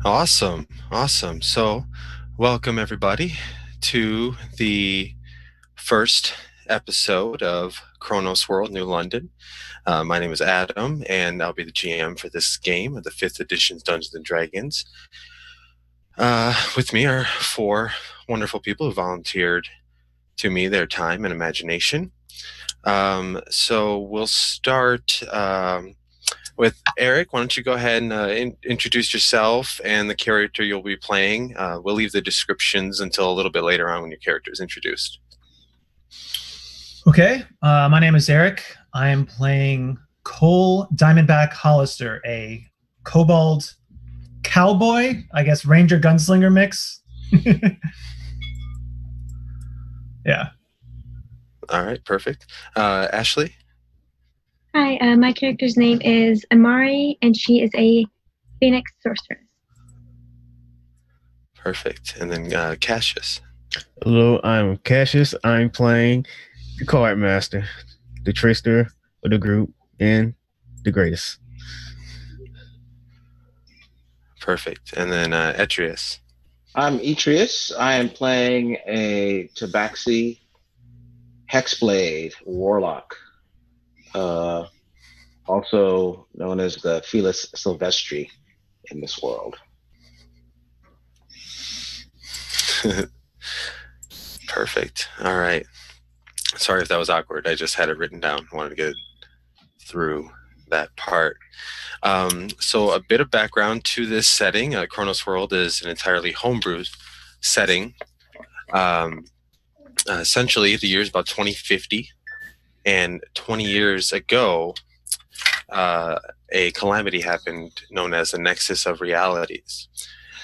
Awesome, awesome. So, welcome everybody to the first episode of Chronos World New London. My name is Adam, and I'll be the GM for this game of the 5th edition Dungeons and Dragons. With me are four wonderful people who volunteered to me their time and imagination. So, we'll start. With Eric, why don't you go ahead and introduce yourself and the character you'll be playing? We'll leave the descriptions until a little bit later on when your character is introduced. Okay, my name is Eric. I am playing Cole Diamondback Hollister, a kobold cowboy, I guess ranger gunslinger mix. Yeah. All right, perfect. Ashley? Hi, my character's name is Amari, and she is a Phoenix sorceress. Perfect. And then Cassius. Hello, I'm Cassius. I'm playing the Card Master, the trickster of the group, and the greatest. Perfect. And then Etrius. I'm Etrius. I am playing a Tabaxi Hexblade Warlock, also known as the Felis Silvestri in this world. Perfect. All right. Sorry if that was awkward. I just had it written down. I wanted to get through that part. So a bit of background to this setting. Chronos World is an entirely homebrew setting. Essentially, the year is about 2050. And 20 years ago, a calamity happened known as the Nexus of Realities.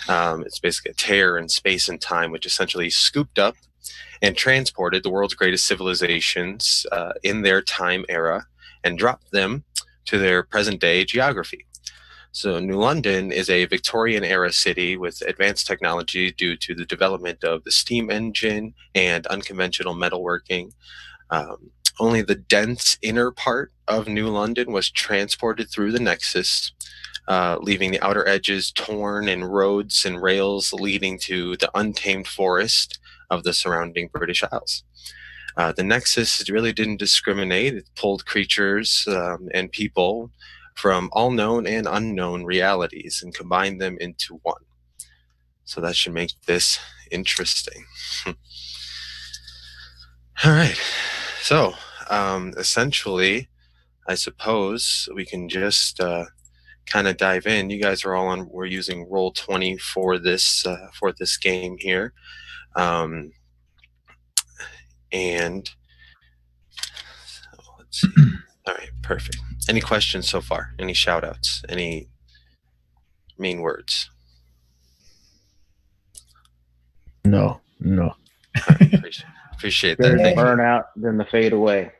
It's basically a tear in space and time, which essentially scooped up and transported the world's greatest civilizations in their time era and dropped them to their present-day geography. So New London is a Victorian-era city with advanced technology due to the development of the steam engine and unconventional metalworking. Only the dense inner part of New London was transported through the Nexus, leaving the outer edges torn and roads and rails leading to the untamed forest of the surrounding British Isles. The Nexus really didn't discriminate. It pulled creatures and people from all known and unknown realities and combined them into one. So that should make this interesting. All right. So essentially, I suppose we can just kind of dive in. You guys are all on. We're using Roll20 for this game here. And so let's see. All right, perfect. Any questions so far? Any shout outs? Any mean words? No. Right, appreciate that. Then the Thank you. burn out, then the fade away.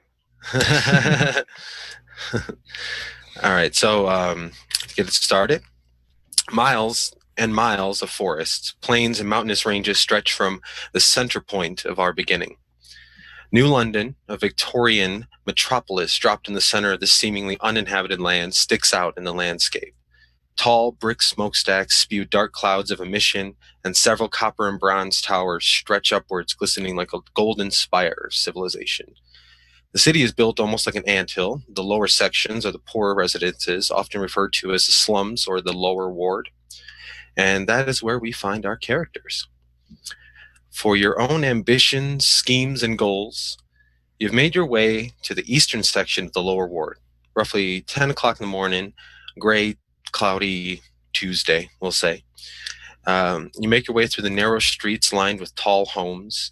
All right, so to get it started, miles and miles of forests, plains, and mountainous ranges stretch from the center point of our beginning. New London, a Victorian metropolis dropped in the center of the seemingly uninhabited land, sticks out in the landscape. Tall brick smokestacks spew dark clouds of emission, and several copper and bronze towers stretch upwards, glistening like a golden spire of civilization. The city is built almost like an anthill. The lower sections are the poorer residences, often referred to as the slums or the lower ward. And that is where we find our characters. For your own ambitions, schemes, and goals, you've made your way to the eastern section of the lower ward, roughly 10 o'clock in the morning, gray, cloudy Tuesday, we'll say. You make your way through the narrow streets lined with tall homes.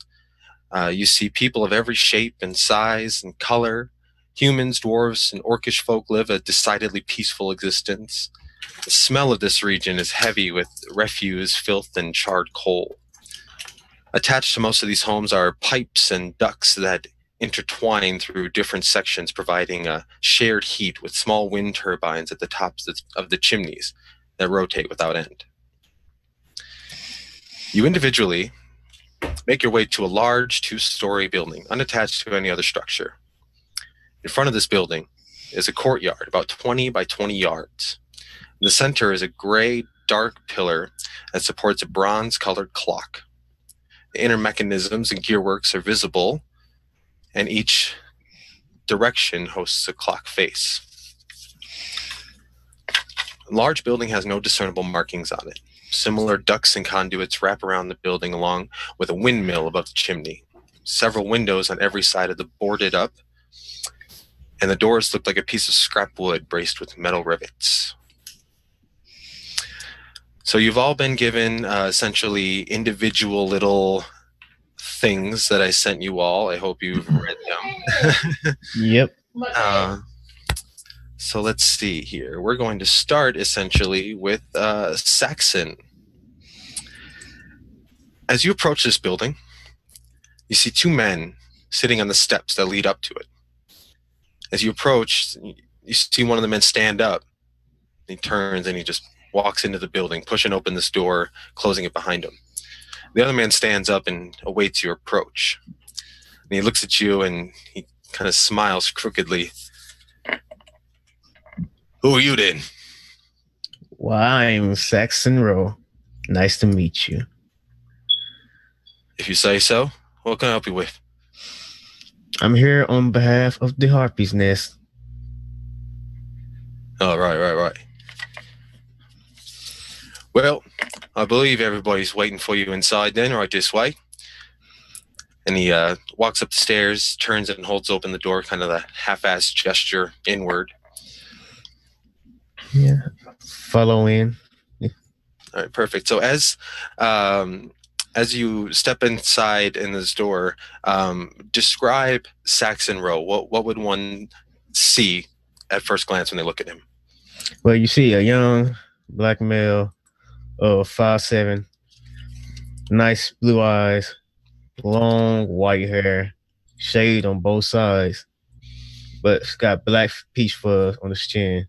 You see people of every shape and size and color. Humans, dwarves, and orcish folk live a decidedly peaceful existence. The smell of this region is heavy with refuse, filth, and charred coal. Attached to most of these homes are pipes and ducts that intertwine through different sections, providing a shared heat with small wind turbines at the tops of the chimneys that rotate without end. You individually make your way to a large two-story building, unattached to any other structure. In front of this building is a courtyard, about 20 by 20 yards. In the center is a gray, dark pillar that supports a bronze-colored clock. The inner mechanisms and gearworks are visible, and each direction hosts a clock face. The large building has no discernible markings on it. Similar ducts and conduits wrap around the building along with a windmill above the chimney. Several windows on every side of the boarded up, and the doors look like a piece of scrap wood braced with metal rivets. So you've all been given essentially individual little things that I sent you all. I hope you've read them. Yep. So let's see here. We're going to start essentially with Saxon. As you approach this building, you see two men sitting on the steps that lead up to it. As you approach, you see one of the men stand up. He turns and he just walks into the building, pushing open this door, closing it behind him. The other man stands up and awaits your approach. And he looks at you and he kind of smiles crookedly. Who are you then? Well, I'm Saxon Rowe. Nice to meet you. If you say so, what can I help you with? I'm here on behalf of the Harpy's Nest. Oh, right. Well, I believe everybody's waiting for you inside then, right this way. And he walks up the stairs, turns and holds open the door, kind of a half-assed gesture inward. Yeah. Follow in. All right, perfect. So as you step inside in this door, describe Saxon Rowe. What would one see at first glance when they look at him? Well, you see a young black male of 5'7", nice blue eyes, long white hair, shaved on both sides, but it's got black peach fuzz on his chin.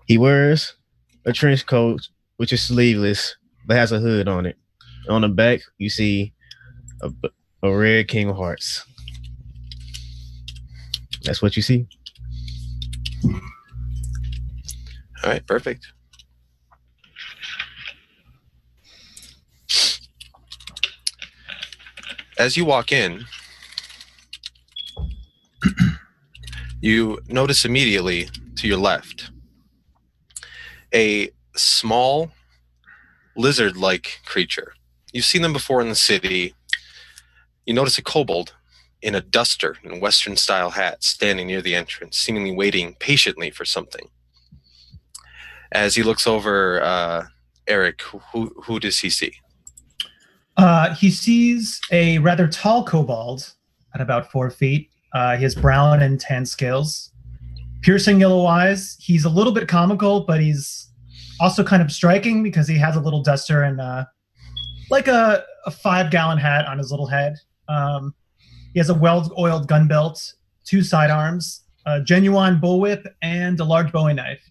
He wears a trench coat, which is sleeveless, but has a hood on it. On the back, you see a red King of Hearts. That's what you see. All right, perfect. As you walk in, you notice immediately to your left a small lizard-like creature. You've seen them before in the city. You notice a kobold in a duster and Western-style hat standing near the entrance, seemingly waiting patiently for something. As he looks over, Eric, who does he see? He sees a rather tall kobold at about 4 feet. He has brown and tan scales, piercing yellow eyes. He's a little bit comical, but he's also kind of striking because he has a little duster and like a 5-gallon hat on his little head. He has a well-oiled gun belt, 2 sidearms, a genuine bullwhip, and a large Bowie knife.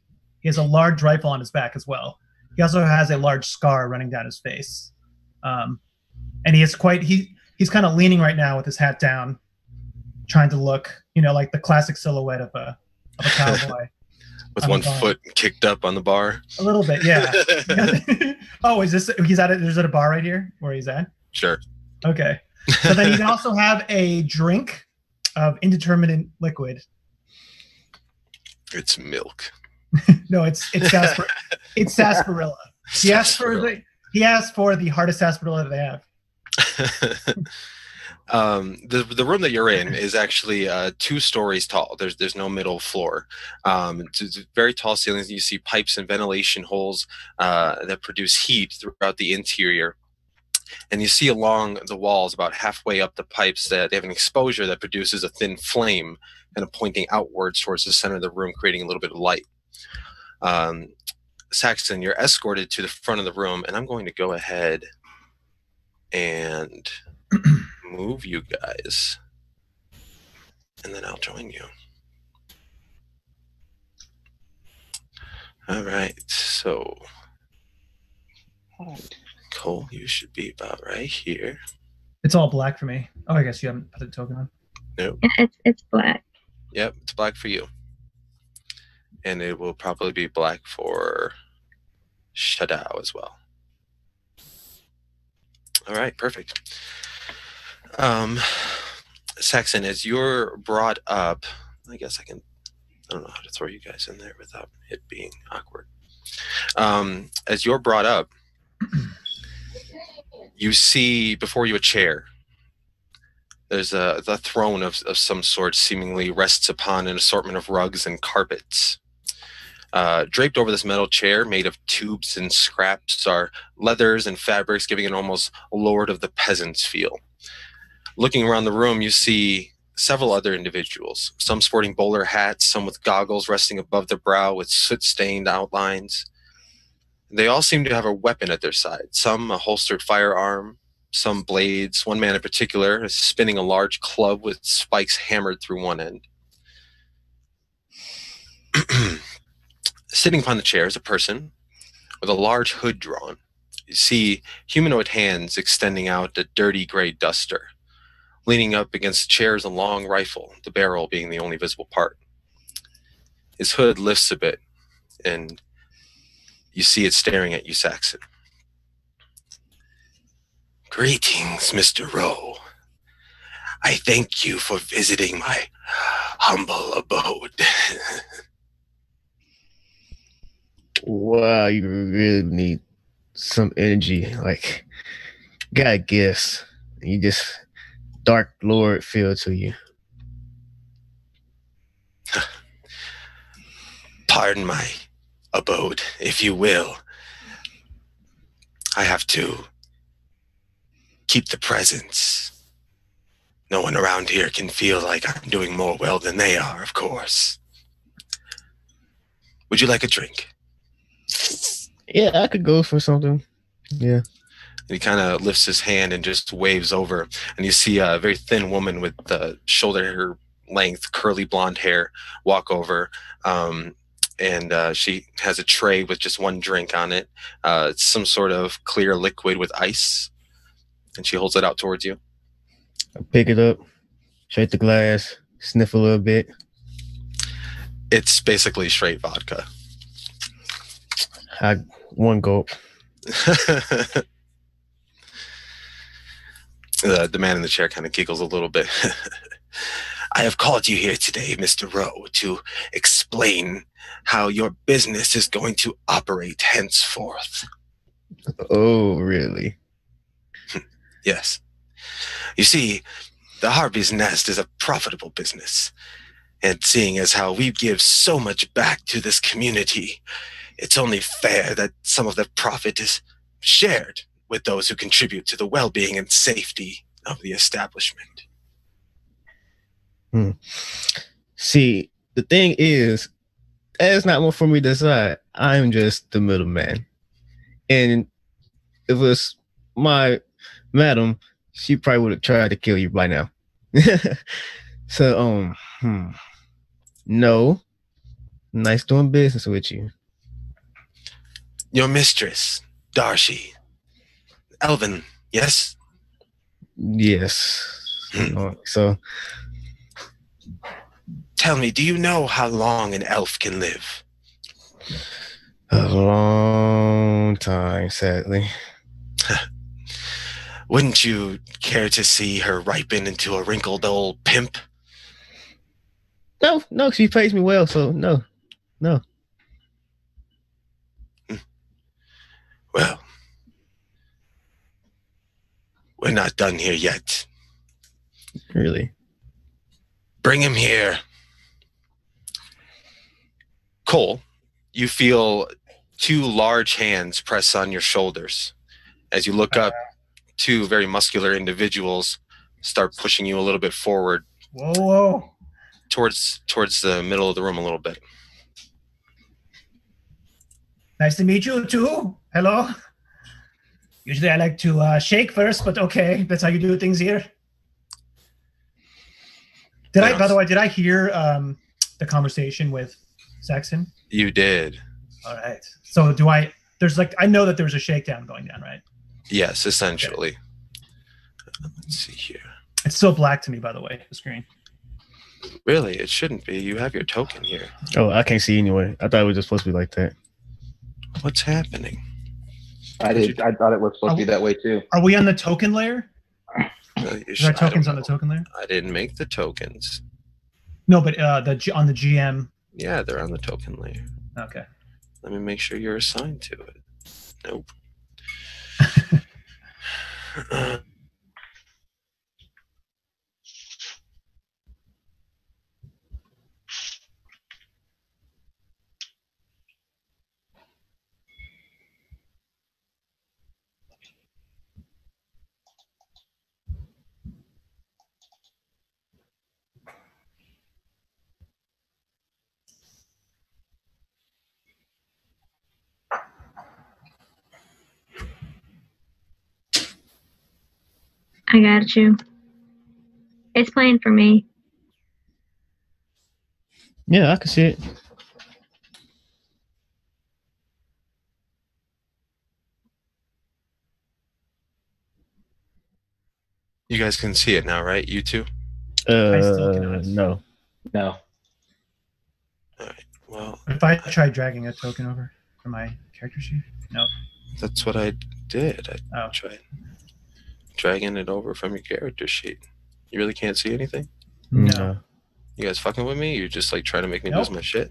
He has a large rifle on his back as well. He also has a large scar running down his face. And he is he's kind of leaning right now with his hat down, trying to look, like the classic silhouette of a cowboy. With one foot kicked up on the bar. A little bit, yeah. Oh, is it a bar right here where he's at? Sure. Okay. So then you also have a drink of indeterminate liquid. It's milk. No, it's sarsaparilla. It's sarsaparilla. He asked for the hardest sarsaparilla that they have. The room that you're in is actually 2 stories tall. There's no middle floor. It's very tall ceilings. You see pipes and ventilation holes that produce heat throughout the interior. And you see along the walls, about halfway up the pipes, that they have an exposure that produces a thin flame, kind of pointing outwards towards the center of the room, creating a little bit of light. Saxon, you're escorted to the front of the room, and I'm going to go ahead and move you guys, and then I'll join you. All right, so Cole, you should be about right here. It's all black for me. Oh, I guess you haven't put the token on. Nope. It's black. Yep, it's black for you. And it will probably be black for Shadow as well. All right, perfect. Saxon, as you're brought up, I guess I don't know how to throw you guys in there without it being awkward. As you're brought up, you see before you a chair. There's the throne of some sort seemingly rests upon an assortment of rugs and carpets. Draped over this metal chair made of tubes and scraps are leathers and fabrics, giving an almost Lord of the Peasants feel. Looking around the room, you see several other individuals, some sporting bowler hats, some with goggles resting above their brow with soot-stained outlines. They all seem to have a weapon at their side, some a holstered firearm, some blades. One man in particular is spinning a large club with spikes hammered through one end. Sitting upon the chair is a person with a large hood drawn. You see humanoid hands extending out a dirty gray duster. Leaning up against the chair is a long rifle, the barrel being the only visible part. His hood lifts a bit, and you see it staring at you, Saxon. Greetings, Mr. Rowe. I thank you for visiting my humble abode. Wow, you really need some energy. Like, got gifts. You just Dark Lord feel to you. Pardon my abode, if you will. I have to keep the presence. No one around here can feel like I'm doing more well than they are, of course. Would you like a drink? Yeah, I could go for something. Yeah. And he kind of lifts his hand and just waves over, and you see a very thin woman with shoulder length, curly blonde hair walk over, and she has a tray with just one drink on it. It's some sort of clear liquid with ice, and she holds it out towards you. I pick it up, shake the glass, sniff a little bit. It's basically straight vodka. One gulp. The man in the chair kind of giggles a little bit. I have called you here today, Mr. Rowe, to explain how your business is going to operate henceforth. Oh, really? Yes. You see, the Harpy's Nest is a profitable business. And seeing as how we give so much back to this community, it's only fair that some of the profit is shared with those who contribute to the well-being and safety of the establishment. See, the thing is, it's not more for me to decide. I'm just the middleman. And if it was my madam, she probably would have tried to kill you by now. So, no. Nice doing business with you. Your mistress, Darcy. Elvin, yes? Yes. So, tell me, do you know how long an elf can live? a long time, sadly. Wouldn't you care to see her ripen into a wrinkled old pimp? No, she pays me well, so no. Well, we're not done here yet. Really? Bring him here. Cole, you feel two large hands press on your shoulders. As you look up, two very muscular individuals start pushing you a little bit forward. Whoa. Towards the middle of the room a little bit. Nice to meet you too. Hello. Usually I like to shake first, but okay, that's how you do things here. By the way, did I hear the conversation with Saxon? You did. All right. So I know that there's a shakedown going down, right? Yes, essentially. Okay. Let's see here. It's still black to me, by the way, the screen. Really? It shouldn't be. You have your token here. Oh, I can't see anyway. I thought it was just supposed to be like that. What's happening? I thought it was supposed to be that way too. Are we on the token layer? Is our tokens on the token layer? I didn't make the tokens. No, but on the GM. Yeah, they're on the token layer. Okay. Let me make sure you're assigned to it. Nope. I got you. It's playing for me. Yeah, I can see it. You guys can see it now, right? You two? I still cannot. No. No. All right. Well, If I try dragging a token over from my character sheet, no. that's what I did. I Oh. tried dragging it over from your character sheet. You really can't see anything? No. You guys fucking with me? You're just like trying to make me Nope. lose my shit?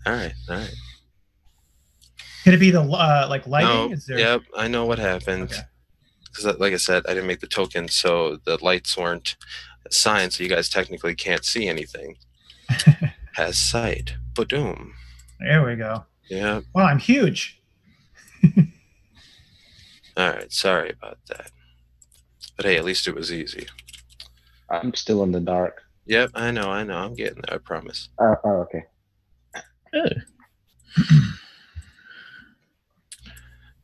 All right. Could it be the like lighting? No, Is there? yep, I know what happened. Okay. Because, like I said, I didn't make the token, so the lights weren't assigned, so you guys technically can't see anything. Has sight. Ba-doom. There we go. Yeah. Wow, I'm huge. All right. Sorry about that. But hey, at least it was easy. I'm still in the dark. Yep, I know. I'm getting there, I promise. Oh, okay. Good.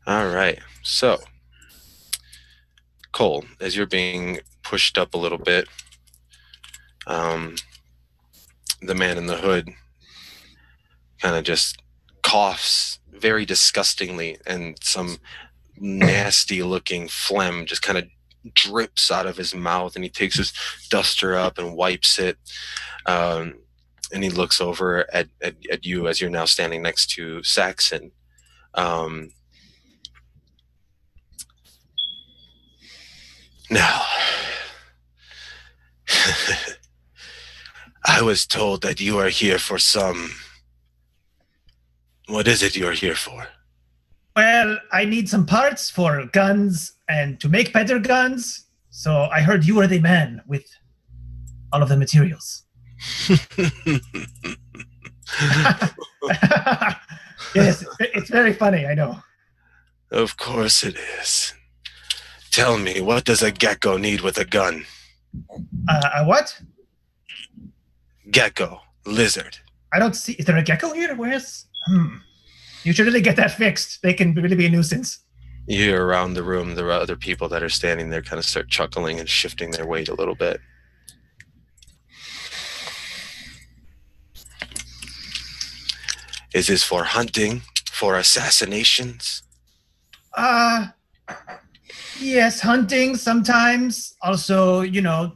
All right. So, Cole, as you're being pushed up a little bit, the man in the hood kind of just coughs very disgustingly, and some nasty looking phlegm just kind of drips out of his mouth, and he takes his duster up and wipes it, and he looks over at you as you're now standing next to Saxon. Now, I was told that you are here for some... What is it you're here for? Well, I need some parts for guns and to make better guns. So I heard you were the man with all of the materials. Yes, it's very funny, I know. Of course it is. Tell me, what does a gecko need with a gun? A what? Gecko. Lizard. I don't see. Is there a gecko here? Where's? You should really get that fixed. They can really be a nuisance. You hear around the room, there are other people that are standing there kind of start chuckling and shifting their weight a little bit. Is this for hunting? For assassinations? Yes, hunting sometimes. Also,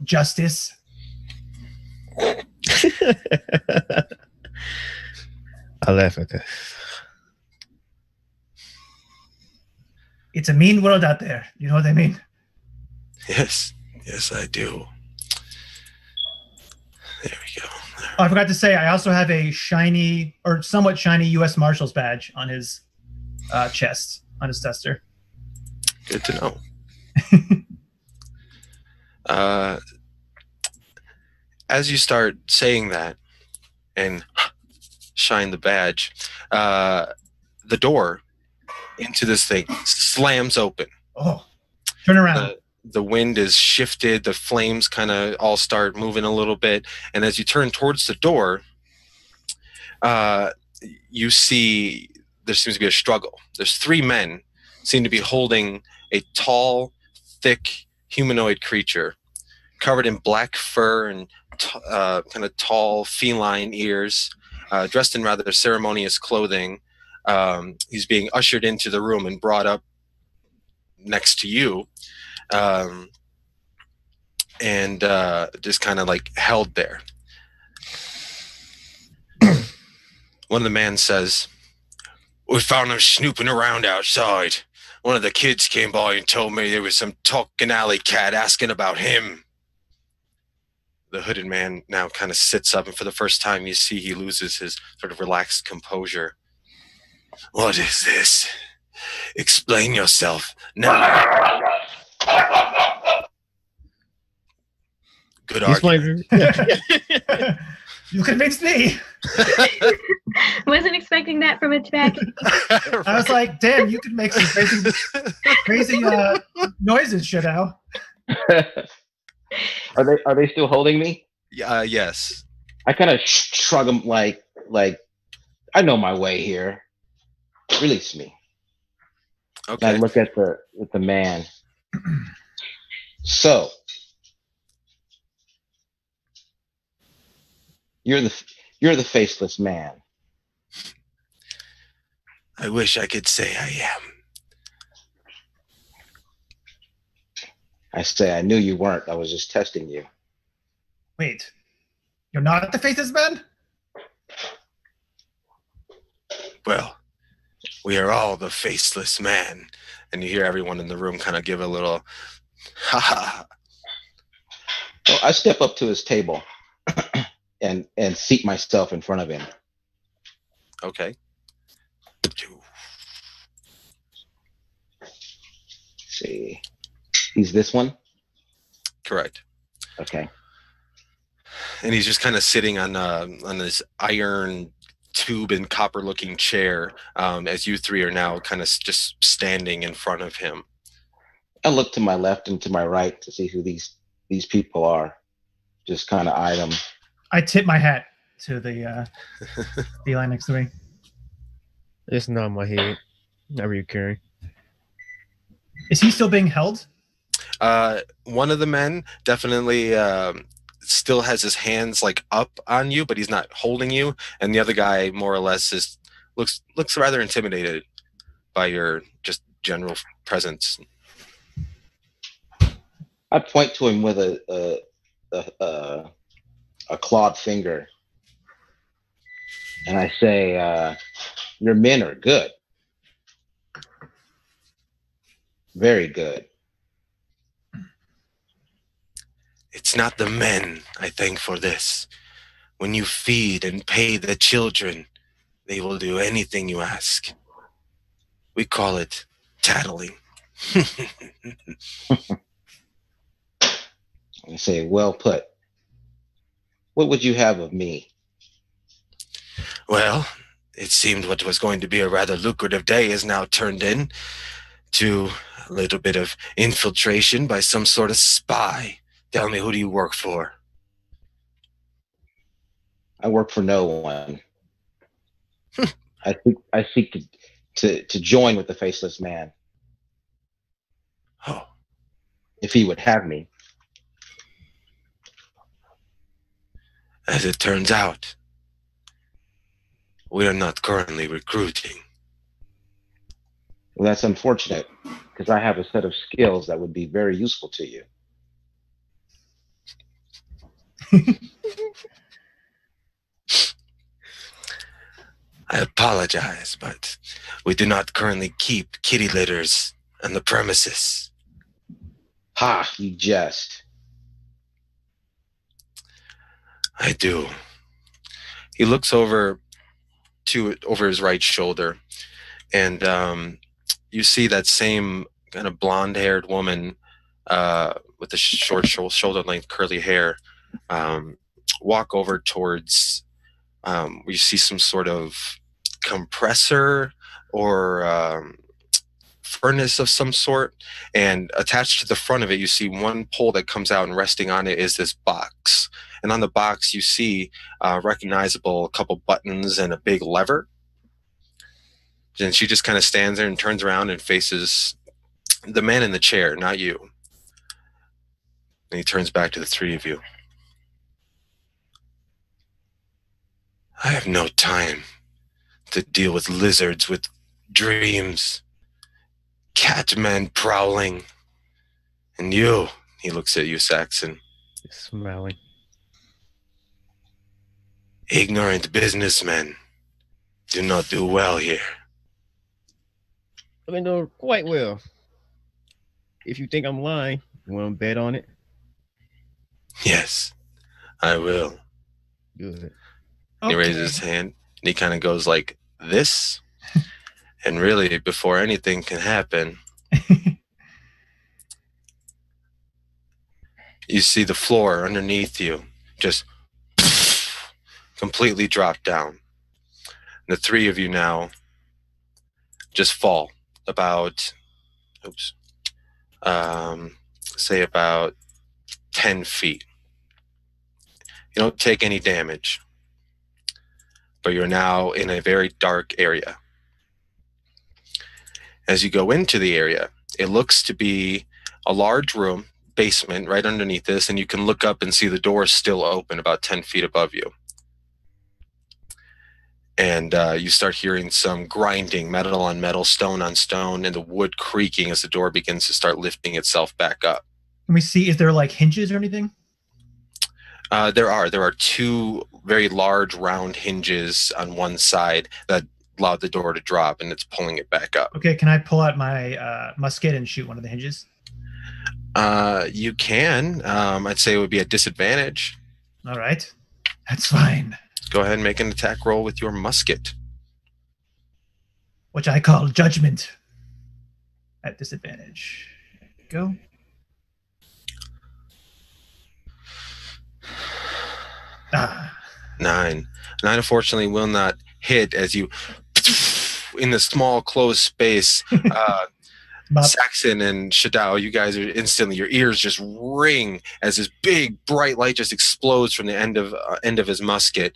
justice. I laugh at that. It's a mean world out there. You know what I mean? Yes, I do. There we go. Oh, I forgot to say, I also have a shiny or somewhat shiny U.S. Marshals badge on his chest, on his duster. Good to know. As you start saying that and shine the badge, the door into this thing slams open. Oh, turn around. The wind is shifted. The flames kind of all start moving a little bit. And as you turn towards the door, you see there seems to be a struggle. There's three men seem to be holding a tall, thick, humanoid creature covered in black fur and kind of tall feline ears, dressed in rather ceremonious clothing. He's being ushered into the room and brought up next to you, and just kind of like held there. One of the men says, We found him snooping around outside. One of the kids came by and told me there was some talking alley cat asking about him. The hooded man now kind of sits up, and for the first time you see he loses his sort of relaxed composure. What is this? Explain yourself now. Good argument. You convinced me. Wasn't expecting that from a tech. I was like, damn, you could make some crazy noises, Shadow. Are they still holding me? Yes. I kind of shrug them like I know my way here. Release me. Okay. And I look at the man. So you're the faceless man. I wish I could say I am. I say I knew you weren't. I was just testing you. Wait, you're not the faceless man? Well, we are all the faceless man. And you hear everyone in the room kind of give a little ha ha. Well, I step up to his table and seat myself in front of him. Okay. See, he's this one? Correct. Okay. And he's just kind of sitting on this iron tube and copper looking chair as you three are now kind of just standing in front of him. I look to my left and to my right to see who these people are. Just kind of eye them. I tip my hat to the feline next to me. It's not my head. Never you carry. Is he still being held? One of the men definitely still has his hands like up on you, but he's not holding you. And the other guy, more or less, looks rather intimidated by your just general presence. I point to him with a clawed finger, and I say, "Your men are good, very good." It's not the men I thank for this. When you feed and pay the children, they will do anything you ask. We call it tattling. I say, "Well put. What would you have of me?" Well, it seemed what was going to be a rather lucrative day is now turned into a little bit of infiltration by some sort of spy. Tell me, who do you work for? I work for no one. I seek to join with the faceless man. Oh, If he would have me. as it turns out, we are not currently recruiting. Well, that's unfortunate because I have a set of skills that would be very useful to you. I apologize, but we do not currently keep kitty litters on the premises. Ha, you jest. I do. He looks over his right shoulder, and you see that same kind of blonde-haired woman with the short shoulder-length curly hair walk over towards. You see some sort of compressor or furnace of some sort, and attached to the front of it you see one pole that comes out, and resting on it is this box, and on the box you see recognizable couple buttons and a big lever. And she just kind of stands there and turns around and faces the man in the chair, not you, and he turns back to the three of you. I have no time to deal with lizards with dreams, catmen prowling, and you, he looks at you, Saxon, Smiling. ignorant businessmen do not do well here. I've been doing quite well. If you think I'm lying, you want to bet on it? Yes, I will. Good. He Okay. raises his hand and he kind of goes like this. And really, before anything can happen, you see the floor underneath you just completely drop down. The three of you now just fall about, oops, say about 10 feet. You don't take any damage, but you're now in a very dark area. As you go into the area, it looks to be a large room, basement right underneath this, and you can look up and see the door is still open about 10 feet above you. And you start hearing some grinding, metal on metal, stone on stone, and the wood creaking as the door begins to start lifting itself back up. Let me see. Is there like hinges or anything? There are two very large round hinges on one side that allow the door to drop, and it's pulling it back up. Okay, can I pull out my musket and shoot one of the hinges? You can. I'd say it would be a disadvantage. All right, that's fine. Go ahead and make an attack roll with your musket. Which I call judgment at disadvantage. There we go. Nine, unfortunately, will not hit as you, in the small closed space. Saxon and Shadow, you guys are instantly, your ears just ring as this big bright light just explodes from the end of his musket.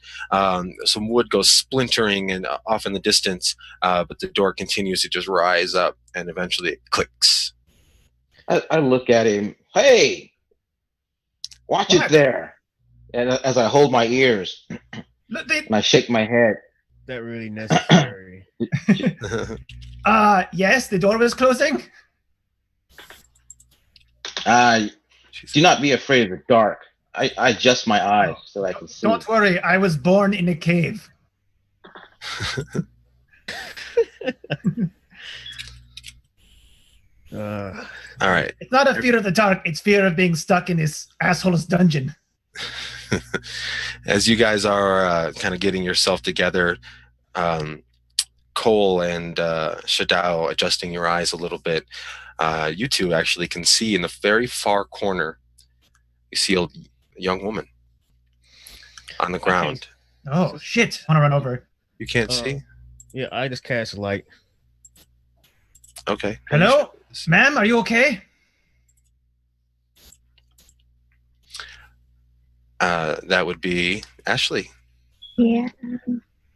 Some wood goes splintering and off in the distance, but the door continues to just rise up, and eventually it clicks. I look at him. Hey, watch it there. And as I hold my ears, and I shake my head. Is that really necessary? Yes, the door was closing. Do not be afraid of the dark. I adjust my eyes so I can see. Don't worry, I was born in a cave. All right. It's not a fear of the dark, it's fear of being stuck in this asshole's dungeon. As you guys are kind of getting yourself together, Cole and Shadow adjusting your eyes a little bit, you two actually can see in the very far corner, you see a young woman on the ground. Oh, shit. I want to run over. You can't see? Yeah, I just cast a light. Okay. Hello? Ma'am, are you okay? That would be Ashley. Yeah.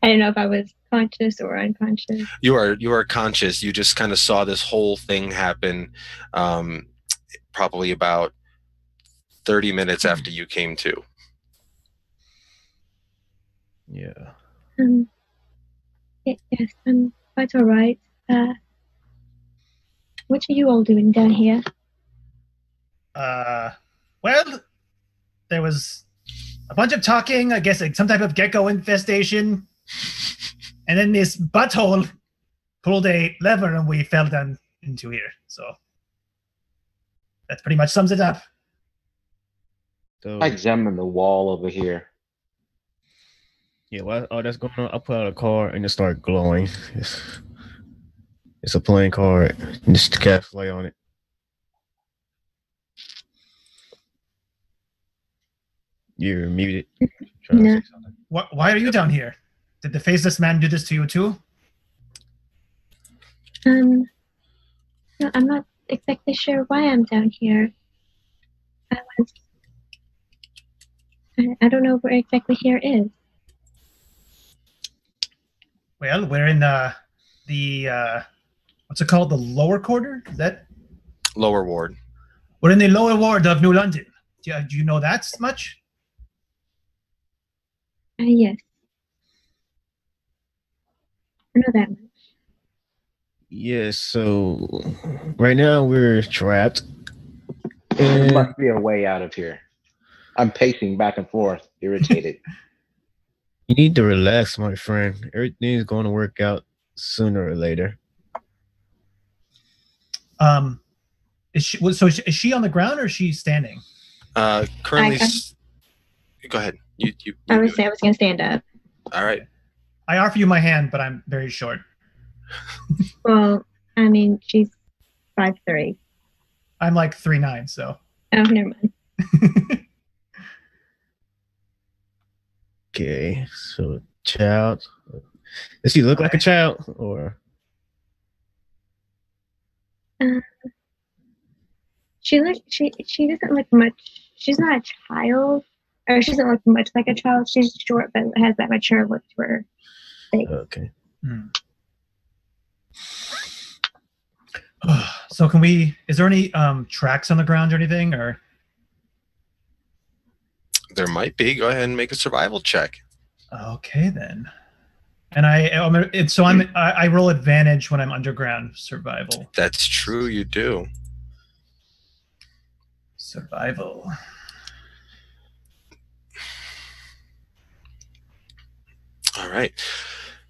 I don't know if I was conscious or unconscious. You are conscious. You just kind of saw this whole thing happen probably about 30 minutes after you came to. Yeah. Yes, quite all right. What are you all doing down here? Well, there was a bunch of talking, I guess like some type of gecko infestation. And then this butthole pulled a lever and we fell down into here. So that pretty much sums it up. So, I examine the wall over here. yeah, while all that's going on, I pull out a card and it start glowing. It's a playing card. And just cast light on it. You're muted. No. Why are you down here? Did the faceless man do this to you too? No, I'm not exactly sure why I'm down here. I don't know where exactly here is. Well, we're in the what's it called? The lower quarter? Is that Lower ward. we're in the lower ward of New London. Do you know that much? Yes. I know that much. Yeah, so right now we're trapped. There And must be a way out of here. I'm pacing back and forth, irritated. you need to relax, my friend. Everything's going to work out sooner or later. Is she on the ground or is she standing? Currently, go ahead. I was going to stand up. All right. I offer you my hand, but I'm very short. Well, I mean, she's 5'3". I'm like 3'9", so. Oh, never mind. Okay, so child. Does she look like a child, or? She doesn't look much. She's not a child, or she doesn't look much like a child. She's short, but has that mature look to her face. Okay. So can we? Is there any tracks on the ground or anything, or? There might be. Go ahead and make a survival check. Okay then. And I roll advantage when I'm underground. Survival. That's true. You do. Survival. All right.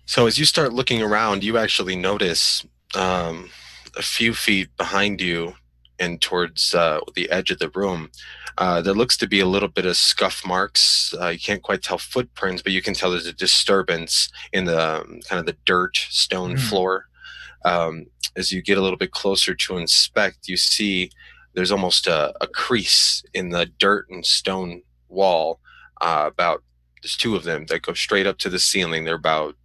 So as you start looking around, you actually notice a few feet behind you and towards the edge of the room, there looks to be a little bit of scuff marks. You can't quite tell footprints, but you can tell there's a disturbance in the kind of the dirt stone floor. As you get a little bit closer to inspect, you see there's almost a crease in the dirt and stone wall. There's two of them that go straight up to the ceiling. They're about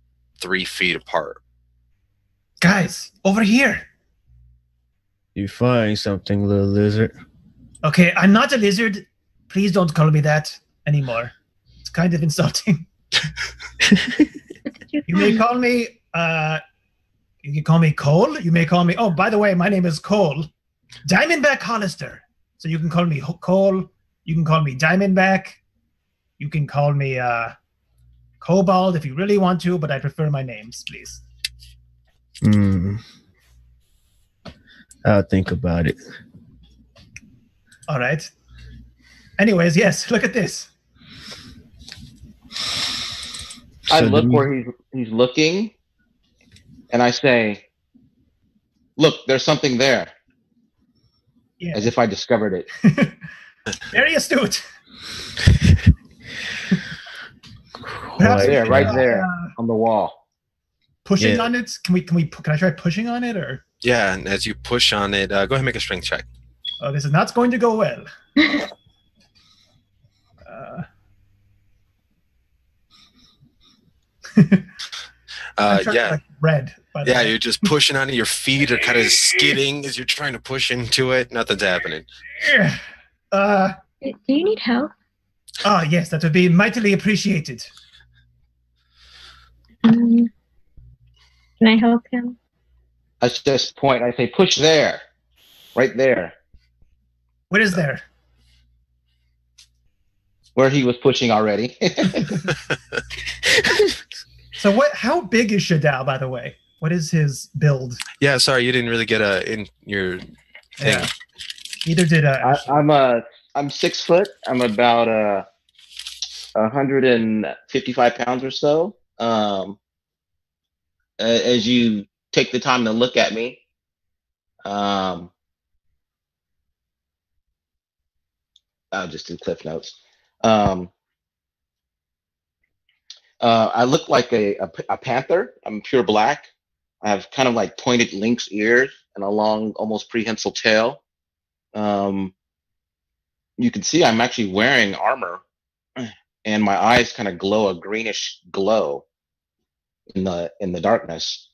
3 feet apart. Guys, over here. You find something, little lizard. Okay, I'm not a lizard. Please don't call me that anymore. It's kind of insulting. You may call me you can call me Cole. You may call me, oh, by the way, my name is Cole. Diamondback Hollister. So you can call me Cole. You can call me Diamondback. You can call me Cobalt if you really want to, but I prefer my names, please. I'll think about it. All right. Anyways, yes, look at this. I look where he's looking, and I say, look, there's something there. Yeah. As if I discovered it. Very astute. Perhaps right there on the wall. Pushing on it? Can I try pushing on it, or? Yeah, and as you push on it, go ahead and make a strength check. Oh, this is not going to go well. Yeah. Like red. Yeah, you're just pushing on it. Your feet are kind of skidding as you're trying to push into it. Nothing's happening. Do you need help? Oh, yes, that would be mightily appreciated. Can I help him? I just point. I say, push there. Right there. What is there? Where he was pushing already. So how big is Shadao, by the way? What is his build? Yeah, sorry, you didn't really get in your thing. Yeah. Neither did I'm 6 foot. I'm about 155 pounds or so. As you take the time to look at me, I'll just do cliff notes. I look like a panther. I'm pure black. I have kind of like pointed lynx ears and a long, almost prehensile tail. You can see I'm actually wearing armor, and my eyes kind of glow a greenish glow in the darkness.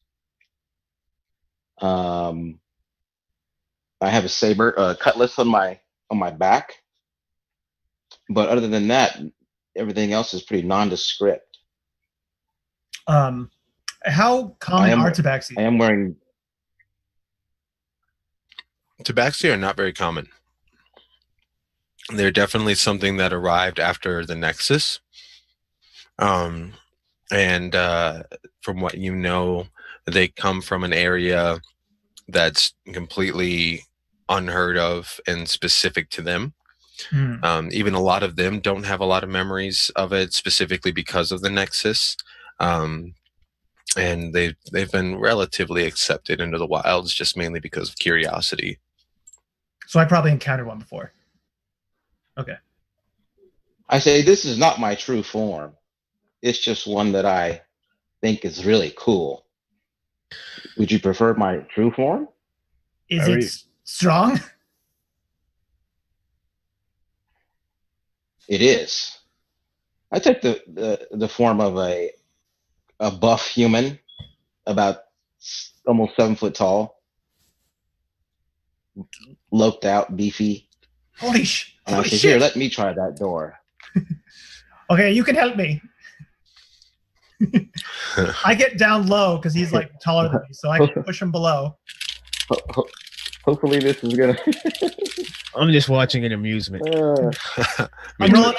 I have a saber, cutlass on my back, but other than that, everything else is pretty nondescript. How common are tabaxi? I am wearing. Tabaxi are not very common. They're definitely something that arrived after the Nexus. And from what you know, they come from an area that's completely unheard of and specific to them. Even a lot of them don't have a lot of memories of it specifically because of the Nexus. and they've been relatively accepted into the wilds, just mainly because of curiosity. So I probably encountered one before. Okay. I say this is not my true form. It's just one that I think is really cool. Would you prefer my true form? Is it strong? It is. I took the form of a buff human, about almost 7 foot tall, loped out, beefy. Holy And I said, shit! "Here, let me try that door." Okay, you can help me. I get down low because he's like taller than me, so I can push him below. Hopefully, this is gonna. I'm just watching in amusement. I roll up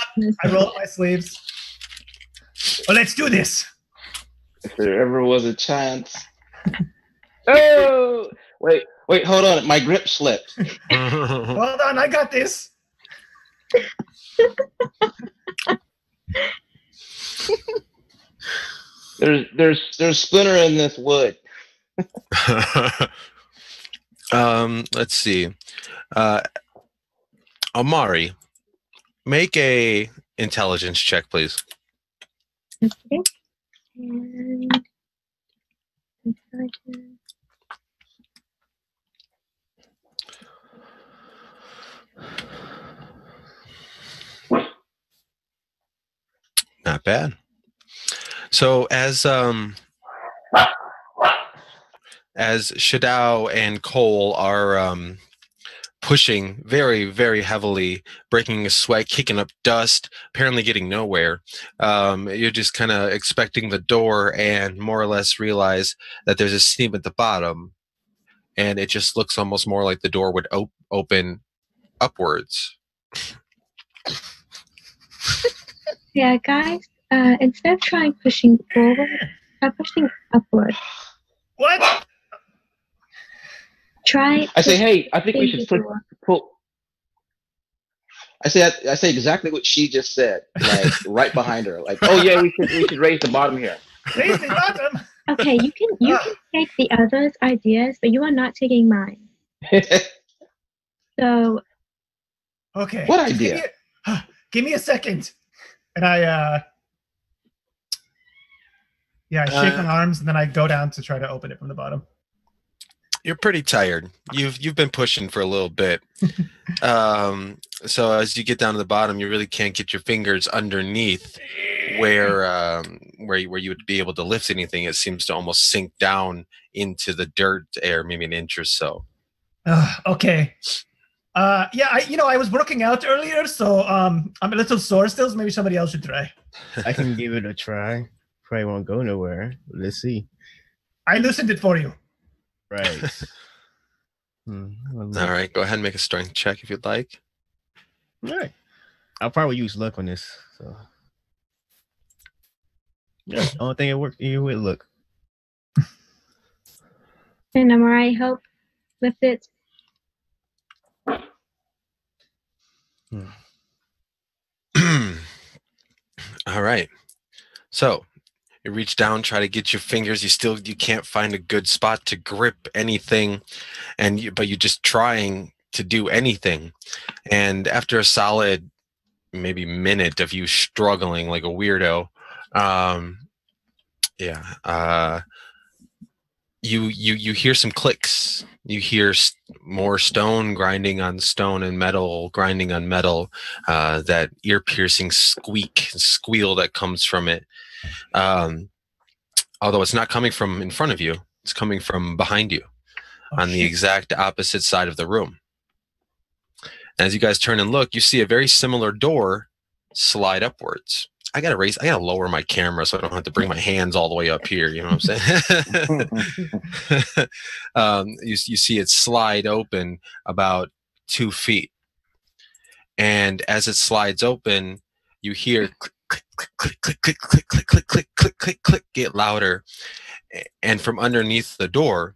my sleeves. Well, let's do this. If there ever was a chance. Oh, wait, hold on. My grip slipped. Hold on, I got this. There's splinter in this wood. Let's see. Amari, make a intelligence check, please. Okay. And intelligence. Not bad. So as Shadao and Cole are pushing very, very heavily, breaking a sweat, kicking up dust, apparently getting nowhere. You're just kind of expecting the door and more or less realize that there's a seam at the bottom, and it just looks almost more like the door would open upwards. Yeah, guys, instead of trying pushing forward, try pushing upward. What? Try. I say, hey, I think we should pull. I say exactly what she just said, like right behind her. Like, oh yeah, we should raise the bottom here. Raise the bottom. Okay, you can take the others' ideas, but you are not taking mine. So. Okay. What idea? Give me a second. And I shake my arms and then I go down to try to open it from the bottom. You're pretty tired. You've been pushing for a little bit. So as you get down to the bottom, you really can't get your fingers underneath where you would be able to lift anything. It seems to almost sink down into the dirt air, maybe an inch or so. Okay. I was working out earlier, so I'm a little sore still, so maybe somebody else should try. I can give it a try. Probably won't go nowhere. Let's see. I loosened it for you. Right. All right, go ahead and make a strength check if you'd like. All right. I'll probably use luck on this. So, yeah, only thing it worked. You would look. And Amari, help lift it. All right. So you reach down, try to get your fingers. You can't find a good spot to grip anything, but you're just trying to do anything. And after a solid maybe minute of you struggling like a weirdo, you hear some clicks. You hear more stone grinding on stone and metal grinding on metal. That ear-piercing squeak and squeal that comes from it. Although it's not coming from in front of you, it's coming from behind you, on the exact opposite side of the room. And as you guys turn and look, you see a very similar door slide upwards. I gotta lower my camera so I don't have to bring my hands all the way up here. You know what I'm saying? You see it slide open about 2 feet. And as it slides open, you hear click, click, click, click, click, click, click, click, click, click, click, get louder. And from underneath the door,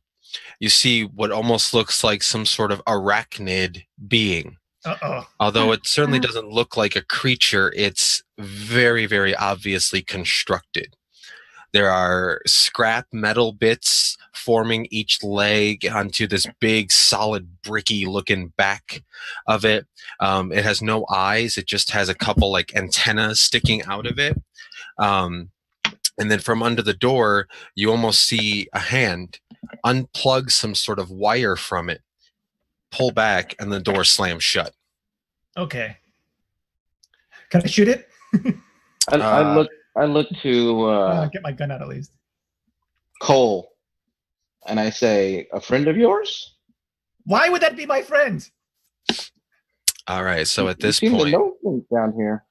you see what almost looks like some sort of arachnid being. Although it certainly doesn't look like a creature, it's very, very obviously constructed. There are scrap metal bits forming each leg onto this big, solid, bricky-looking back of it. It has no eyes. It just has a couple like antennas sticking out of it. And then from under the door, you almost see a hand unplug some sort of wire from it, pull back, and the door slams shut. Okay. Can I shoot it? I look to Get my gun out at least. Cole, and I say, "A friend of yours?" Why would that be my friend? All right, so at this you seem point, to know things down here.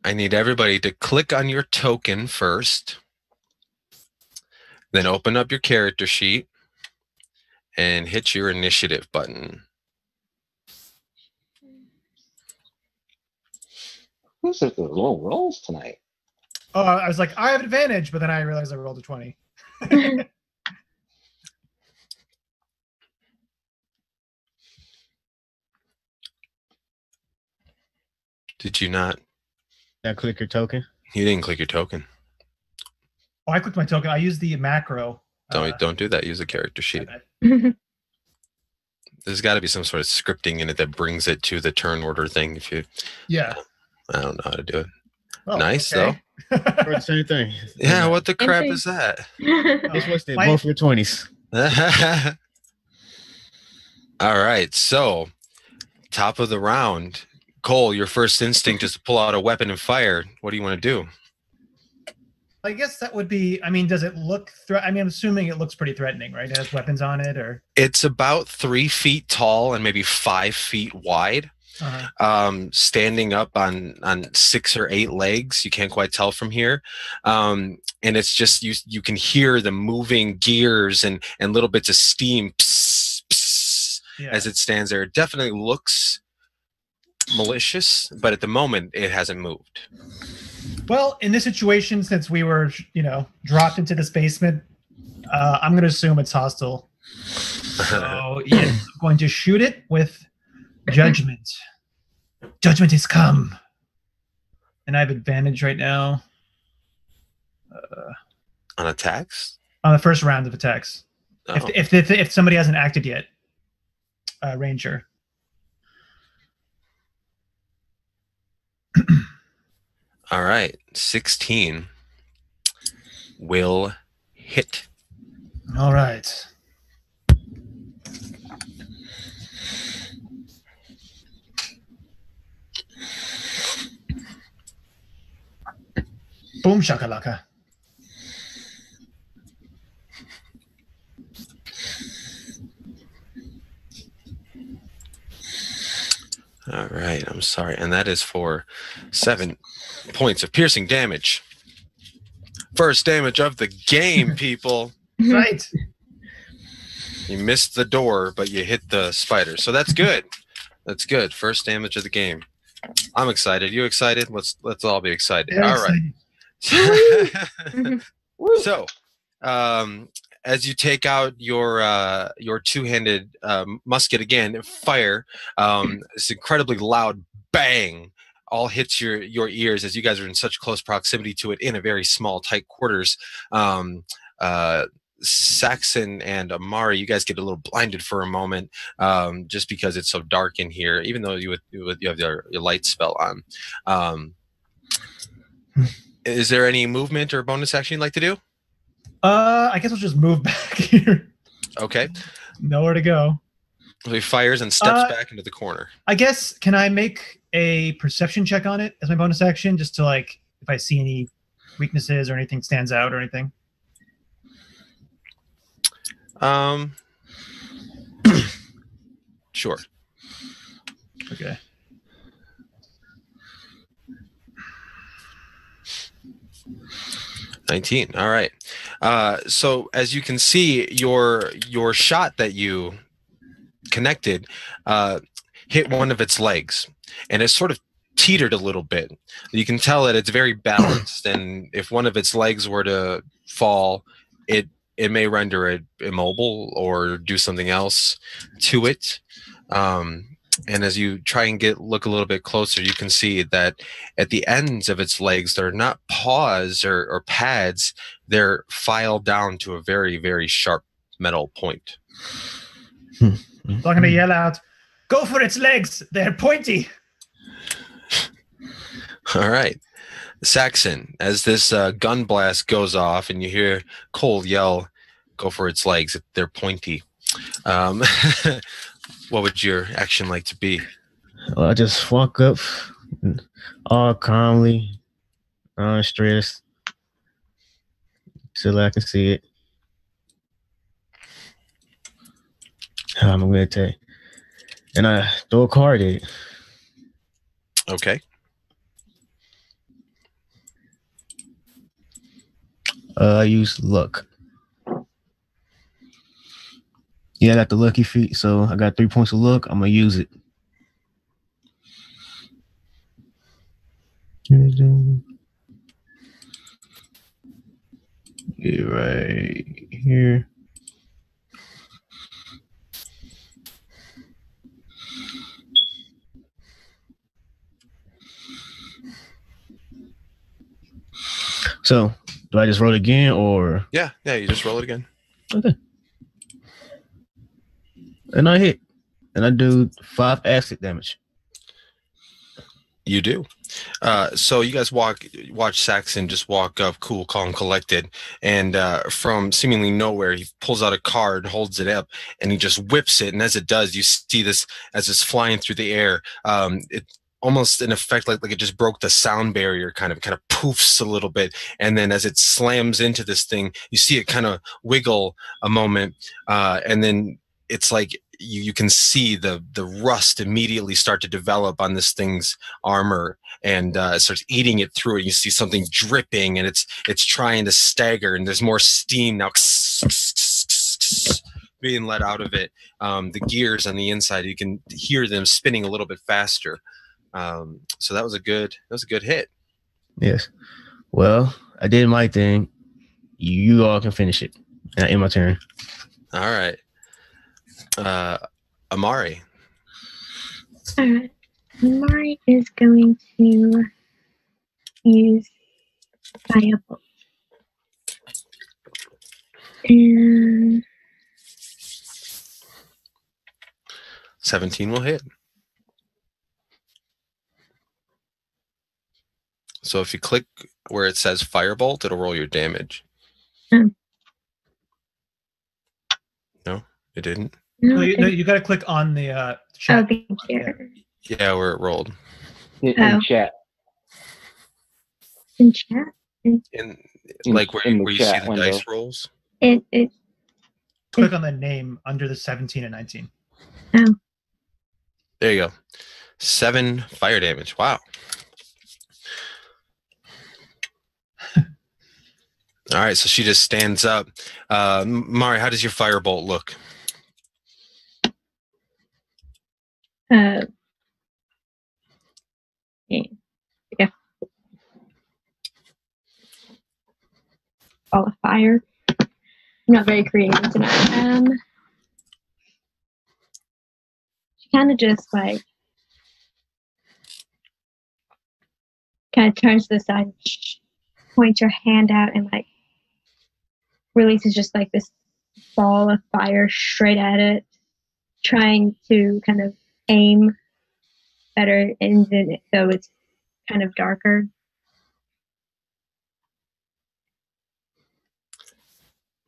I need everybody to click on your token first, then open up your character sheet and hit your initiative button. Who's with the low rolls tonight? Oh, I was like, I have advantage, but then I realized I rolled a 20. Did you not? Now click your token. You didn't click your token. Oh, I clicked my token. I used the macro. Don't do that. Use a character sheet. Mhm. There's got to be some sort of scripting in it that brings it to the turn order thing. If you, Yeah. I don't know how to do it. Oh, Nice okay. Or the same thing. Yeah, what the crap thing. is that? Just wasted My- both your 20s. All right, so top of the round, Cole. Your first instinct is to pull out a weapon and fire. What do you want to do? I guess that would be. I mean, does it look? I'm assuming it looks pretty threatening, right? It has weapons on it, or. It's about 3 feet tall and maybe 5 feet wide. Standing up on 6 or 8 legs. You can't quite tell from here. And it's just you can hear the moving gears and little bits of steam pss, pss, Yeah. as it stands there. It definitely looks malicious, but at the moment it hasn't moved. Well, in this situation, since we were, dropped into this basement, I'm going to assume it's hostile. So yes, I'm going to shoot it with judgment. Judgment is come, and I have advantage right now On attacks? on the first round of attacks. Oh. If somebody hasn't acted yet, Ranger. All right, 16 will hit. All right. Boom shakalaka. All right, I'm sorry. And that is for 7 points of piercing damage. First damage of the game, people. Right. You missed the door, but you hit the spider. So that's good. That's good. First damage of the game. I'm excited. You excited? Let's all be excited. Very All right. exciting. So, as you take out your two-handed musket again, fire, this incredibly loud bang all hits your ears as you guys are in such close proximity to it in a very small, tight quarters. Saxon and Amari, you guys get a little blinded for a moment, just because it's so dark in here, even though you have your light spell on. Is there any movement or bonus action you'd like to do? I guess I'll just move back here. Okay. Nowhere to go. So he fires and steps back into the corner. I guess, can I make a perception check on it as my bonus action, just to if I see any weaknesses or anything stands out or anything? Sure. Okay. $19. All right. So as you can see, your shot that you connected hit one of its legs, and it sort of teetered a little bit. You can tell that it's very balanced, and if one of its legs were to fall, it may render it immobile or do something else to it. And as you try and look a little bit closer, you can see that at the ends of its legs, they're not paws or pads. They're filed down to a very, very sharp metal point. So I'm going to yell out, "Go for its legs! They're pointy!" All right. Saxon, as this gun blast goes off and you hear Cole yell, "Go for its legs! They're pointy." What would your action like to be? Well, I just walk up all calmly, unstressed, till I can see it. I'm going to attack. And I throw a card at it. Okay. I use luck. Yeah, I got the lucky feat, so I got 3 points of luck. I'm going to use it. Yeah, right here. So, do I just roll again, or? Yeah, you just roll it again. Okay. And I hit. And I do 5 acid damage. You do. So you guys watch Saxon just walk up, cool, calm, collected, and from seemingly nowhere, he pulls out a card, holds it up, and he just whips it. And as it does, you see this as it's flying through the air. It almost in effect like it just broke the sound barrier, kind of poofs a little bit, and then as it slams into this thing, you see it kind of wiggle a moment, and then it's like you can see the rust immediately start to develop on this thing's armor, and it starts eating it through it. You see something dripping, and it's trying to stagger, and there's more steam now being let out of it. The gears on the inside, you can hear them spinning a little bit faster. So that was a good hit. Yes. Well, I did my thing. You all can finish it. And I end my turn. All right. Amari. Amari is going to use Firebolt. And 17 will hit. So if you click where it says Firebolt, it'll roll your damage. No, it didn't. No, you got to click on the chat. Oh, thank you. Yeah, where it rolled. In chat. In chat? In like where you see the window. dice rolls. It Click on the name under the 17 and 19. Oh. There you go. 7 fire damage. Wow. All right, so she just stands up. Mari, how does your firebolt look? Yeah. Ball of fire. I'm not very creative tonight. She kind of just like kind of turns to the side, points her hand out, and like releases just like this ball of fire straight at it, trying to kind of aim better, and then so it's kind of darker.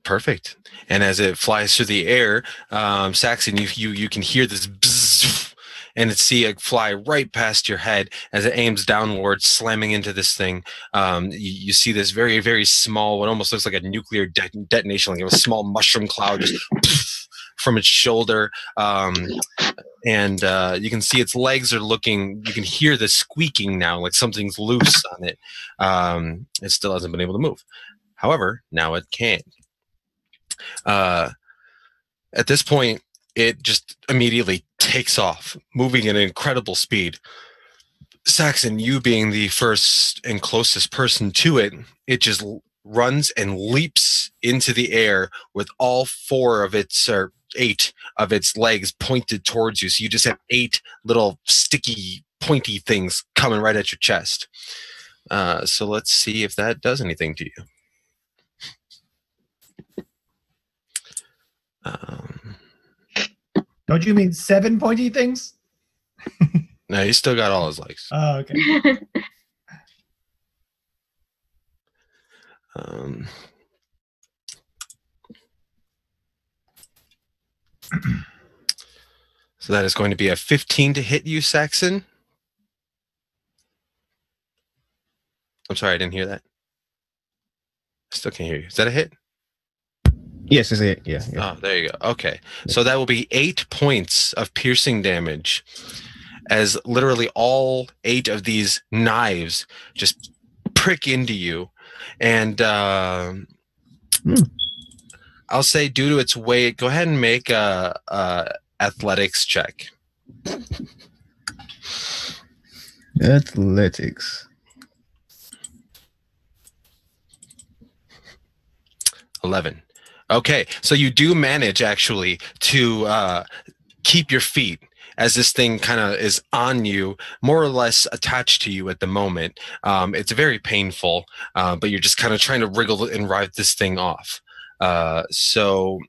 Perfect. And as it flies through the air, Saxon, you can hear this bzzz, and see it fly right past your head as it aims downwards, slamming into this thing. You see this very, very small, what almost looks like a nuclear detonation, like a small mushroom cloud just from its shoulder. And you can see its legs are looking, you can hear the squeaking now, like something's loose on it. It still hasn't been able to move. However, now it can. At this point, it just immediately takes off, moving at an incredible speed. Saxon, you being the first and closest person to it, it just runs and leaps into the air with all 4 of its, or 8 of its legs pointed towards you. So you just have 8 little sticky, pointy things coming right at your chest. So let's see if that does anything to you. Don't you mean 7 pointy things? No, he's still got all his legs. Oh, okay. So that is going to be a 15 to hit you, Saxon. I'm sorry, I didn't hear that. I still can't hear you. Is that a hit? Yes, it's it. Yeah. Oh, there you go. Okay. So that will be 8 points of piercing damage as literally all 8 of these knives just prick into you. And I'll say due to its weight, go ahead and make a athletics check. Athletics. 11. Okay, so you do manage actually to keep your feet as this thing kind of is on you, more or less attached to you at the moment. It's very painful, but you're just kind of trying to wriggle and ride this thing off. So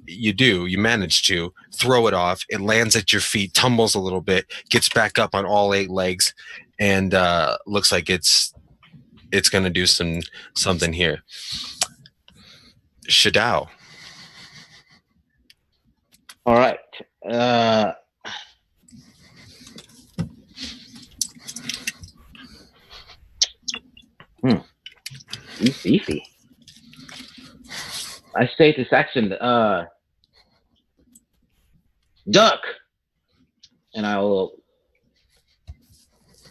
you manage to throw it off. It lands at your feet, tumbles a little bit, gets back up on all 8 legs, and looks like it's going to do something here. Shadao. All right. Easy. I say to Saxon, duck, and I will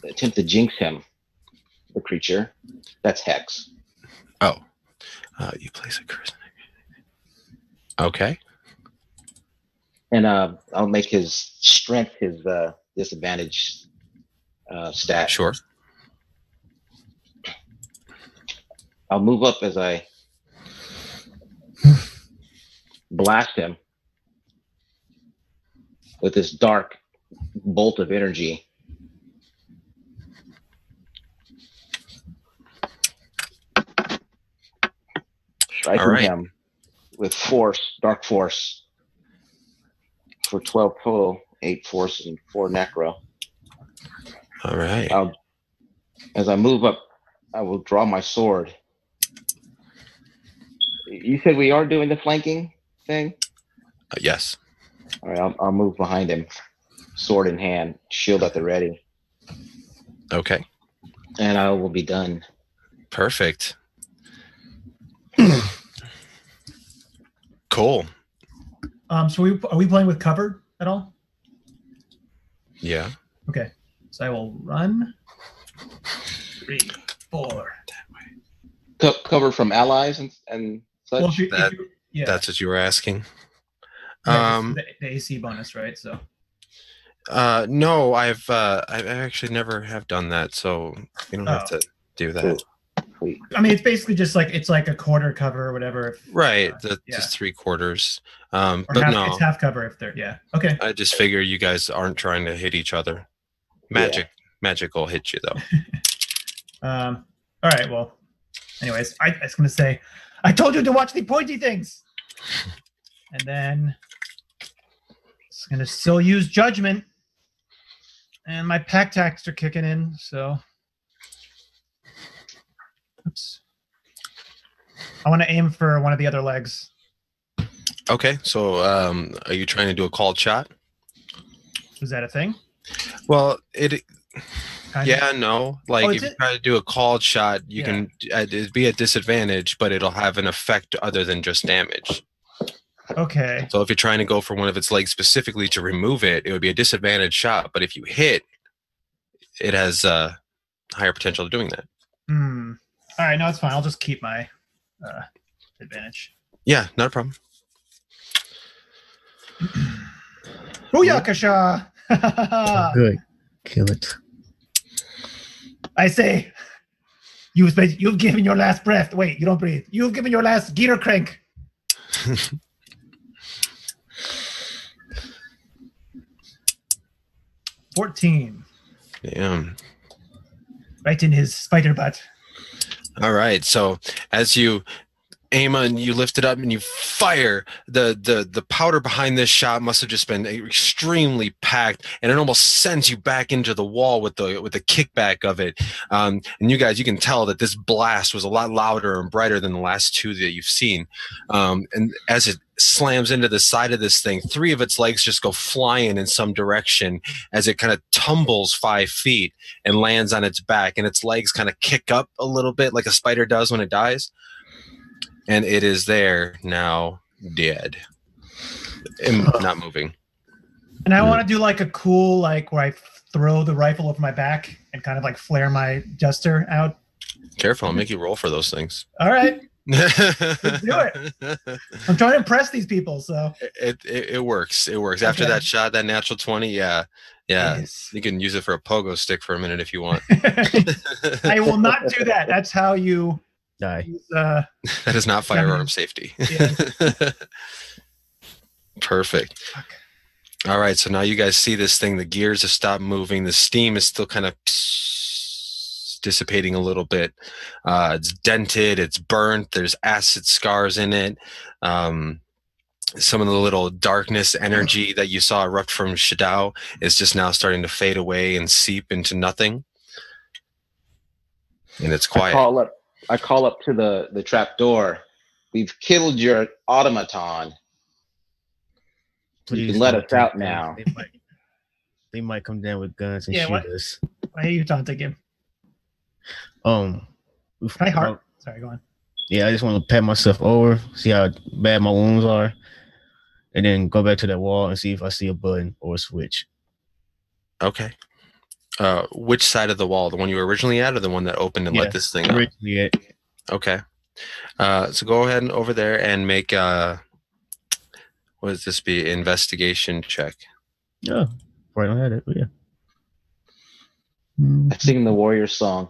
attempt to jinx him, the creature. That's Hex. Oh, you place a curse. Okay. And I'll make his strength his disadvantage stat. Sure. I'll move up as I blast him with this dark bolt of energy. Striking him with force, dark force, for 12 total, 8 force and 4 necro. All right. As I move up, I will draw my sword. You said we are doing the flanking thing? Yes. All right, I'll move behind him, sword in hand, shield at the ready. Okay. And I will be done. Perfect. Cool. So are we playing with cover at all? Yeah. Okay. So I will run. 3, 4. Cover from allies and such? Well, That's what you were asking. The AC bonus, right? So. No, I've actually never have done that, so you don't have to do that. I mean, it's basically just like it's like a quarter cover or whatever. Right, just 3/4. Or but half, no, it's half cover if they're Okay. I just figure you guys aren't trying to hit each other. Magic will hit you though. All right. Well, anyways, I was gonna say, I told you to watch the pointy things, and then it's gonna still use judgment, and my pack tactics are kicking in. So, oops. I want to aim for one of the other legs. Okay, so are you trying to do a called shot? Is that a thing? Well, Kinda? no. Like if you try to do a called shot, you can it'd be a disadvantage, but it'll have an effect other than just damage. Okay. So if you're trying to go for one of its legs specifically to remove it, it would be a disadvantage shot. But if you hit, it has higher potential of doing that. All right, no, it's fine. I'll just keep my advantage. Yeah, not a problem. Booyakasha! Good. Kill it. I say, you've given your last breath. Wait, you don't breathe. You've given your last gear crank. 14. Damn. Right in his spider butt. All right. So as you aim and you lift it up and you fire, the powder behind this shot must have just been extremely packed, and it almost sends you back into the wall with the kickback of it. And you guys, you can tell that this blast was a lot louder and brighter than the last two that you've seen. And as it slams into the side of this thing, three of its legs just go flying in some direction as it kind of tumbles 5 feet and lands on its back, and its legs kind of kick up a little bit like a spider does when it dies. And it is there now, dead, and not moving. And I want to do like a cool, like where I throw the rifle over my back and kind of like flare my jester out. Careful, I'll make you roll for those things. All right. Let's do it. I'm trying to impress these people, so it works. It works. After that shot, that natural 20, yeah. Yes. You can use it for a pogo stick for a minute if you want. I will not do that. That's how you die. That is not firearm safety. Yeah. Perfect. All right, so now you guys see this thing. The gears have stopped moving. The steam is still kind of dissipating a little bit. It's dented. It's burnt. There's acid scars in it. Some of the little darkness energy that you saw erupt from Shadao is just now starting to fade away and seep into nothing. And it's quiet. I call up to the trap door. We've killed your automaton. Please you can let don't us out take now. They might come down with guns and shoot us. Why are you taunting him? Can I heart? Sorry, go on. Yeah, I just want to pat myself over, see how bad my wounds are, and then go back to that wall and see if I see a button or a switch. Okay. Which side of the wall? The one you were originally at, or the one that opened and let this thing up? Originally at. Okay. So go ahead and over there and make what does this be? Investigation check. Yeah, right on had it. But yeah. I sing the warrior song.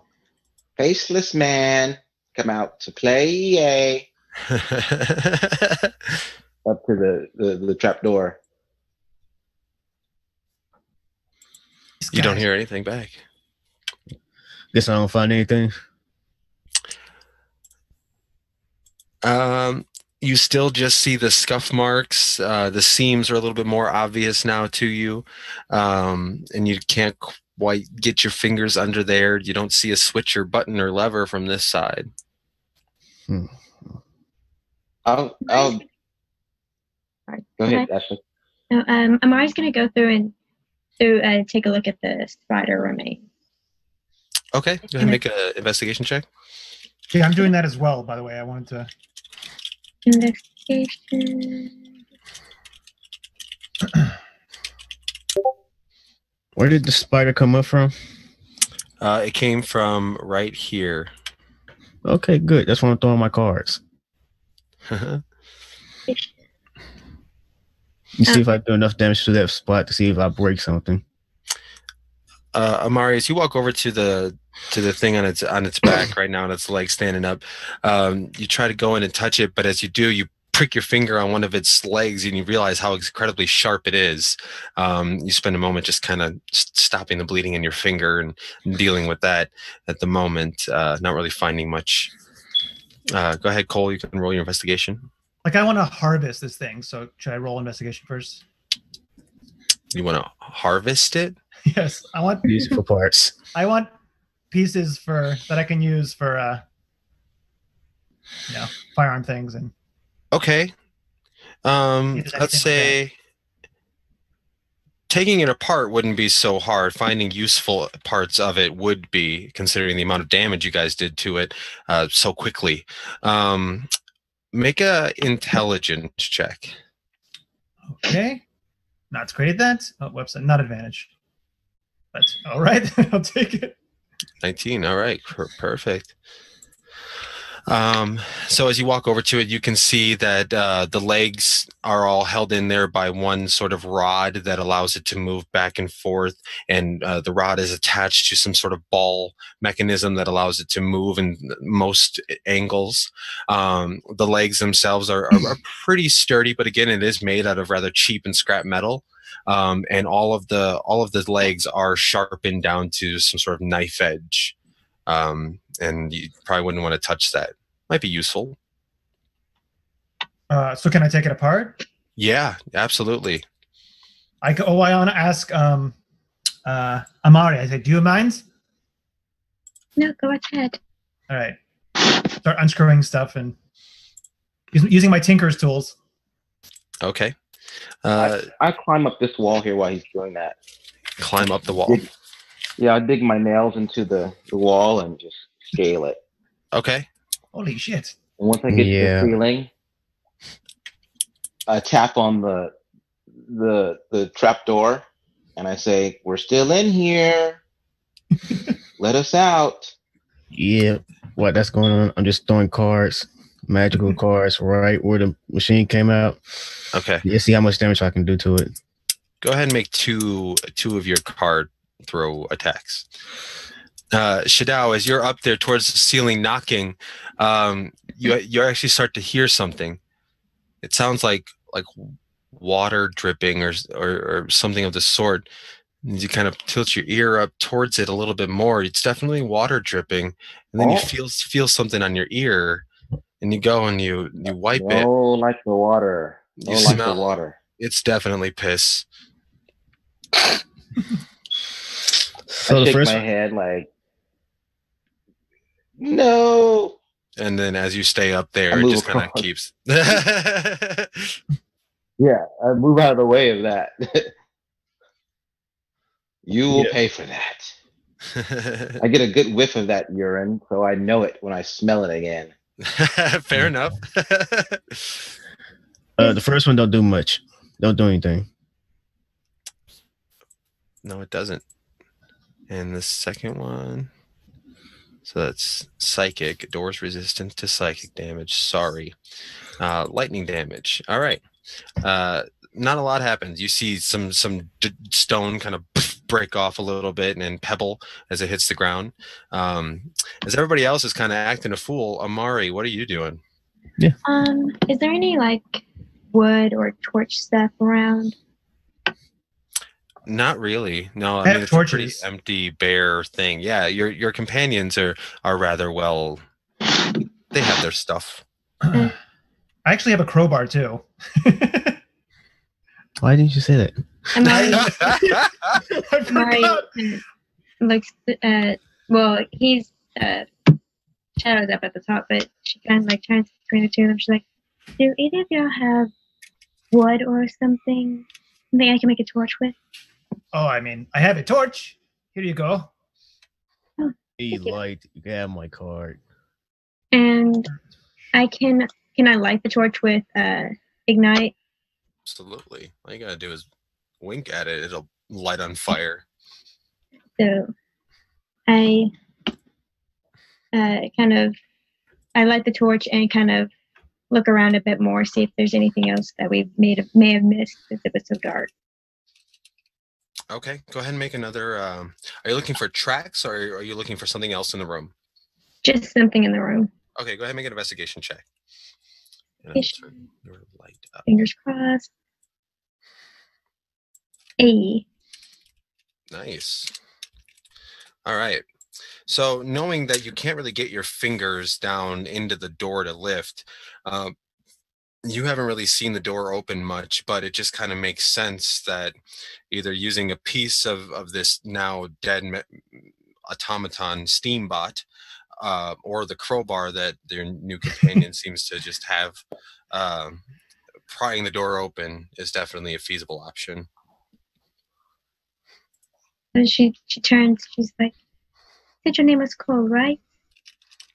Faceless man, come out to play. Yay. Up to the trap door. You don't hear anything back. Guess I don't find anything. You still just see the scuff marks. The seams are a little bit more obvious now to you, and you can't quite get your fingers under there. You don't see a switch or button or lever from this side. I'll Sorry. go ahead, Ashley. No, Amari's going to go through and take a look at the spider remains. Okay, go ahead and make an investigation check. Yeah, I'm doing that as well, by the way. I wanted to... Investigation. Where did the spider come up from? It came from right here. Okay, good. That's where I'm throwing my cards. You see if I do enough damage to that spot to see if I break something. Amari, as you walk over to the thing on its back right now and its legs standing up, you try to go in and touch it, but as you do, you prick your finger on one of its legs and you realize how incredibly sharp it is. You spend a moment just kind of stopping the bleeding in your finger and dealing with that at the moment, not really finding much. Go ahead, Cole, you can roll your investigation. Like, I want to harvest this thing, so should I roll investigation first? You want to harvest it? Yes, I want Use it for parts. I want pieces that I can use for firearm things and. Okay. Let's say taking it apart wouldn't be so hard. Finding useful parts of it would be, considering the amount of damage you guys did to it so quickly. Make a intelligence check. Okay. Not great at that. Oh, website, not advantage. That's all right. I'll take it. 19. All right. Perfect. So as you walk over to it, you can see that the legs are all held in there by one sort of rod that allows it to move back and forth, and the rod is attached to some sort of ball mechanism that allows it to move in most angles. The legs themselves are pretty sturdy, but again, it is made out of rather cheap and scrap metal. And all of the legs are sharpened down to some sort of knife edge. And you probably wouldn't want to touch that. Might be useful. So can I take it apart? Yeah, absolutely. I want to ask Amari. I said, do you mind? No, go ahead. All right. Start unscrewing stuff and using my tinker's tools. Okay. I climb up this wall here while he's doing that. Climb up the wall. I dig my nails into the wall and just scale it. Okay. Holy shit. And once I get to the ceiling, I tap on the trap door and I say, "We're still in here. Let us out." Yeah. What that's going on? I'm just throwing cards, magical cards, right where the machine came out. Okay. Yeah, see how much damage I can do to it. Go ahead and make two of your card throw attacks. Shadao, as you're up there towards the ceiling knocking, you actually start to hear something. It sounds like water dripping or something of the sort. You kind of tilt your ear up towards it a little bit more. It's definitely water dripping, and then you feel something on your ear, and you go and you wipe it. Oh, like the water. You like the smell water. It's definitely piss. So I the shake first my head like, no. And then as you stay up there, I it move just kind of across. keeps. Yeah, I move out of the way of that. You will pay for that. I get a good whiff of that urine, so I know it when I smell it again. Fair enough. the first one don't do much. Don't do anything. No, it doesn't. And the second one, so that's psychic. Doors resistant to psychic damage. Sorry. Lightning damage. All right. Not a lot happens. You see some stone kind of break off a little bit and pebble as it hits the ground. As everybody else is kind of acting a fool, Amari, what are you doing? Yeah. Is there any like wood or torch stuff around? Not really. No, I I mean have it's torches. a pretty empty, bare thing. Yeah, your companions are rather well. They have their stuff. I actually have a crowbar too. Why didn't you say that? I forgot. Looks, well, he's Shadow's up at the top, but she kind of like turns between the two of them. She's like, "Do either of y'all have wood or something I can make a torch with?" Oh, I mean, I have a torch. Here you go. Oh, You can have my card. and I can I light the torch with ignite? Absolutely. All you gotta do is wink at it; it'll light on fire. So I I light the torch and kind of look around a bit more, see if there's anything else that we may have missed because it was so dark. Okay, go ahead and make another. Are you looking for tracks, or are you looking for something else in the room? Just something in the room. Okay, go ahead and make an investigation check. And turn your light up. Fingers crossed. A. Nice. All right. So knowing that you can't really get your fingers down into the door to lift, you haven't really seen the door open much, but it just kind of makes sense that either using a piece of this now dead automaton steambot, or the crowbar that their new companion seems to just have, prying the door open is definitely a feasible option. And she turns. She's like, "Said your name was Cole, right?"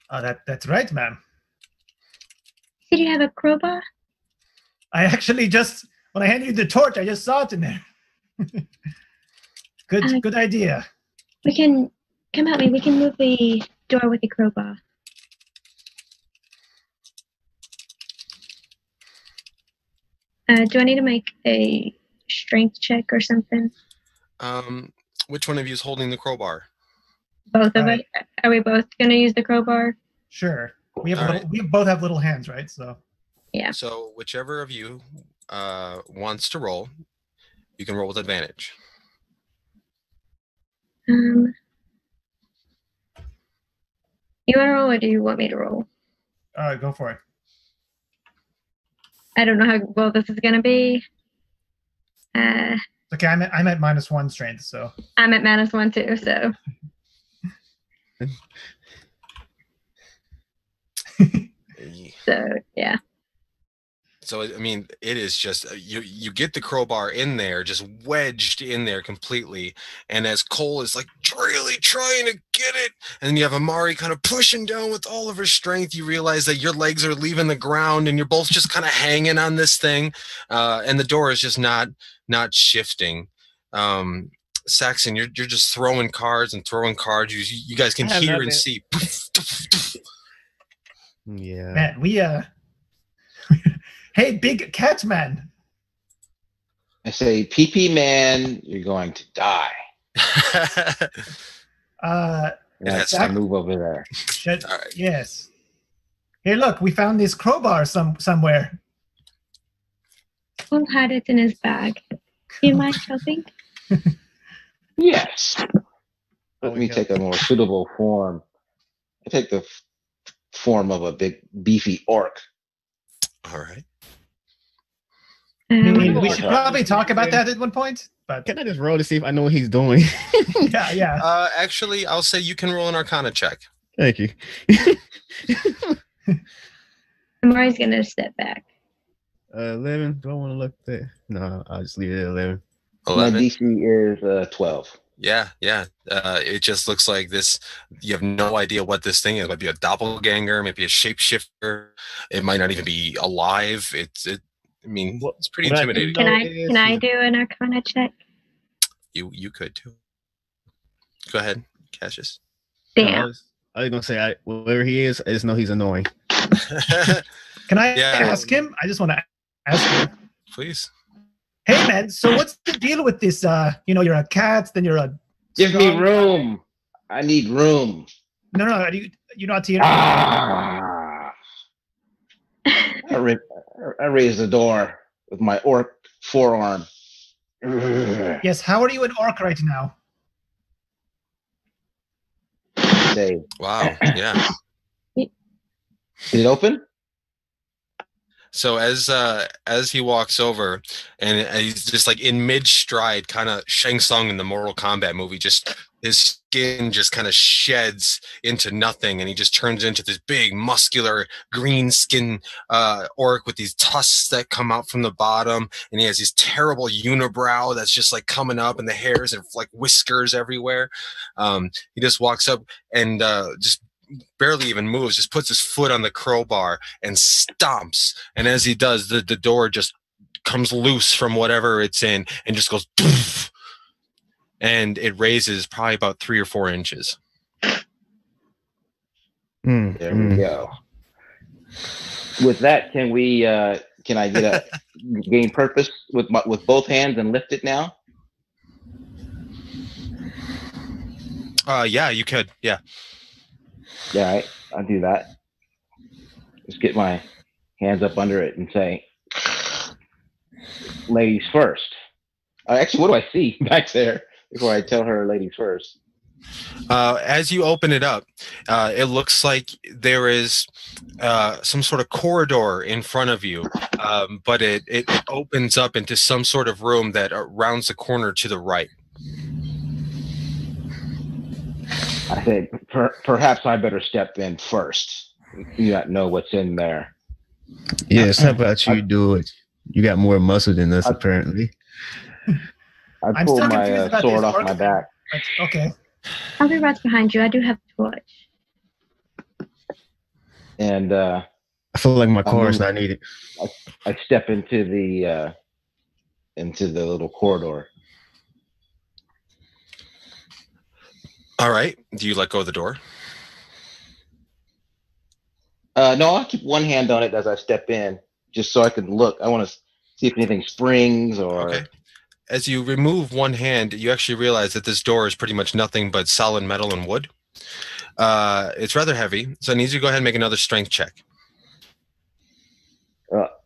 That's right, ma'am. Did you have a crowbar? I actually just, when I handed you the torch, I just saw it in there. Good idea. We can come help me. We can move the door with the crowbar. Do I need to make a strength check or something? Which one of you is holding the crowbar? Both of Right. us. Are we both going to use the crowbar? Sure. We have All little. right. We both have little hands, right? So Yeah. So whichever of you wants to roll, you can roll with advantage. You want to roll, or do you want me to roll? go for it. I don't know how well this is going to be. Okay, I'm at -1 strength, so I'm at -1 too, so. So, yeah. So I mean, it is just you get the crowbar in there, just wedged in there completely, and as Cole is like really trying to get it, and then you have Amari kind of pushing down with all of her strength, you realize that your legs are leaving the ground, and you're both just kind of hanging on this thing, and the door is just not shifting. Saxon, you're just throwing cards and throwing cards. You guys can I have hear not and been- see. Yeah. man, we hey, big cat man. I say, PP man, you're going to die. And has I to. move over there. All right. Yes. Hey, look, we found this crowbar somewhere. We'll hide it in his bag. Do you mind helping? Yes. Let me yeah. take a more suitable form. I take the form of a big, beefy orc. All right. We should probably talk about that at one point. But Can I just roll to see if I know what he's doing? yeah. Actually, I'll say you can roll an Arcana check. Thank you. Amari's going to step back. 11. Do I want to look at that? No, I'll just leave it at 11. My 11. DC is 12. Yeah. It just looks like this. You have no idea what this thing is. It might be a doppelganger, maybe a shapeshifter. It might not even be alive. I mean, it's pretty What I intimidating. do know Can I do an Arcana check? You could too. Go ahead, Cassius. Damn. I was gonna say, wherever he is, I just know he's annoying. Can I Yeah. ask him? I just want to ask him. Please. Hey, man. So what's the deal with this? You're a cat, then you're a. Give me strong- room. I need room. No. You're not here. Ah. I raise the door with my orc forearm. Yes. How are you an orc right now? Say, Wow. Yeah. is it open? So as he walks over, and he's just like in mid stride, kind of Shang Tsung in the Mortal Kombat movie, just his skin just kind of sheds into nothing, and he just turns into this big, muscular, green skin orc with these tusks that come out from the bottom, and he has these terrible unibrow that's just like coming up, and the hairs and like whiskers everywhere. He just walks up and just barely even moves, just puts his foot on the crowbar and stomps. And as he does, the door just comes loose from whatever it's in and just goes poof, and it raises probably about 3 or 4 inches. There we go. With that, can I gain purpose with both hands and lift it now? Yeah, you could. Yeah. Yeah, all right, I'll do that. Just get my hands up under it and say, ladies first. Actually, what do I see back there before I tell her ladies first? As you open it up, it looks like there is some sort of corridor in front of you, but it opens up into some sort of room that rounds the corner to the right. I think perhaps I better step in first. You not know what's in there. Yes, how about you do it? You got more muscle than us, apparently. I I'm pulled still my confused about sword this off orc my thing. back. Okay. I'll be right behind you. I do have a torch. And I feel like my car is not needed. I step into the little corridor. All right. Do you let go of the door? No, I'll keep one hand on it as I step in, just so I can look. I want to See if anything springs or. Okay. As you remove one hand, you actually realize that this door is pretty much nothing but solid metal and wood. It's rather heavy, so I need you to go ahead and make another strength check.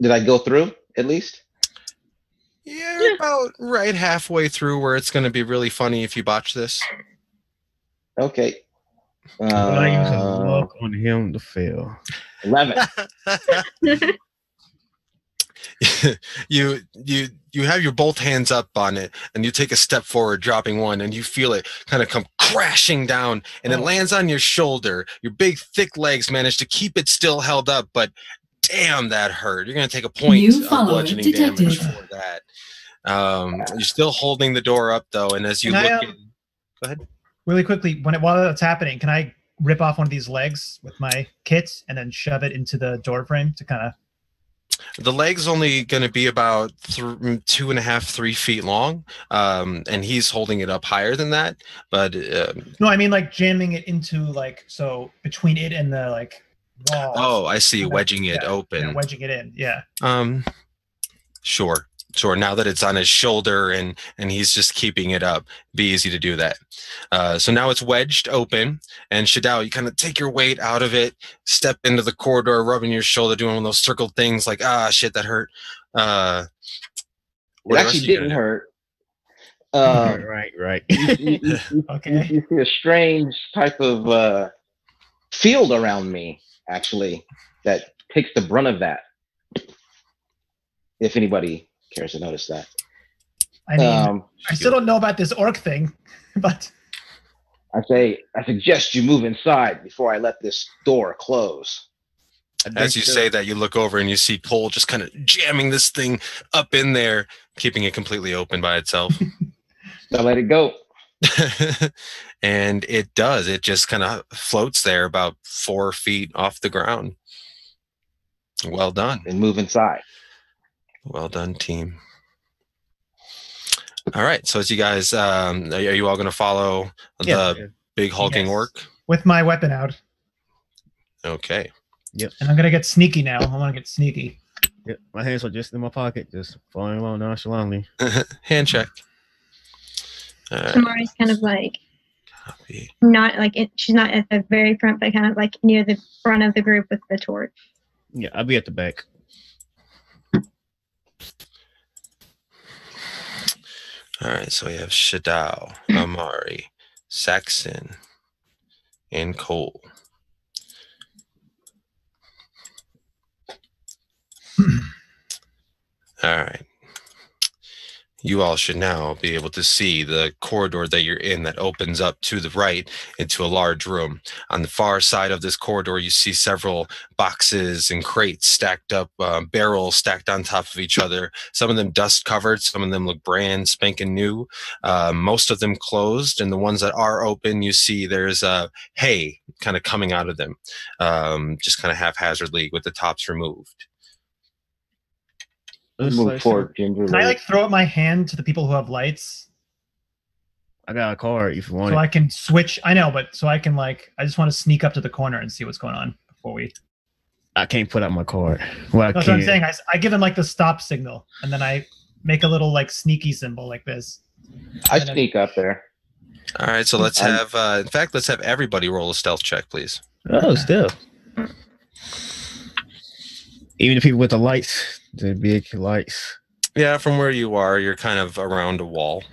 Did I go through at least? Yeah, about right halfway through where it's going to be really funny if you botch this. Okay. But I use a luck on him to fail. 11. you have your both hands up on it, and you take a step forward, dropping one, and you feel it kind of come crashing down, and it lands on your shoulder. Your big, thick legs manage to keep it still held up, but damn, that hurt. You're going to take a point of bludgeoning damage for that. You're still holding the door up, though, and as you look in... Go ahead. Really quickly, while that's happening, can I rip off one of these legs with my kit and then shove it into the door frame to kind of... The leg's only going to be about 2.5, 3 feet long, and he's holding it up higher than that. But no, I mean like jamming it into like so between it and the like wall. Oh, I see, wedging it open. Yeah, wedging it in. Yeah. Sure. Now that it's on his shoulder and he's just keeping it up, be easy to do that. So now it's wedged open, and Shadao, you kind of take your weight out of it, step into the corridor, rubbing your shoulder, doing one of those circled things like, shit, that hurt. It actually didn't hurt. Right. Okay. You see a strange type of field around me, actually, that takes the brunt of that. If anybody cares to notice that. I mean, I still don't know about this orc thing, but I suggest you move inside before I let this door close. As you say that, you look over and you see Cole just kind of jamming this thing up in there, keeping it completely open by itself. So let it go. And it does. It just kind of floats there about 4 feet off the ground. Well done. And move inside. Well done, team. All right. So as you guys, are you all going to follow the big hulking orc? With my weapon out. Okay. Yep. And I'm going to get sneaky now. I want to get sneaky. Yep. My hands are just in my pocket, just following along nonchalantly. Hand check. Tamari's kind of like Copy. not like it, she's not at the very front, but kind of like near the front of the group with the torch. Yeah, I'll be at the back. All right, so we have Shadao, Amari, Saxon, and Cole. All right. You all should now be able to see the corridor that you're in that opens up to the right into a large room. On the far side of this corridor, you see several boxes and crates stacked up, barrels stacked on top of each other. Some of them dust covered, some of them look brand spanking new. Most of them closed, and the ones that are open, you see there's hay kind of coming out of them, just kind of haphazardly with the tops removed. Move forward gingerly. Can I like throw up my hand to the people who have lights? I got a card if you want so it. I can switch. I know, but so I can like, I just want to sneak up to the corner and see what's going on before we. I can't put out my card. Well, That's what I'm saying. I give him like the stop signal, and then I make a little like sneaky symbol like this. I sneak up there. All right, so let's have, in fact, let's have everybody roll a stealth check, please. Oh, still. Even the people with the lights, the big lights. Yeah, from where you are, you're kind of around a wall.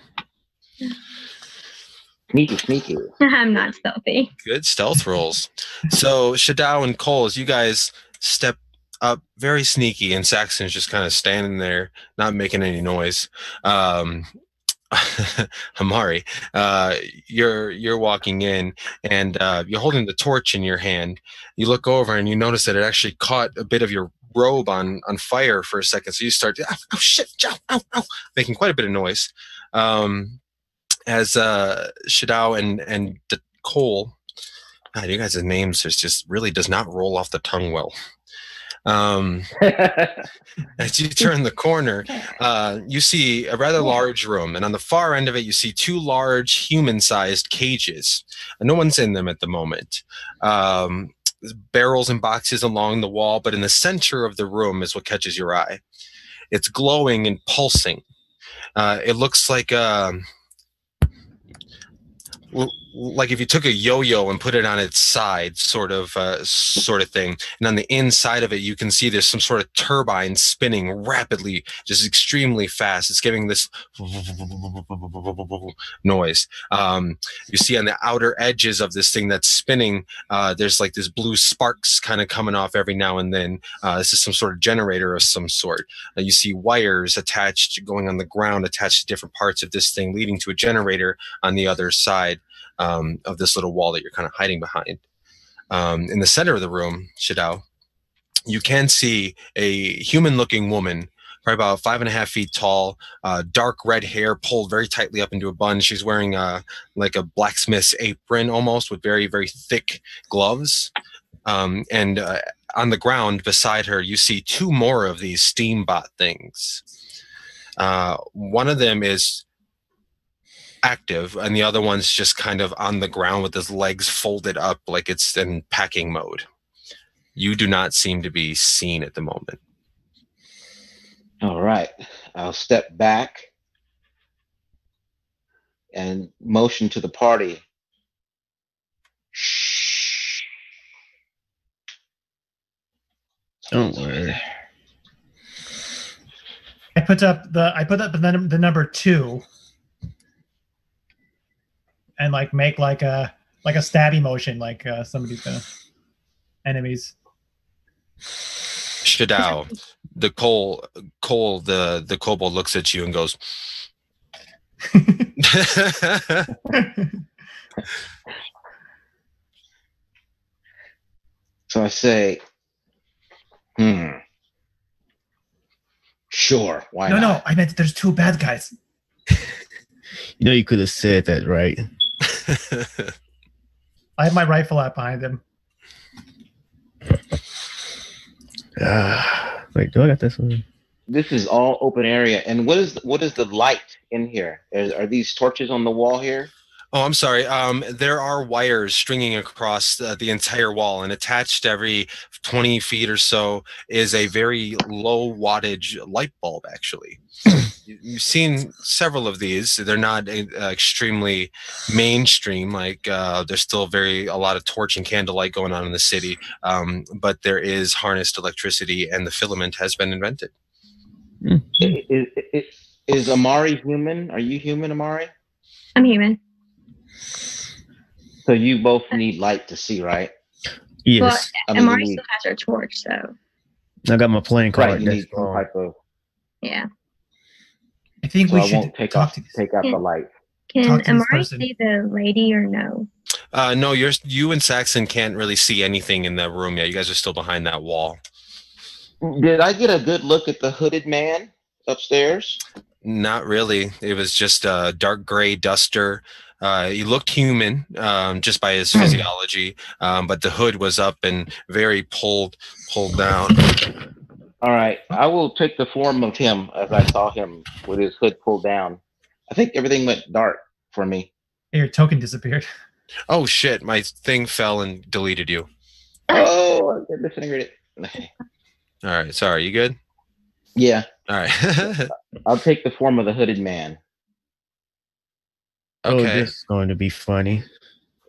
Sneaky. I'm not stealthy. Good stealth rolls. So Shadao and Cole, as you guys step up very sneaky, and Saxon's just kind of standing there, not making any noise. Amari, you're walking in, and you're holding the torch in your hand. You look over and you notice that it actually caught a bit of your robe on fire for a second. So you start, oh shit, ow, making quite a bit of noise. As Shadao and Cole, God, you guys' names just really does not roll off the tongue well. As you turn the corner, you see a rather large room, and on the far end of it, you see two large human-sized cages. No one's in them at the moment. Barrels and boxes along the wall, but in the center of the room is what catches your eye. It's glowing and pulsing. It looks like like if you took a yo-yo and put it on its side, sort of thing, and on the inside of it you can see there's some sort of turbine spinning rapidly, just extremely fast. It's giving this noise. You see on the outer edges of this thing that's spinning, there's like this blue sparks kind of coming off every now and then. This is some sort of generator of some sort. You see wires attached, going on the ground, attached to different parts of this thing, leading to a generator on the other side of this little wall that you're kind of hiding behind. In the center of the room, Shadao, you can see a human-looking woman, probably about 5.5 feet tall, dark red hair pulled very tightly up into a bun. She's wearing like a blacksmith's apron almost, with very, very thick gloves. And on the ground beside her, you see 2 more of these steambot things. One of them is active, and the other one's just kind of on the ground with his legs folded up like it's in packing mode. You do not seem to be seen at the moment. All right. I'll step back and motion to the party. Shh. Don't worry. I put up the number 2 and like make like a stabby motion, like somebody's gonna enemies. Shadao, the kobold looks at you and goes, So I say, sure, why not? No, I meant there's 2 bad guys. You know, you could have said that, right? I have my rifle out behind him. Wait, do I got this one? This is all open area. And what is the light in here? Are these torches on the wall here? Oh, I'm sorry. There are wires stringing across the entire wall, and attached every 20 feet or so is a very low wattage light bulb, actually. You've seen several of these. They're not extremely mainstream. Like there's still a lot of torch and candlelight going on in the city, but there is harnessed electricity, and the filament has been invented. Is Amari human? Are you human, Amari? I'm human. So you both need light to see, right? Yes. Well, Amari still has her torch, so. I got my playing card. Right, you need some type of. Yeah. I think So we I should won't take out the light. Can Amari see the lady or no? No, you and Saxon can't really see anything in the room yet. You guys are still behind that wall. Did I get a good look at the hooded man upstairs? Not really. It was just a dark gray duster. He looked human just by his physiology, but the hood was up and very pulled down. All right, I will take the form of him as I saw him with his hood pulled down. I think everything went dark for me. Your token disappeared. Oh shit! My thing fell and deleted you. Oh, I disintegrated. All right, sorry. You good? Yeah. All right. I'll take the form of the hooded man. Okay. Oh, this is going to be funny.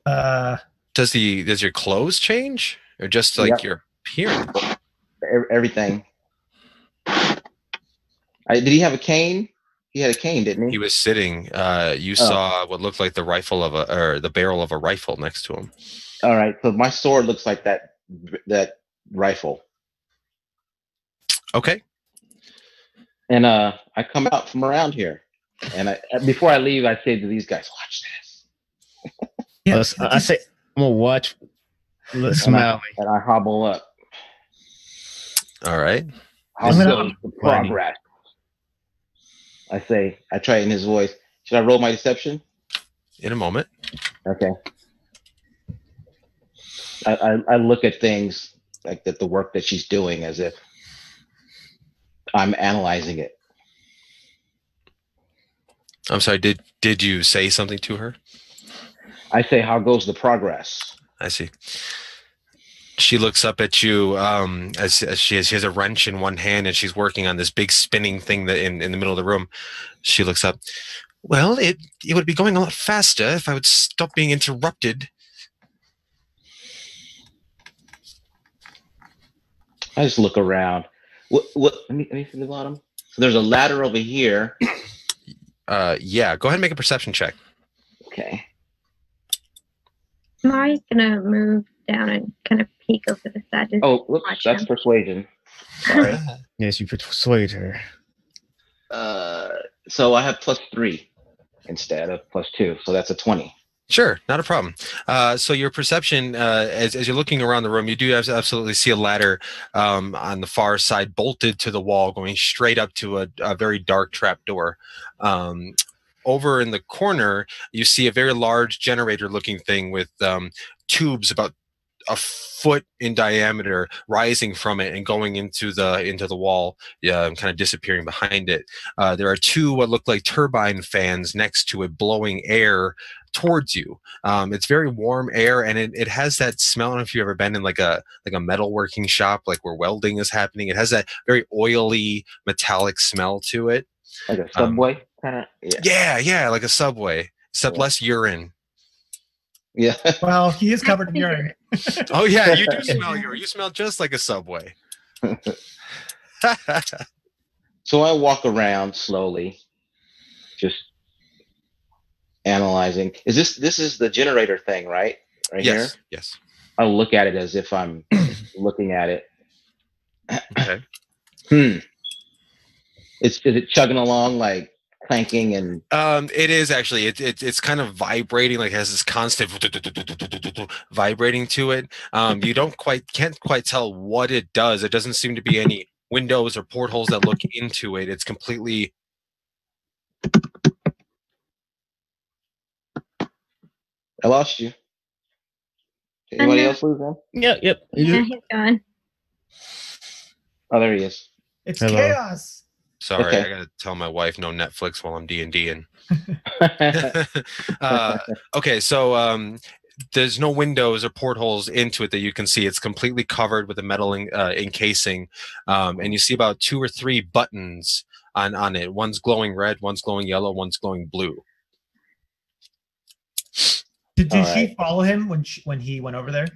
Does your clothes change, or just like your appearance? Everything. Did he have a cane? He had a cane, didn't he? He was sitting. You saw what looked like the barrel of a rifle next to him. All right, so my sword looks like that rifle. Okay. And I come out from around here, and before I leave, I say to these guys, "Watch this." Yeah, I say, I'm gonna watch. Smiley. And I hobble up. All right. How goes the progress? I say, I try it in his voice. Should I roll my deception? In a moment. Okay. I look at things like the work that she's doing as if I'm analyzing it. I'm sorry. Did you say something to her? I say, how goes the progress? I see. She looks up at you as she has a wrench in one hand and she's working on this big spinning thing that in the middle of the room. She looks up. Well, it would be going a lot faster if I would stop being interrupted. I just look around. What? Let me see the bottom. So there's a ladder over here. Yeah. Go ahead and make a perception check. Okay. Mari's gonna move down and kind of peek over the side. To Oh, whoops, watch that's him. persuasion. Sorry. Yes, you persuade her. So I have +3 instead of +2, so that's a 20. Sure, not a problem. So your perception, as you're looking around the room, you do absolutely see a ladder on the far side, bolted to the wall, going straight up to a very dark trap door. Over in the corner, you see a very large generator-looking thing with tubes about a foot in diameter rising from it and going into the wall, kind of disappearing behind it. There are two what look like turbine fans next to it, blowing air towards you. It's very warm air, and it has that smell. I don't know if you've ever been in like a metalworking shop, like where welding is happening. It has that very oily, metallic smell to it. Like a subway, kind of. Yeah, like a subway, except less urine. Yeah. Well, he is covered in urine. Oh yeah, you do smell urine. You smell just like a subway. So I walk around slowly, just analyzing. This is the generator thing, right? Right here. Yes. I'll look at it as if I'm looking at it. Okay. Is it chugging along like clanking and? It is actually. It's kind of vibrating, like it has this constant vibrating to it. You can't quite tell what it does. It doesn't seem to be any windows or portholes that look into it. It's completely. I lost you. Did anybody else lose him? Yep. Yeah, he's gone. Oh, there he is. It's Hello. chaos. Sorry, Okay. I gotta tell my wife no Netflix while I'm D&Ding. Okay, so there's no windows or portholes into it that you can see. It's completely covered with a metal encasing, and you see about 2 or 3 buttons on it. One's glowing red, one's glowing yellow, one's glowing blue. Did All she right. follow him when he went over there,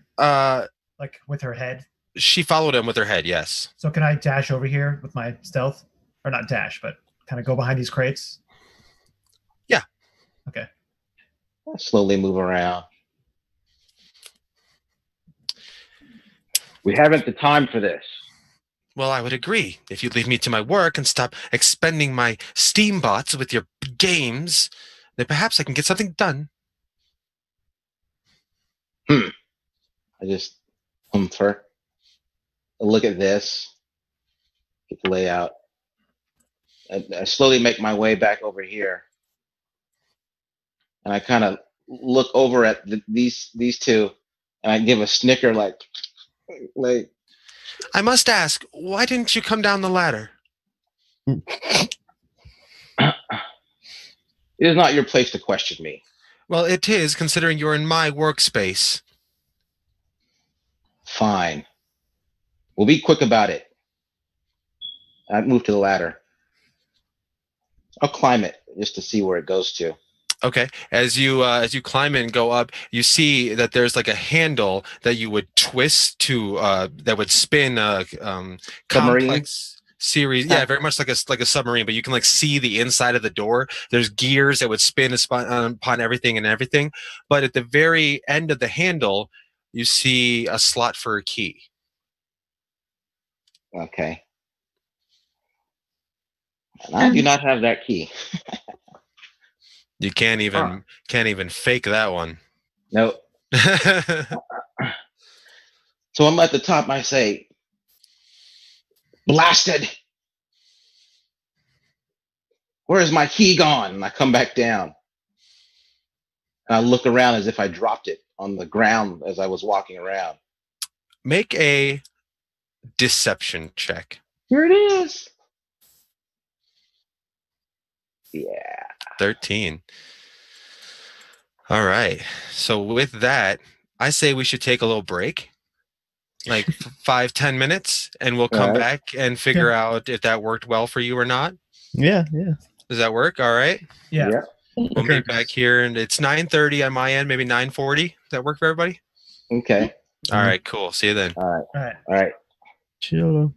like with her head? She followed him with her head, yes. So can I dash over here with my stealth, or not dash, but kind of go behind these crates? Yeah. Okay. I slowly move around. We haven't the time for this. Well, I would agree. If you'd leave me to my work and stop expending my steam bots with your games, then perhaps I can get something done. I just her. Look at this. Get the layout. I slowly make my way back over here, and I kind of look over at these two, and I give a snicker like. I must ask, why didn't you come down the ladder? It is not your place to question me. Well, it is, considering you're in my workspace. Fine. We'll be quick about it. I move to the ladder. I'll climb it just to see where it goes to. Okay. As you climb in and go up, you see that there's like a handle that you would twist to that would spin a complex series. Yeah, very much like a submarine, but you can like see the inside of the door. There's gears that would spin upon everything and everything. But at the very end of the handle, you see a slot for a key. Okay. And I do not have that key. You can't even fake that one. Nope. So I'm at the top. I say, "Blasted! Where is my key gone?" And I come back down. And I look around as if I dropped it on the ground as I was walking around. Make a deception check. Here it is. Yeah. 13. All right. So with that, I say we should take a little break. like 5-10 minutes, and we'll All come right. back and figure out if that worked well for you or not. Yeah. Does that work? All right. Yeah. Yeah. We'll meet back here, and it's 9:30 on my end, maybe 9:40. Does that work for everybody? Okay. All right, cool. See you then. All right. All right. All right. Chill.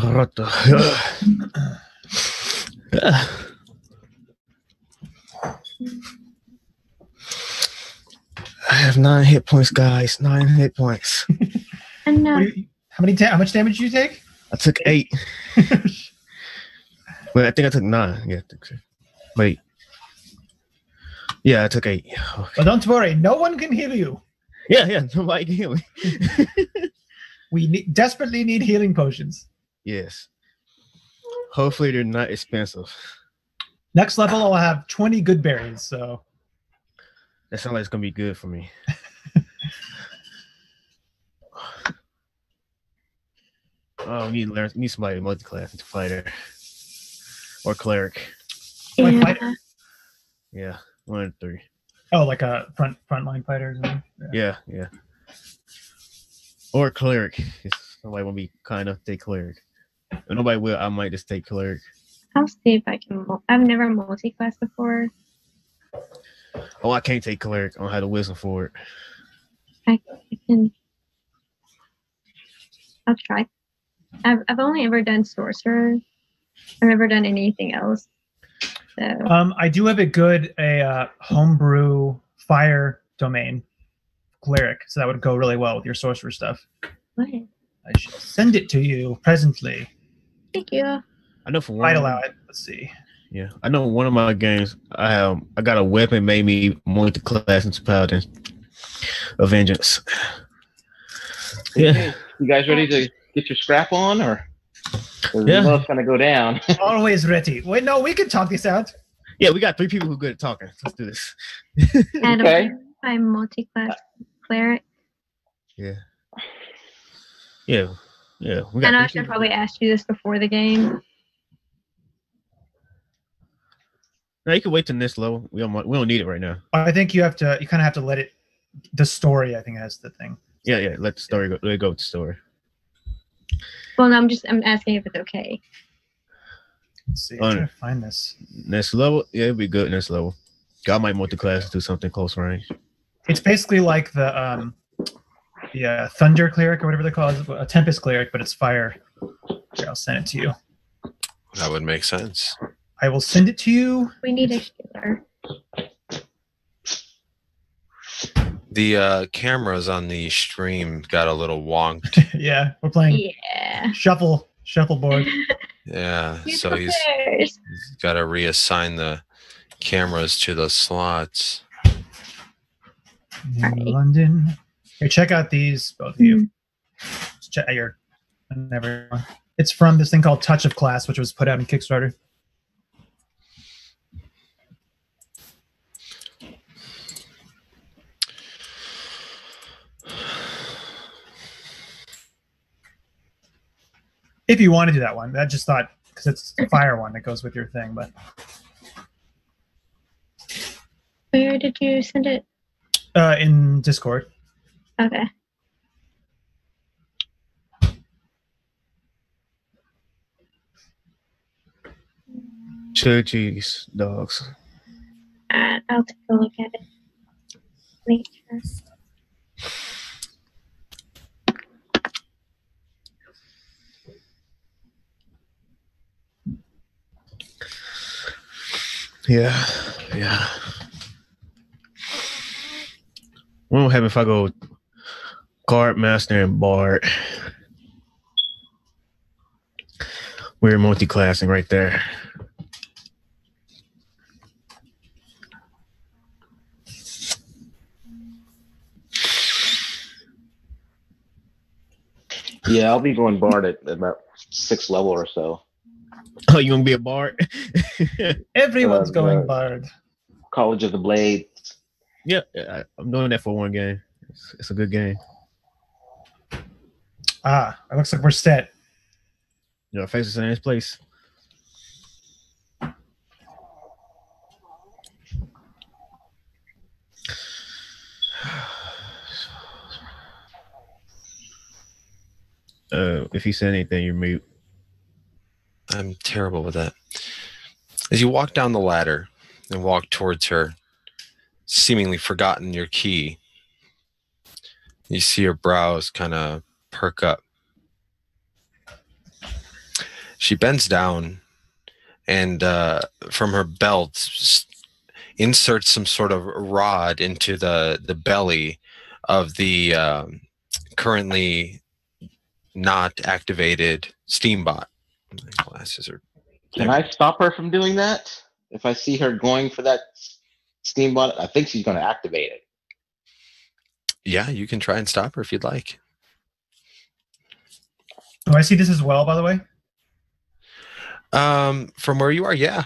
What the? I have 9 hit points, guys. 9 hit points. And How much damage did you take? I took 8. Wait, I think I took 9. Yeah, I think so. Wait. Yeah, I took 8. Okay. Well, don't worry. No one can heal you. Yeah. Nobody can heal me. We desperately need healing potions. Yes. Hopefully they're not expensive. Next level, I'll have 20 good berries. So That sounds like it's gonna be good for me. Oh, we need somebody multi-class into fighter or cleric. Like fighter? Yeah, 1 and 3. Oh, like a frontline fighter or something? Yeah. Or cleric. If somebody want to be kind of take cleric. If nobody will, I might just take cleric. I'll see if I can. I've never multi-class before. Oh, I can't take cleric. I don't have the wisdom for it. I can. I'll try. I've only ever done sorcerer. I've never done anything else. So. I do have a homebrew fire domain cleric, so that would go really well with your sorcerer stuff. What? I shall send it to you presently. Thank you. I know for one. Might allow it. Let's see. Yeah, I know one of my games. I got a weapon made me multi-class into paladin of vengeance. Yeah, you guys ready to get your scrap on, or yeah, it's gonna go down? Always ready. Wait, no, we can talk this out. Yeah, we got 3 people who are good at talking. Let's do this. And Okay. I'm multi-class cleric. Yeah. We got I know I 3 should people. probably ask you this before the game. No, you can wait till this level. We don't need it right now. I think you kind of have to let it. The story, I think, has the thing. Yeah. Let the story go. Let it go with the story. Well, no, I'm asking if it's okay. Let's see. I'm trying to find this. Next level, yeah, it'd be good. Next level, I might multi-class do something close range. It's basically like the thunder cleric or whatever they call it, a tempest cleric, but it's fire. Here, I'll send it to you. That would make sense. I will send it to you. We need a healer. The cameras on the stream got a little wonked. Yeah, we're playing shuffleboard. Yeah, so Beautiful he's pairs. got to reassign the cameras to the slots. New London. Here, check out these, both of you. Check your and everyone. It's from this thing called Touch of Class, which was put out in Kickstarter. If you want to do that one, I just thought because it's the fire one that goes with your thing, but Where did you send it? in Discord. Okay. Chili cheese dogs. I'll take a look at it later. Yeah. What will happen if I go Guard Master and Bard? We're multi-classing right there. Yeah, I'll be going Bard at about 6th level or so. Oh, you gonna be a Bard? Everyone's going Bard. College of the Blade. Yeah, I'm doing that for one game. It's a good game. It looks like we're set. Yeah, faces in its place. If you said anything, you're mute. I'm terrible with that. As you walk down the ladder and walk towards her, seemingly forgotten your key, you see her brows kind of perk up. She bends down and from her belt inserts some sort of rod into the belly of the currently not activated Steambot. My glasses are. Can I stop her from doing that? If I see her going for that steamboat, I think she's going to activate it. Yeah, you can try and stop her if you'd like. Do I see this as well, by the way? From where you are, yeah.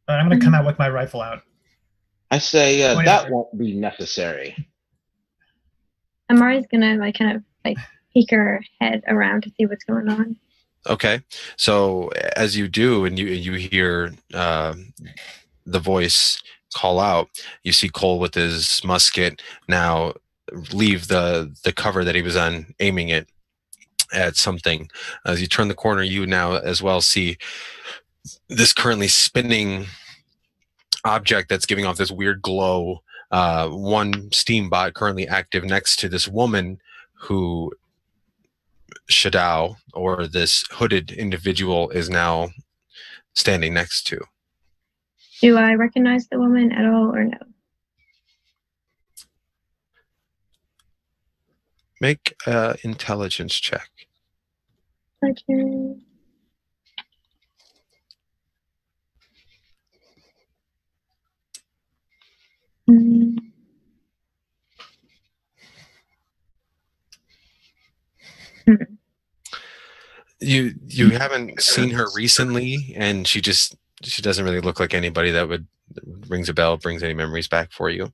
I'm going to come out with my rifle out. I say Point that out. won't be necessary. Amari's gonna like kind of like peek her head around to see what's going on. Okay, so as you do, and you hear the voice call out, you see Cole with his musket now leave the cover that he was on, aiming it at something. As you turn the corner, you now as well see this currently spinning object that's giving off this weird glow. One steam bot currently active next to this woman who Shadao, or this hooded individual, is now standing next to. Do I recognize the woman at all or no? Make an intelligence check. Okay. Mm. You haven't seen her recently, and she doesn't really look like anybody that would rings a bell, brings any memories back for you.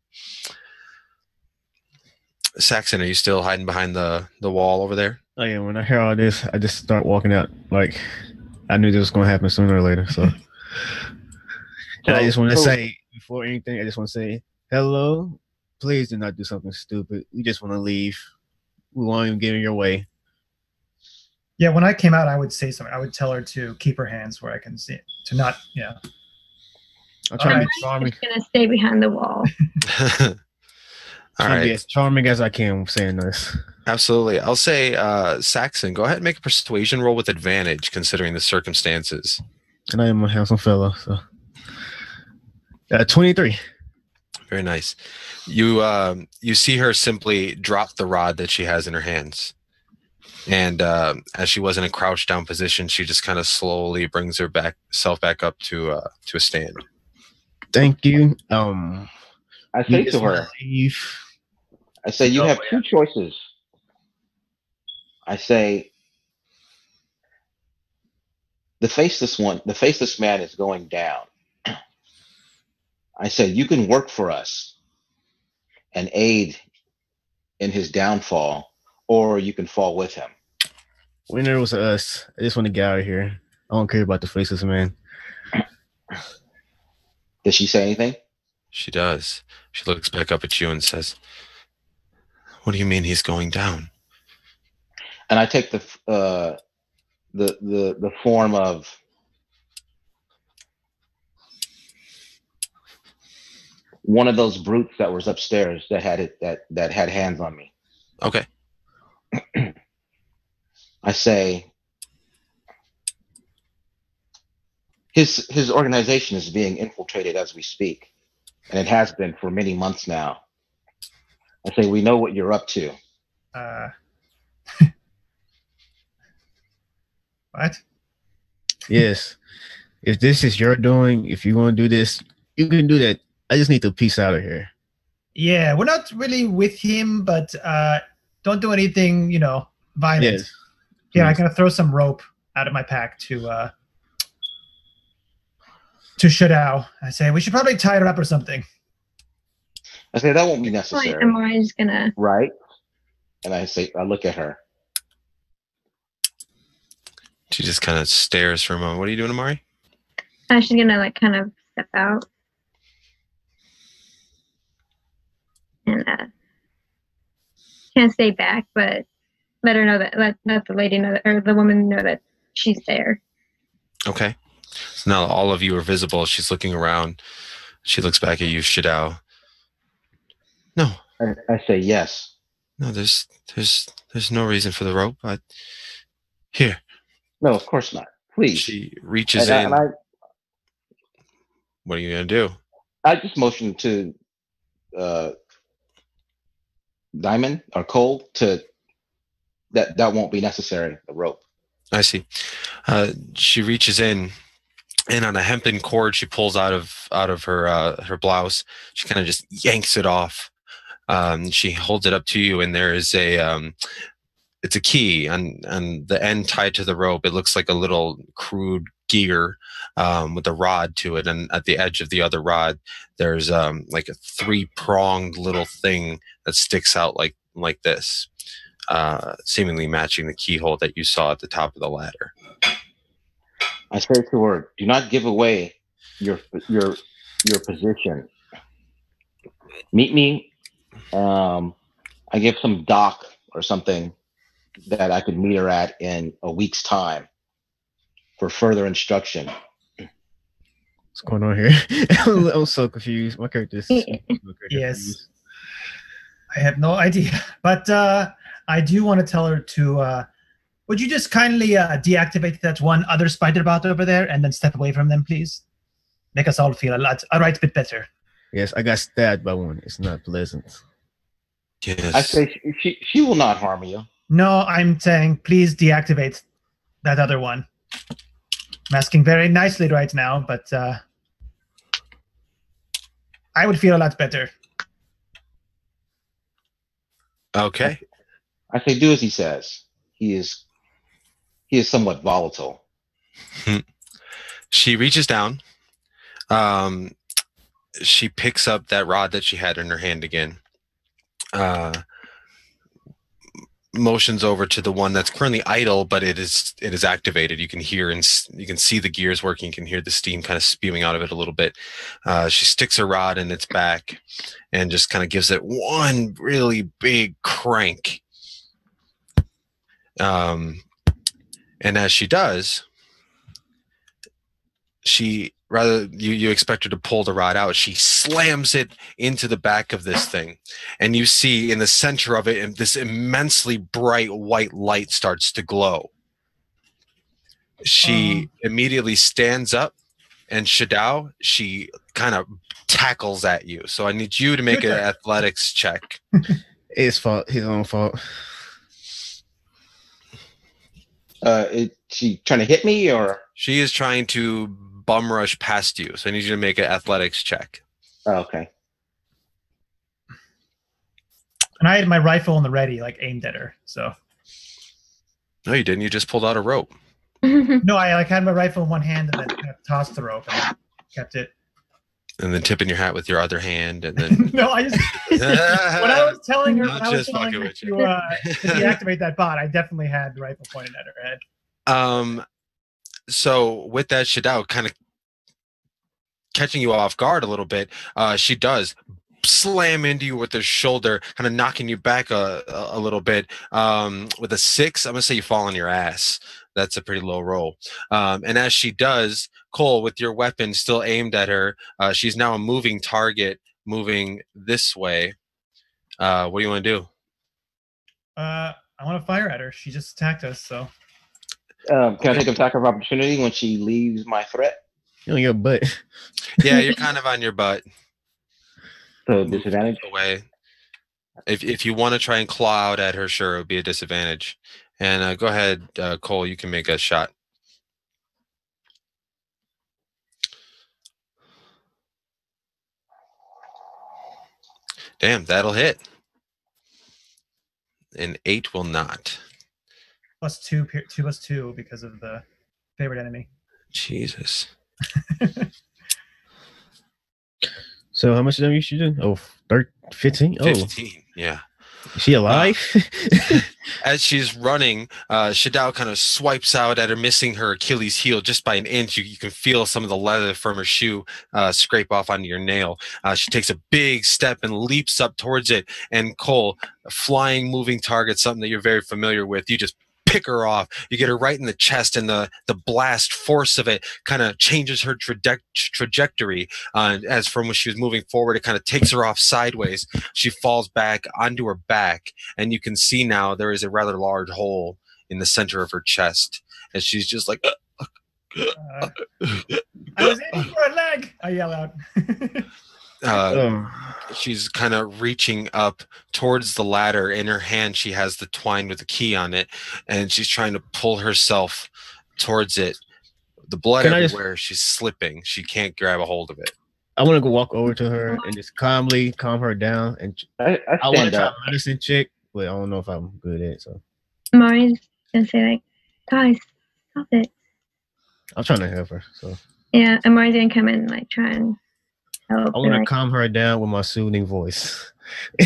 Saxon, are you still hiding behind the wall over there? Oh yeah, when I hear all this, I just start walking out. Like I knew this was gonna happen sooner or later. So, and I just want to say before anything, I just want to say hello. Please do not do something stupid. We just want to leave. We won't even get in your way. Yeah, when I came out, I would say something. I would tell her to keep her hands where I can see it, to not, yeah. I'll try to be I'm charming. just gonna stay behind the wall. All right. Be as charming as I can saying this. Absolutely. I'll say, Saxon, go ahead and make a persuasion roll with advantage, considering the circumstances. And I am a handsome fellow, so 23. Very nice. You see her simply drop the rod that she has in her hands, and as she was in a crouched down position, she just kind of slowly brings her self back up to a stand. Thank you. I say to her, I say, you have two choices. I say, the faceless man is going down. I say, you can work for us and aid in his downfall, or you can fall with him. Winner was us. I just want to get out of here. I don't care about the faceless man. Does she say anything? She does. She looks back up at you and says, "What do you mean he's going down?" And I take the form of one of those brutes that was upstairs that had hands on me. Okay. I say, his organization is being infiltrated as we speak, and it has been for many months now. I say, we know what you're up to. What? Yes. If this is your doing, if you want to do this, you can do that. I just need to peace out of here. Yeah, we're not really with him, but don't do anything, violent. Yes. Yeah, I'm gonna throw some rope out of my pack to Shadao. I say we should probably tie her up or something. I say that won't be necessary. Amari's gonna right? And I say, I look at her. She just kind of stares for a moment. What are you doing, Amari? she's gonna kind of step out and can't stay back, but let her know that let the lady know that, or the woman know that she's there. Okay. So now all of you are visible. She's looking around. She looks back at you, Shadao. No. I say yes. No, there's no reason for the rope. Here. No, of course not. please. She reaches And in. What are you gonna do? I just motioned to uh, Diamond or Cole to that won't be necessary. The rope. I see. She reaches in, and on a hempen cord she pulls out of her blouse. She kind of just yanks it off. She holds it up to you, and there is it's a key on the end tied to the rope. It looks like a little crude gear with a rod to it, and at the edge of the other rod, there's like a 3-pronged little thing that sticks out like this, seemingly matching the keyhole that you saw at the top of the ladder. I say to her, "Do not give away your position. Meet me. I give some dock or something that I could meet her at in a week's time for further instruction." What's going on here? I'm so confused. My character is Yes. I have no idea. But I do want to tell her to, would you just kindly deactivate that one other spider bot over there and then step away from them, please? Make us all feel a right bit better. Yes, I got stabbed by one. It's not pleasant. Yes. I say she will not harm you. No, I'm saying please deactivate that other one. I'm asking very nicely right now, but I would feel a lot better. Okay. I say do as he says. He is somewhat volatile. She reaches down. She picks up that rod that she had in her hand again. Motions over to the one that's currently idle, but it is activated. You can hear and you can see the gears working. You can hear the steam kind of spewing out of it a little bit. She sticks her rod in its back and just kind of gives it one really big crank. And as she does, you expect her to pull the rod out. She slams it into the back of this thing, and you see in the center of it, this immensely bright white light starts to glow. She immediately stands up, and Shadao, she kind of tackles at you. So I need you to make an athletics check. His fault. His own fault. She trying to hit me, or she is trying to bum rush past you, so I need you to make an athletics check. Oh, okay. And I had my rifle in the ready, like aimed at her. So no, you didn't. You just pulled out a rope. No, I had my rifle in one hand and then kind of tossed the rope and kept it. And then tipping your hat with your other hand, and then no, I just when I was telling her, to deactivate that bot, I definitely had the rifle pointed at her head. So with that, Shadao kind of catching you off guard a little bit, she does slam into you with her shoulder, kind of knocking you back a little bit. With a 6, I'm gonna say you fall on your ass. That's a pretty low roll. And as she does, Cole, with your weapon still aimed at her, she's now a moving target, moving this way. What do you want to do? I want to fire at her. She just attacked us, so. Can I take an attack of opportunity when she leaves my threat? You're on your butt. Yeah, you're kind of on your butt. So disadvantage? Away. If you want to try and claw out at her, sure, it would be a disadvantage. And go ahead, Cole, you can make a shot. Damn, that'll hit. An 8 will not. +2 +2 because of the favorite enemy. Jesus. So how much damage you do? Oh, 15? 15, yeah. Is she alive? As she's running, Shadao kind of swipes out at her, missing her Achilles heel just by an inch. You can feel some of the leather from her shoe scrape off onto your nail. She takes a big step and leaps up towards it. And Cole, a flying, moving target, something that you're very familiar with, you just pick her off. You get her right in the chest, and the blast force of it kind of changes her trajectory. As from when she was moving forward, it kind of takes her off sideways. She falls back onto her back, and you can see now there is a rather large hole in the center of her chest, and she's just like I was aiming for a leg. I yell out. She's kind of reaching up towards the ladder. In her hand, she has the twine with the key on it, and she's trying to pull herself towards it. The blood Can I everywhere. She's slipping. She can't grab a hold of it. I want to go walk over to her and just calmly calm her down. And I I want to stand try up. a medicine check, but I don't know if I'm good at it. So Mari's gonna say like, guys, stop it. I'm trying to help her. So Yeah, and Mari's gonna come in and like try and help. I want to like, calm her down with my soothing voice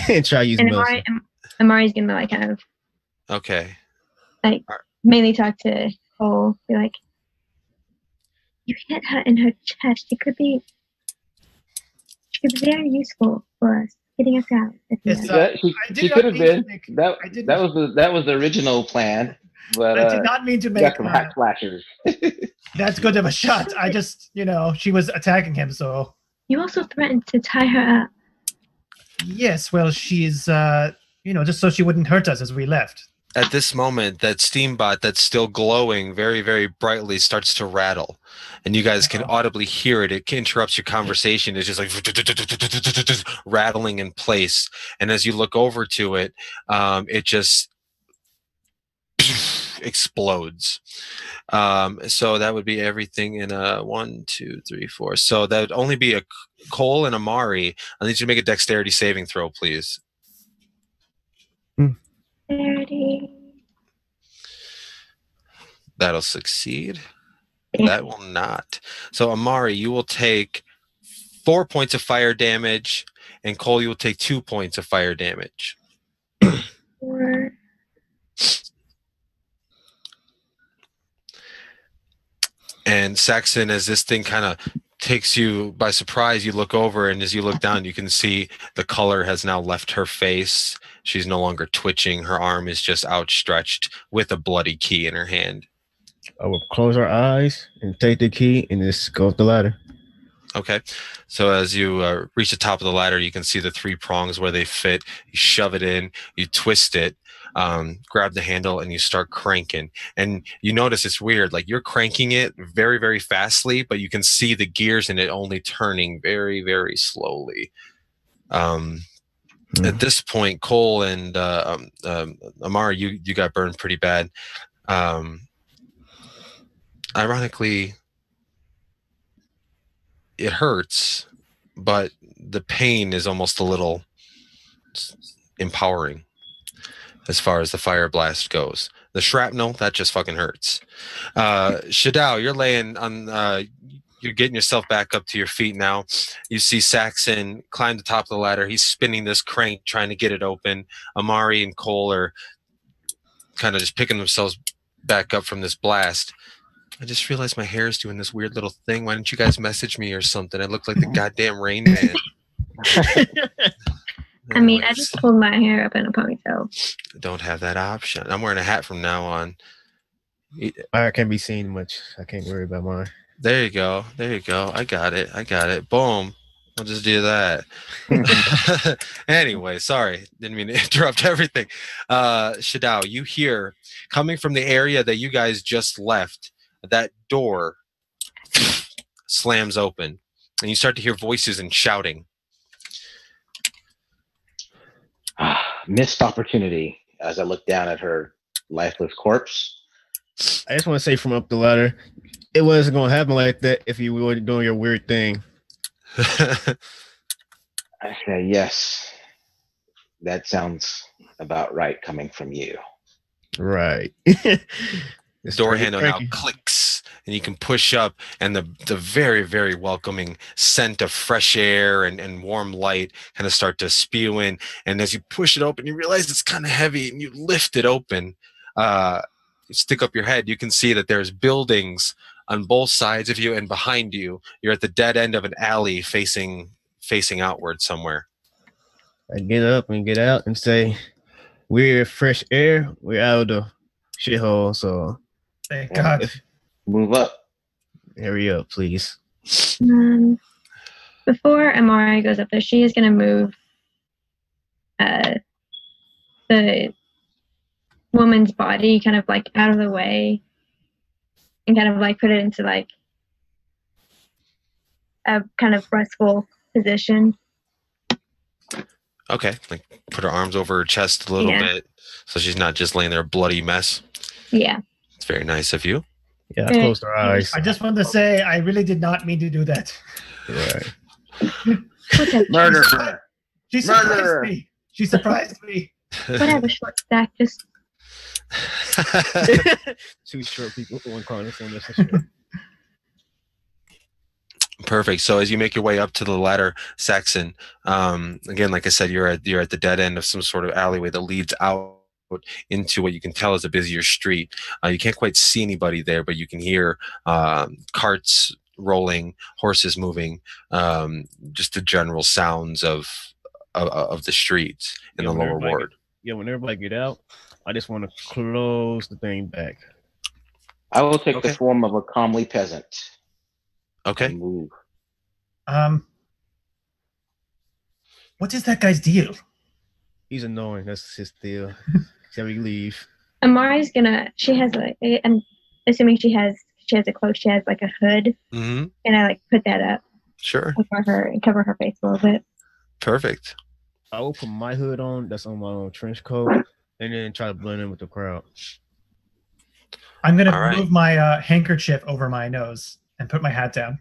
and try to use and medicine. Mari's gonna like kind of Okay. like mainly talk to Cole, be like, you hit her in her chest. She could be very useful for us, getting us out. Yes, She could have been. That was the original plan. But I did not mean to we make got some hack slashers. that's good of a shot. I just, she was attacking him, so. You also threatened to tie her up. Yes, well, she's, just so she wouldn't hurt us as we left. At this moment, that steambot that's still glowing very, very brightly starts to rattle. And you guys can audibly hear it. It interrupts your conversation. It's just like rattling in place. And as you look over to it, it just explodes. So that would be everything in a 1, 2, 3, 4. So that would only be a Cole and a Mari. I need you to make a dexterity saving throw, please. 30. That'll succeed. That will not. So Amari, you will take 4 points of fire damage, and Cole, you will take 2 points of fire damage. 4. And Saxon, as this thing kind of takes you by surprise, you look over, and as you look down, you can see the color has now left her face. She's no longer twitching. Her arm is just outstretched with a bloody key in her hand. I will close our eyes and take the key and just go up the ladder. Okay. So as you reach the top of the ladder, you can see the 3 prongs where they fit. You shove it in, you twist it, grab the handle, and you start cranking. And you notice it's weird. Like you're cranking it very, very fastly, but you can see the gears in it only turning very, very slowly. At this point, Cole and Amara, you got burned pretty bad. Ironically, it hurts, but the pain is almost a little empowering as far as the fire blast goes. The shrapnel, that just fucking hurts. Shadao, you're laying on, you're getting yourself back up to your feet now. You see Saxon climb the top of the ladder. He's spinning this crank, trying to get it open. Amari and Cole are kind of just picking themselves back up from this blast. I just realized my hair is doing this weird little thing. Why didn't you guys message me or something? I look like the goddamn Rain Man. I mean, I just pulled my hair up in a ponytail. Don't have that option. I'm wearing a hat from now on. I can't be seen much. I can't worry about mine. There you go. There you go. I got it. Boom. I'll just do that. Anyway, sorry. Didn't mean to interrupt everything. Shadao, you hear, coming from the area that you guys just left, that door slams open, and you start to hear voices and shouting. Missed opportunity as I look down at her lifeless corpse. I just want to say from up the ladder, it wasn't going to happen like that if you were doing your weird thing. I say, yes, that sounds about right coming from you. Right. The door handle now clicks, and you can push up, and the very, very welcoming scent of fresh air and warm light kind of start to spew in. And as you push it open, you realize it's kind of heavy, and you lift it open. You stick up your head, you can see that there's buildings on both sides of you and behind you. You're at the dead end of an alley facing outward somewhere. I get up and get out and say, we're fresh air. We're out of the shithole, so thank God. Move up. Hurry up, please. Before Amari goes up there, she is going to move the woman's body kind of like out of the way and kind of like put it into like a kind of restful position. Okay, like put her arms over her chest a little bit, so she's not just laying there a bloody mess. Yeah. It's very nice of you. Yeah, I closed her eyes. I just wanted to say I really did not mean to do that. Right. Murder. She surprised me. She surprised me. Whatever, short stack, just 2 short people, 1 Chronos, 1 that's Perfect. So as you make your way up to the ladder, Saxon, again, like I said, you're at the dead end of some sort of alleyway that leads out into what you can tell is a busier street. You can't quite see anybody there, but you can hear carts rolling, horses moving, just the general sounds of the street in the lower ward. When everybody get out, I just want to close the thing back. I will take the form of a comely peasant. Okay. And move. What is that guy's deal? He's annoying. That's his deal. Shall we leave? Amari's gonna. She has like. I'm assuming she has a cloak. She has like a hood. Mm-hmm. And I like put that up. Sure. Cover her face a little bit. Perfect. I will put my hood on. That's on my own trench coat, and then try to blend in with the crowd. I'm gonna move my handkerchief over my nose and put my hat down.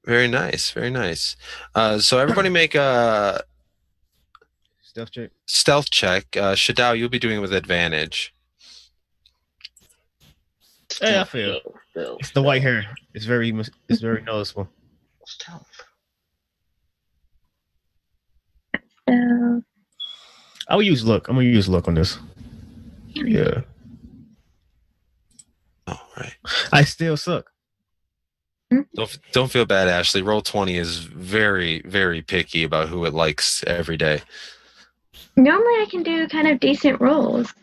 Very nice. Very nice. So everybody make a stealth check. Shadao, you'll be doing it with advantage. Hey, I feel it's the white hair. It's very noticeable. Stealth. I will use look. I'm gonna use look on this. Yeah. All right. I still suck. Don't feel bad, Ashley. Roll20 is very, very picky about who it likes every day. Normally, I can do kind of decent rolls.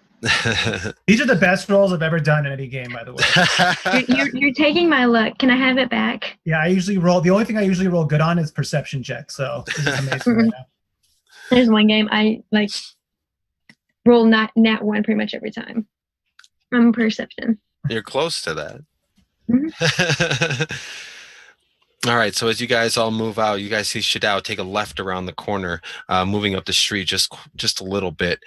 These are the best rolls I've ever done in any game, by the way. You're taking my luck. Can I have it back? Yeah, I usually roll. The only thing I usually roll good on is perception check. So this is amazing right now. There's one game I like roll nat 1 pretty much every time. I'm a perception. You're close to that. Mm-hmm. All right, so as you guys all move out, you guys see Shadao take a left around the corner, moving up the street just a little bit.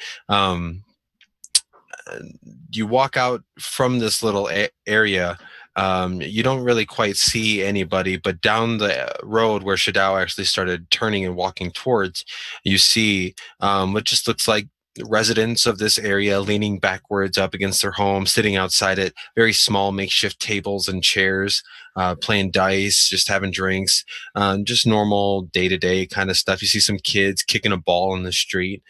You walk out from this little area. You don't really quite see anybody, but down the road where Shadao actually started turning and walking towards, you see what just looks like residents of this area leaning backwards up against their home, sitting outside at very small makeshift tables and chairs, playing dice, just having drinks, just normal day-to-day kind of stuff. You see some kids kicking a ball in the street.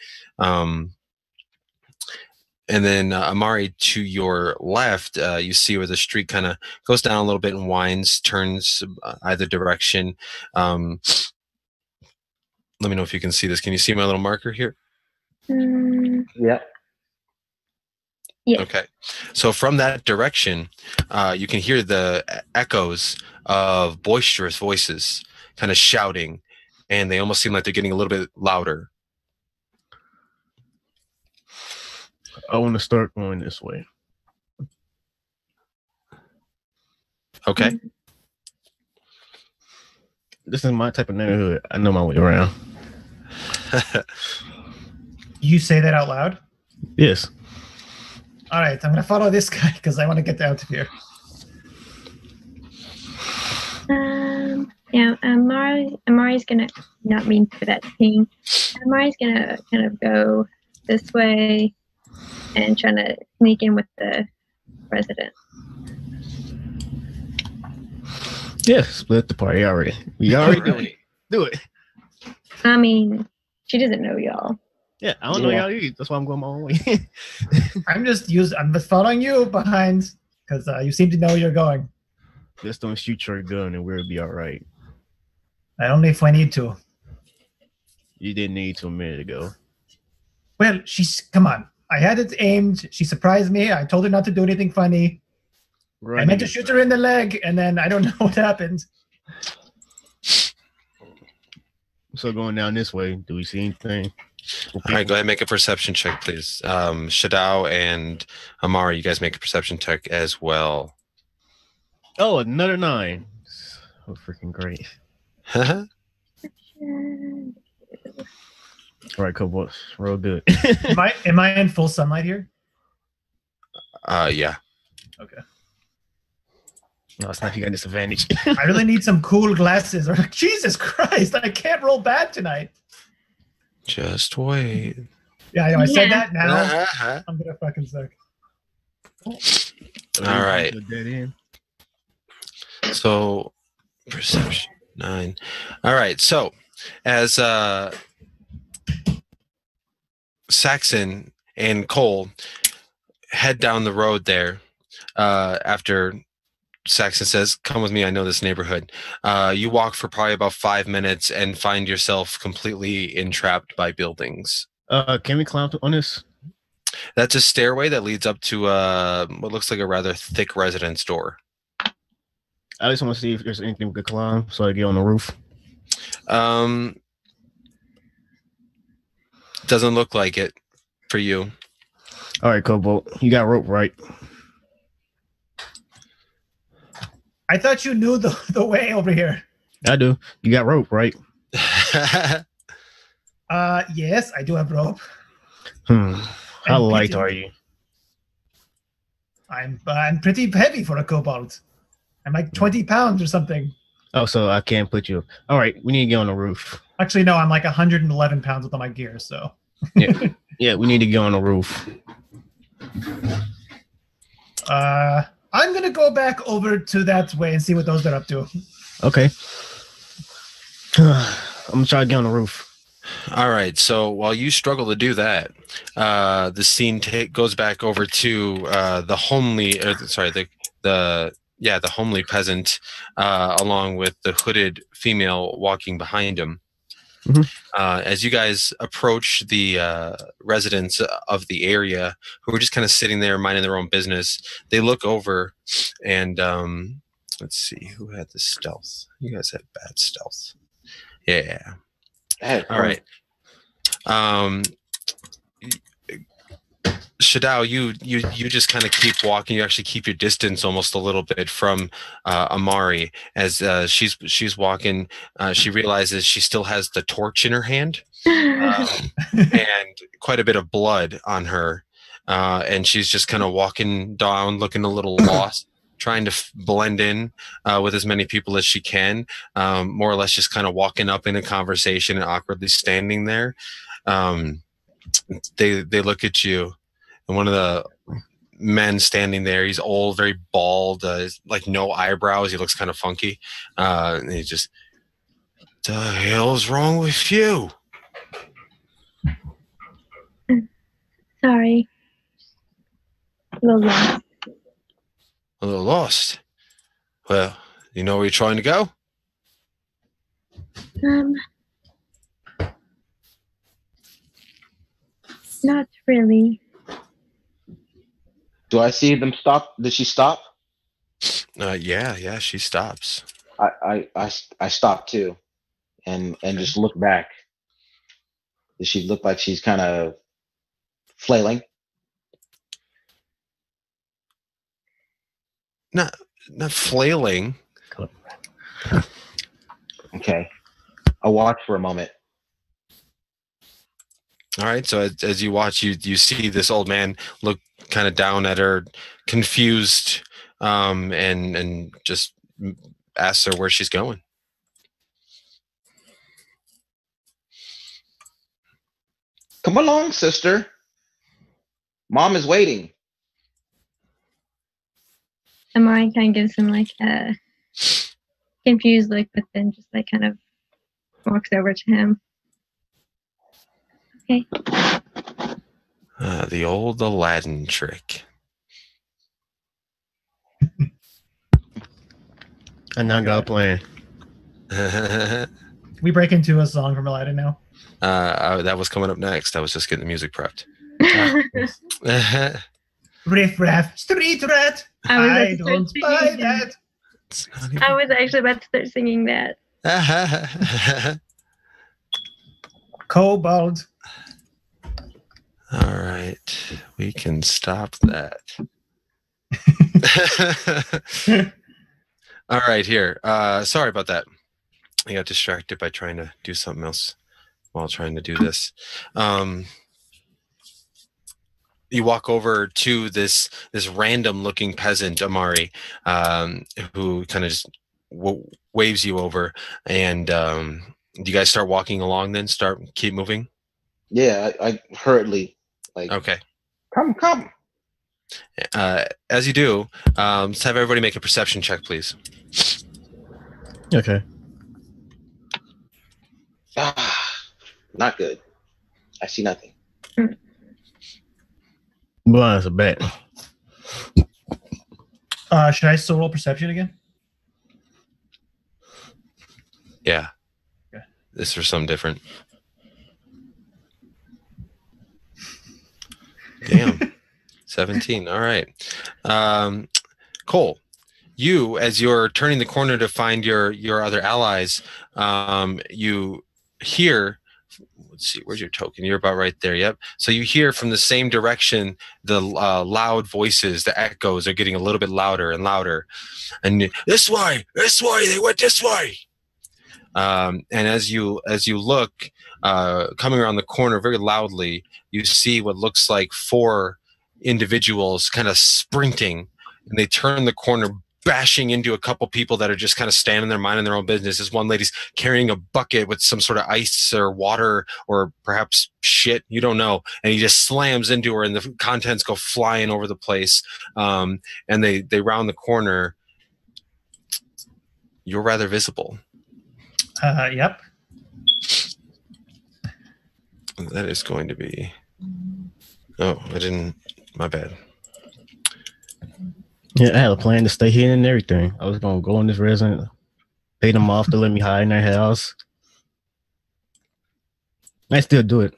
And then Amari, to your left, you see where the street kind of goes down a little bit and winds, turns either direction. Let me know if you can see this. Can you see my little marker here? Yeah. Yeah. Okay. So from that direction, you can hear the echoes of boisterous voices kind of shouting, and they almost seem like they're getting a little bit louder. I want to start going this way. Okay. This is my type of neighborhood. I know my way around. You say that out loud? Yes. All right, I'm going to follow this guy because I want to get out of here. Yeah, Amari's going to, not mean for that thing, Amari's going to kind of go this way and trying to sneak in with the resident. Yeah, split the party already. We already do it. I mean, she doesn't know y'all. Yeah, I don't know y'all either. That's why I'm going my own way. I'm just following you behind because you seem to know where you're going. Just don't shoot your gun and we'll be all right. Only if I need to. You didn't need to a minute ago. Well, come on. I had it aimed. She surprised me. I told her not to do anything funny. Right. I meant to shoot her in the leg, and then I don't know what happened. So going down this way, do we see anything? All right, go ahead and make a perception check, please. Shadao and Amari, you guys make a perception check as well. Oh, another 9. So freaking great. All right, Cobalt. Real good. Am I in full sunlight here? Yeah. Okay. No, it's not. You got disadvantage. I really need some cool glasses. Or Jesus Christ, I can't roll bad tonight. Just wait. Yeah, I know. I said that now. Uh-huh. I'm gonna fucking suck. All right. Dead end. So perception 9. All right. So as Saxon and Cole head down the road there, after Saxon says, "Come with me. I know this neighborhood." You walk for probably about 5 minutes and find yourself completely entrapped by buildings. Can we climb on this? That's a stairway that leads up to what looks like a rather thick residence door. I just want to see if there's anything we could climb so I get on the roof. Doesn't look like it for you. All right, Cobalt. You got rope, right? I thought you knew the way over here. I do. You got rope, right? Yes, I do have rope. How light are you? I'm pretty heavy for a kobold. I'm like 20 pounds or something. Oh, so I can't put you. All right, we need to get on the roof. Actually, no, I'm like 111 pounds with all my gear, so. Yeah, we need to get on the roof. I'm gonna go back over to that way and see what those are up to. Okay. I'm gonna try to get on the roof. All right. So while you struggle to do that, the scene goes back over to the homely peasant, along with the hooded female walking behind him. Mm-hmm. As you guys approach the residents of the area, who are just kind of sitting there minding their own business, they look over and let's see, who had the stealth? You guys had bad stealth. Yeah. All right. Shadao, you just kind of keep walking. You actually keep your distance almost a little bit from Amari as she's walking. She realizes she still has the torch in her hand and quite a bit of blood on her, and she's just kind of walking down, looking a little lost, trying to blend in with as many people as she can, more or less just kind of walking up in a conversation and awkwardly standing there. They look at you. And one of the men standing there, he's old, very bald, like no eyebrows. He looks kind of funky. And he just, "The hell's wrong with you?" Sorry. A little lost. A little lost. Well, you know where you're trying to go? Not really. Do I see them stop? Did she stop? Yeah, she stops. I stopped too, and just look back. Does she look like she's kind of flailing? Not flailing. Okay. I'll watch for a moment. All right. So as you watch, you see this old man look kind of down at her, confused, and just asks her where she's going. Come along, sister. Mom is waiting. Amari kind of gives him like a confused look, but then just like kind of walks over to him. Okay. The old Aladdin trick. And now got a plan. We break into a song from Aladdin now. That was coming up next. I was just getting the music prepped. Riff raff, street rat. I don't buy that. I was actually about to start singing that. Kobold. All right, we can stop that. All right, here. Sorry about that. I got distracted by trying to do something else while trying to do this. You walk over to this random looking peasant, Amari, who kind of just waves you over, and do you guys start walking along? Then keep moving. Yeah, I hurriedly like, Okay. come. As you do, let's have everybody make a perception check, please. Okay. Not good. I see nothing. Blind as a bat. Should I still roll perception again? Yeah. Okay. This is for something different. Damn. 17. All right. Cole, you, as you're turning the corner to find your other allies, you hear, let's see, where's your token? You're about right there. Yep. So you hear from the same direction, the loud voices, the echoes are getting a little bit louder and louder. And this way, they went this way. And as you look, coming around the corner very loudly, you see what looks like 4 individuals kind of sprinting, and they turn the corner, bashing into a couple people that are just kind of standing there minding their own business. This one lady's carrying a bucket with some sort of ice or water or perhaps shit, you don't know, and he just slams into her, and the contents go flying over the place. And they round the corner. You're rather visible. Yep. That is going to be... Oh, I didn't... My bad. Yeah, I had a plan to stay here and everything. I was going to go in this resident, pay them off to let me hide in their house. I still do it.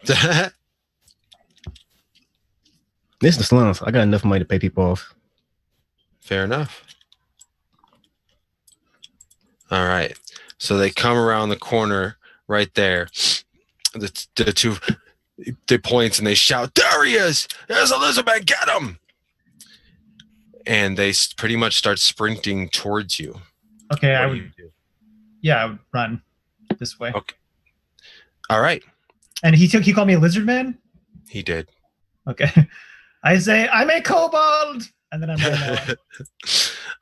This is the slums. I got enough money to pay people off. Fair enough. All right. So they come around the corner right there. The 2, they point and they shout, "There he is! There's Elizabeth! Get him!" And they pretty much start sprinting towards you. Okay, What I do would. you do? Yeah, I would run this way. Okay. All right. And he called me a lizard man. He did. Okay. I say I'm a kobold, and then I'm running that way.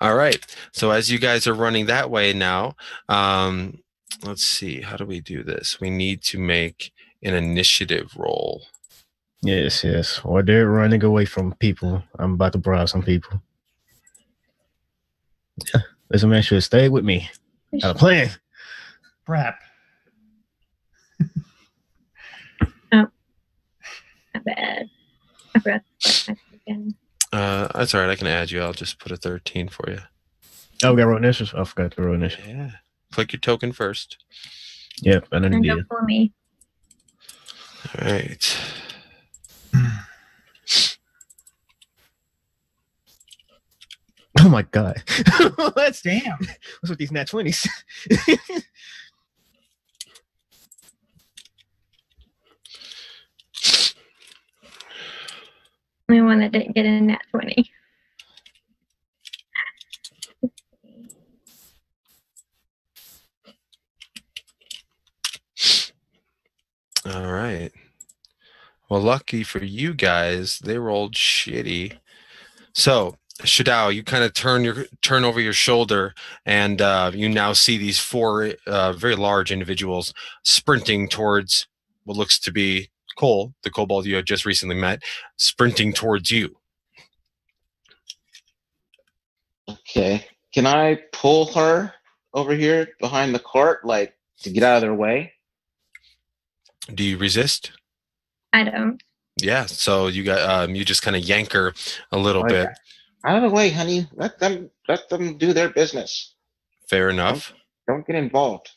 All right. So as you guys are running that way now, let's see. How do we do this? We need to make an initiative roll. Yes. Or they're running away from people. I'm about to bribe some people. Yeah, this man should stay with me. Got a plan. Crap. Oh, not bad. I forgot to put my again. That's all right. I can add you. I'll just put a 13 for you. Oh, we got roll initiative. I forgot to roll initiative. Yeah. Click your token first. Yep, I know you And did. don't for me. All right. Oh my god. Let's Damn. What's with these nat 20s? Only one that didn't get in nat 20. All right. Well, lucky for you guys, they rolled shitty. So, Shadao, you kind of turn over your shoulder, and you now see these 4 very large individuals sprinting towards what looks to be Cole, the kobold you had just recently met, sprinting towards you. Okay. Can I pull her over here behind the cart, like to get out of their way? Do you resist? I don't. Yeah. So you got you just kind of yank her a little bit. Out of the way, honey. Let them do their business. Fair enough. Don't get involved.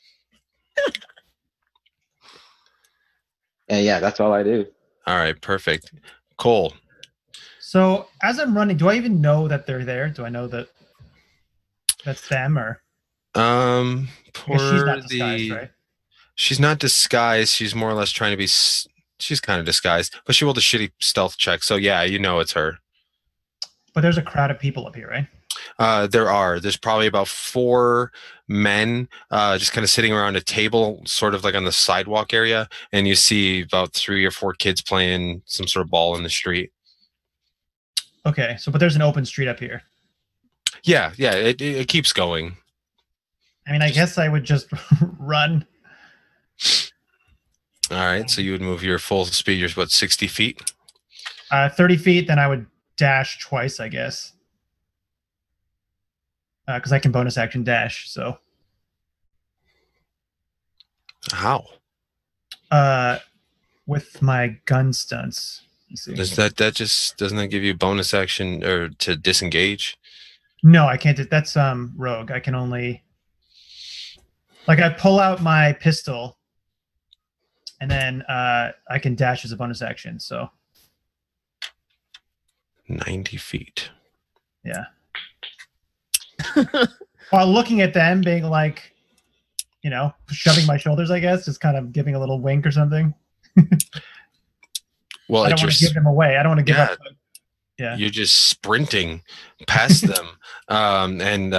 And yeah, that's all I do. All right. Perfect. Cole. So as I'm running, do I even know that they're there? Do I know that that's them, or? Poor She's not disguised, right? She's not disguised. She's more or less trying to be. She's kind of disguised, but she rolled a shitty stealth check. So yeah, you know it's her. But there's a crowd of people up here, right? There's probably about 4 men just kind of sitting around a table, sort of like on the sidewalk area, and you see about 3 or 4 kids playing some sort of ball in the street. Okay, so but there's an open street up here. Yeah, it keeps going. I mean, I guess I would just run. All right, so you would move your full speed. You're what, 60 feet? 30 feet, then I would dash twice, I guess. Because I can bonus action dash, so. How? With my gun stunts. Let's see. Does that just doesn't that give you bonus action or to disengage? No, I can't. That's rogue. I can only like I pull out my pistol, and then I can dash as a bonus action. So 90 feet. yeah. While looking at them, being like, you know, shoving my shoulders, I guess, just kind of giving a little wink or something. Well, I don't want to give them away. I don't want to give up. Yeah. You're just sprinting past them. And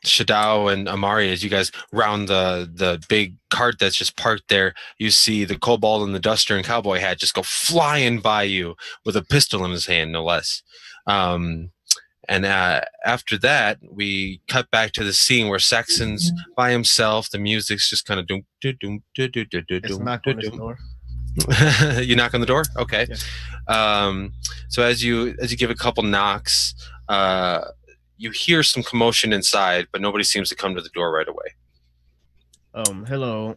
Shadao and Amari, as you guys round the big cart that's just parked there, you see the kobold and the duster and cowboy hat just go flying by you with a pistol in his hand, no less. And after that, we cut back to the scene where Saxon's by himself. The music's just kind of doom, doom, doom, doom, doom, doom, It's doom, knock on the door. You knock on the door? Okay. Yeah. So as you give a couple knocks, you hear some commotion inside, but nobody seems to come to the door right away. Hello.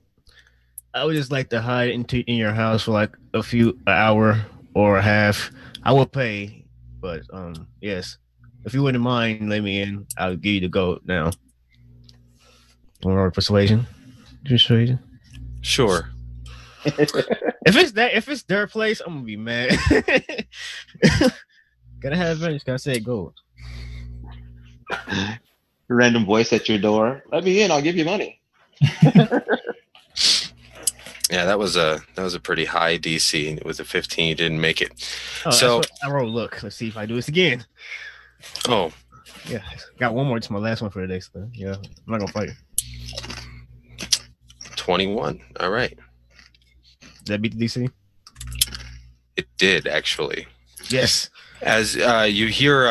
I would just like to hide in your house for like an hour or a half. I will pay, but yes. If you wouldn't mind, let me in. I'll give you the gold now. Or persuasion. Sure. If it's their place, I'm gonna be mad. Gotta have advantage. Gotta say gold. Random voice at your door. Let me in. I'll give you money. Yeah, that was a pretty high DC. With a 15, you didn't make it. Oh, so I rolled. Look, let's see if I do this again. Oh, yeah, got one more. It's my last one for the day. So yeah, I'm not gonna fight. 21. All right. Did that beat the DC? It did, actually. Yes. As you hear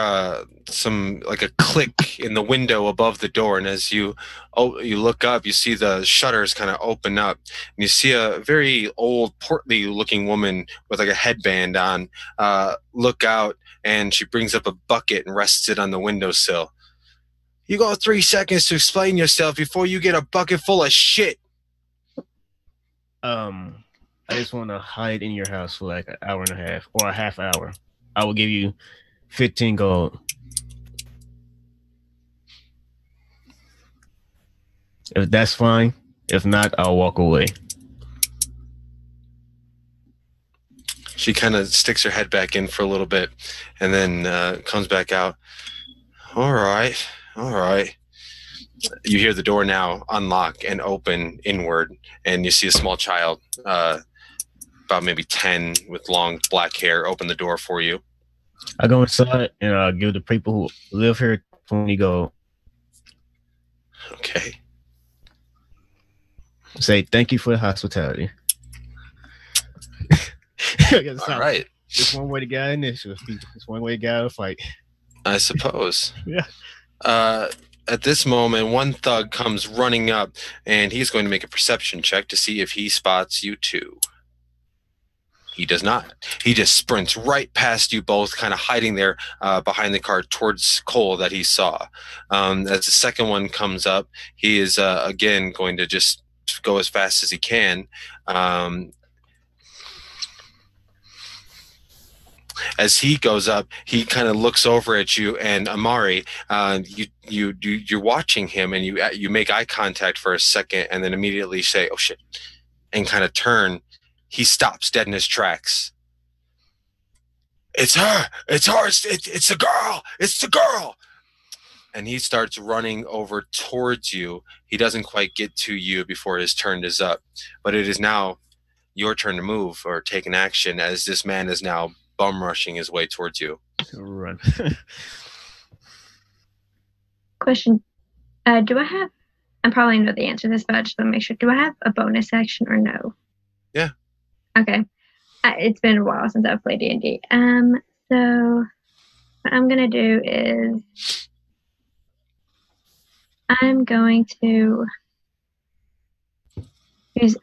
some like a click in the window above the door, and as you look up, you see the shutters kind of open up, and you see a very old, portly-looking woman with like a headband on look out, and she brings up a bucket and rests it on the windowsill. You got 3 seconds to explain yourself before you get a bucket full of shit. I just want to hide in your house for like an hour and a half or a half hour. I will give you 15 gold. If that's fine. If not, I'll walk away. She kind of sticks her head back in for a little bit and then comes back out. All right. You hear the door now unlock and open inward, and you see a small child, about maybe 10, with long black hair, open the door for you. I go inside and I'll give the people who live here 20 gold. Okay. Say thank you for the hospitality. All right. It's one way to get out of initiative. It's one way to get out of a fight. I suppose. Yeah. At this moment, one thug comes running up, and he's going to make a perception check to see if he spots you two. He does not. He just sprints right past you both, kind of hiding there behind the cart towards Cole that he saw. As the second one comes up, he is again going to just go as fast as he can. As he goes up, he kind of looks over at you, and Amari, you're watching him, and you make eye contact for a second, and then immediately say, "Oh shit," and kind of turn. He stops dead in his tracks. It's her! It's her! It's the girl! It's the girl! And he starts running over towards you. He doesn't quite get to you before his turn is up, but it is now your turn to move or take an action, as this man is now bum rushing his way towards you. Run. Question. Do I have? I probably know the answer to this, but I just want to make sure. Do I have a bonus action or no? Yeah. Okay. It's been a while since I've played D&D. So what I'm gonna do is I'm going to use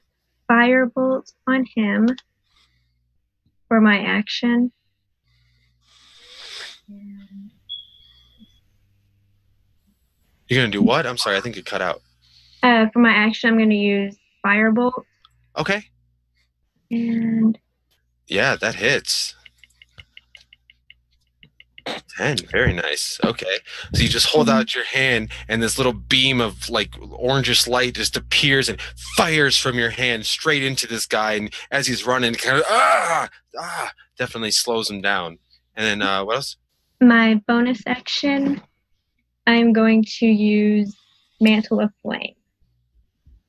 Firebolt on him for my action. You're gonna do what? I'm sorry, I think it cut out. For my action, I'm going to use Firebolt. Okay. And Yeah, that hits. 10. Very nice. Okay. So you just hold out your hand, and this little beam of like orangish light just appears and fires from your hand straight into this guy. And as he's running, kind of definitely slows him down. And then what else? My bonus action, I'm going to use Mantle of Flame,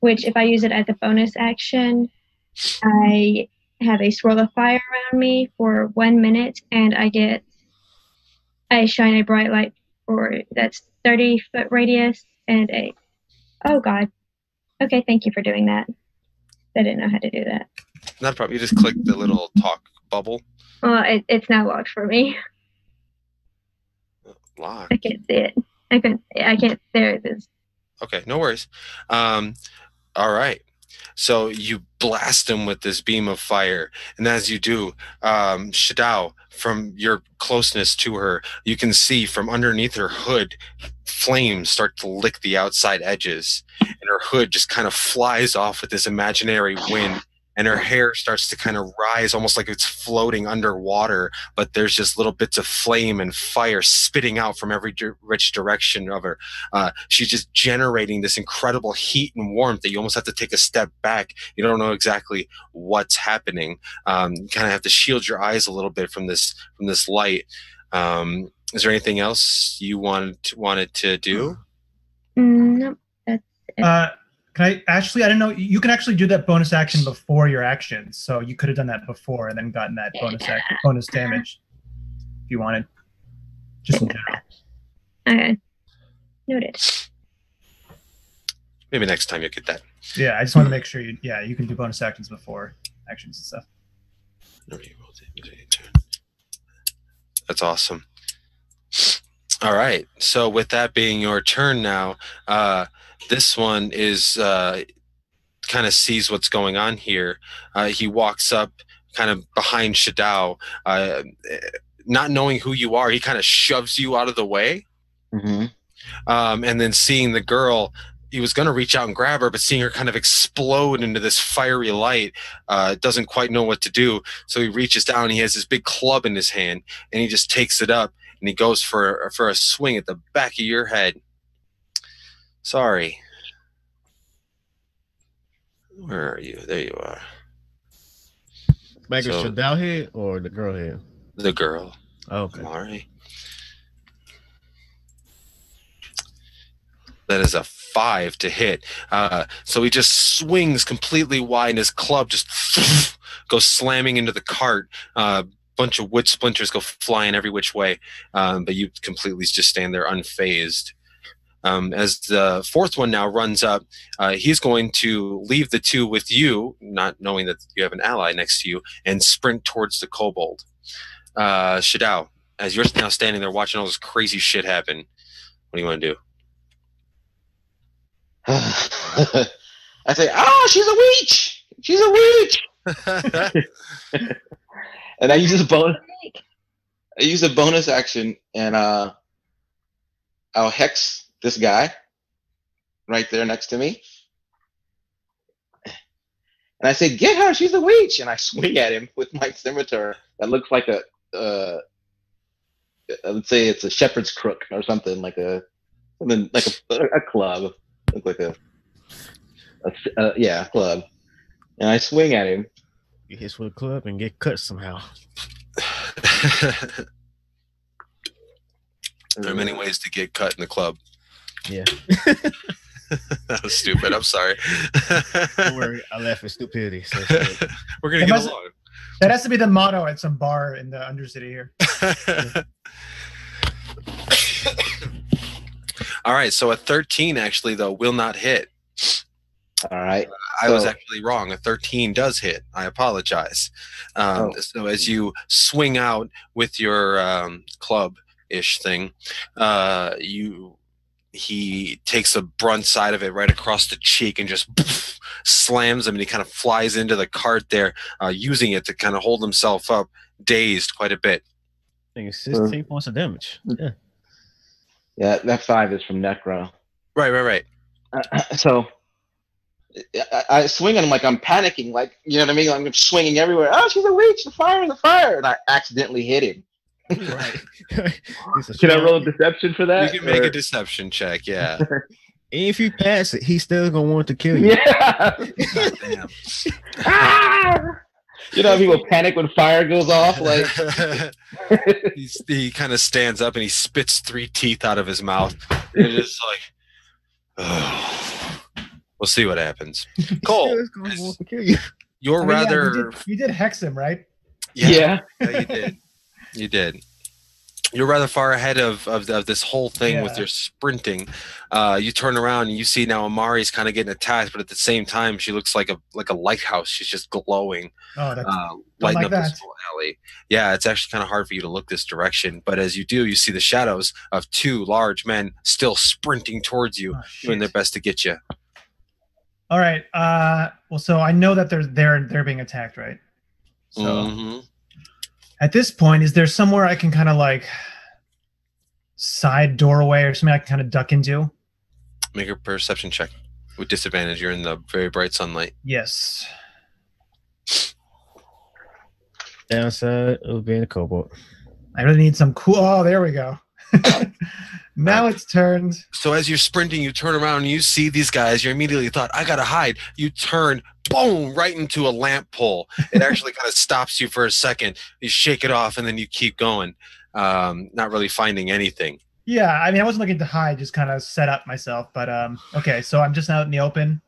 which if I use it as a bonus action, I have a swirl of fire around me for 1 minute, and I shine a bright light that's 30-foot radius and oh god. Okay, thank you for doing that. I didn't know how to do that. Not a problem. You just click the little talk bubble. Well, it's now locked for me. Locked. I can't see it. I can't. There it is. Okay, no worries. All right. So you blast him with this beam of fire, and as you do, Shadao, from your closeness to her, you can see from underneath her hood, flames start to lick the outside edges, and her hood just kind of flies off with this imaginary wind, and her hair starts to kind of rise almost like it's floating underwater, but there's just little bits of flame and fire spitting out from every which direction of her. She's just generating this incredible heat and warmth that you almost have to take a step back. You don't know exactly what's happening. You kind of have to shield your eyes a little bit from this light. Is there anything else you wanted to do? Nope, that's it. Can I actually? I don't know. You can actually do that bonus action before your action, so you could have done that before and then gotten that bonus damage if you wanted. Just in general. Okay. Noted. Maybe next time you'll get that. Yeah, I just want to make sure you can do bonus actions before actions and stuff. That's awesome. All right. So with that being your turn now, this one is kind of sees what's going on here. He walks up kind of behind Shadao, not knowing who you are. He kind of shoves you out of the way. Mm-hmm. And then seeing the girl, he was going to reach out and grab her, but seeing her kind of explode into this fiery light, doesn't quite know what to do. So he reaches down, he has this big club in his hand, and he just takes it up, and he goes for a swing at the back of your head. Sorry. Where are you? There you are. Back of Shadao head or the girl head? The girl. Okay. All right. That is a 5 to hit. So he just swings completely wide, and his club just goes slamming into the cart. Bunch of wood splinters go flying every which way, but you completely just stand there unfazed. As the fourth one now runs up, he's going to leave the two with you, not knowing that you have an ally next to you, and sprint towards the kobold. Shadao, as you're now standing there watching all this crazy shit happen, what do you want to do? I say, "Oh, she's a witch! She's a witch!" And I use a bonus action, and I'll hex this guy right there next to me, and I say, "Get her! She's a witch!" And I swing at him with my scimitar that looks like I would say it's a shepherd's crook or something like a club. Look like a club, and I swing at him. You hit with a club and get cut somehow. There are many ways to get cut in the club. Yeah. That was stupid. I'm sorry. Don't worry, I laugh at stupidity. So we're gonna get along. That has to be the motto at some bar in the Undercity here. All right, so a 13 actually though will not hit. All right. I was So- actually wrong. A 13 does hit. I apologize. Oh. So as you swing out with your club-ish thing, he takes the brunt side of it right across the cheek and just poof, slams him, and he kind of flies into the cart there, using it to kind of hold himself up, dazed quite a bit. I think it's 16 points of damage. Yeah. Yeah, that 5 is from Necro. Right. So I swing at him like I'm panicking, like, you know what I mean? I'm swinging everywhere. Oh, she's a witch! The fire! And I accidentally hit him. Right. Can I roll a deception for that? You can make a deception check, yeah. If you pass it, he's still gonna want to kill you. Yeah. Goddamn. Ah! You know how people panic when fire goes off? Like he kind of stands up and he spits 3 teeth out of his mouth. And just like, oh. We'll see what happens. Cole, He's still gonna want to kill you. you're rather. You did hex him, right? Yeah. You did. You did. You're rather far ahead of this whole thing with your sprinting. You turn around and you see now Amari's kind of getting attacked, but at the same time, she looks like a lighthouse. She's just glowing, lighting like up this whole alley. Yeah, it's actually kind of hard for you to look this direction, but as you do, you see the shadows of 2 large men still sprinting towards you, doing their best to get you. All right. Well, so I know that they're being attacked, right? So at this point, is there somewhere I can kind of like side doorway or something I can kind of duck into? Make a perception check with disadvantage. You're in the very bright sunlight. Yes. Downside of being a kobold. I really need some cool. Oh, there we go. Now it's turned. So as you're sprinting, you turn around and you see these guys. You immediately thought, I gotta hide. You turn, boom, right into a lamp pole. It actually kind of stops you for a second. You shake it off and then you keep going, not really finding anything. Yeah, I mean, I wasn't looking to hide, just kind of set up myself. But okay, so I'm just out in the open.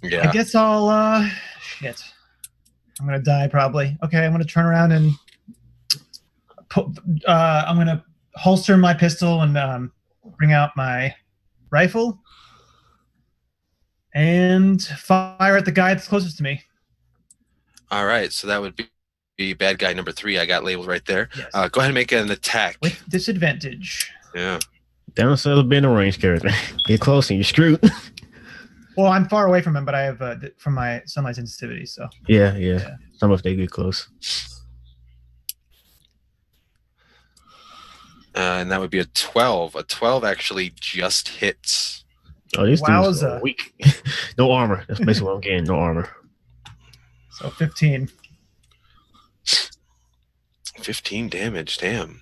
Yeah. I guess I'll shit. I'm gonna die probably. Okay, I'm gonna turn around and I'm gonna holster my pistol and bring out my rifle and fire at the guy that's closest to me. All right, so that would be bad guy number 3. I got labeled right there. Yes. Go ahead and make an attack. With disadvantage. Yeah. Downside of being a ranged character. Get close and you're screwed. Well, I'm far away from him, but I have from my sunlight sensitivity, so. Yeah. Some of they get close. And that would be a 12. A 12 actually just hits. Oh, these dudes Wowza. are weak. No armor. That's basically what I'm getting. No armor. So 15. 15 damage, damn.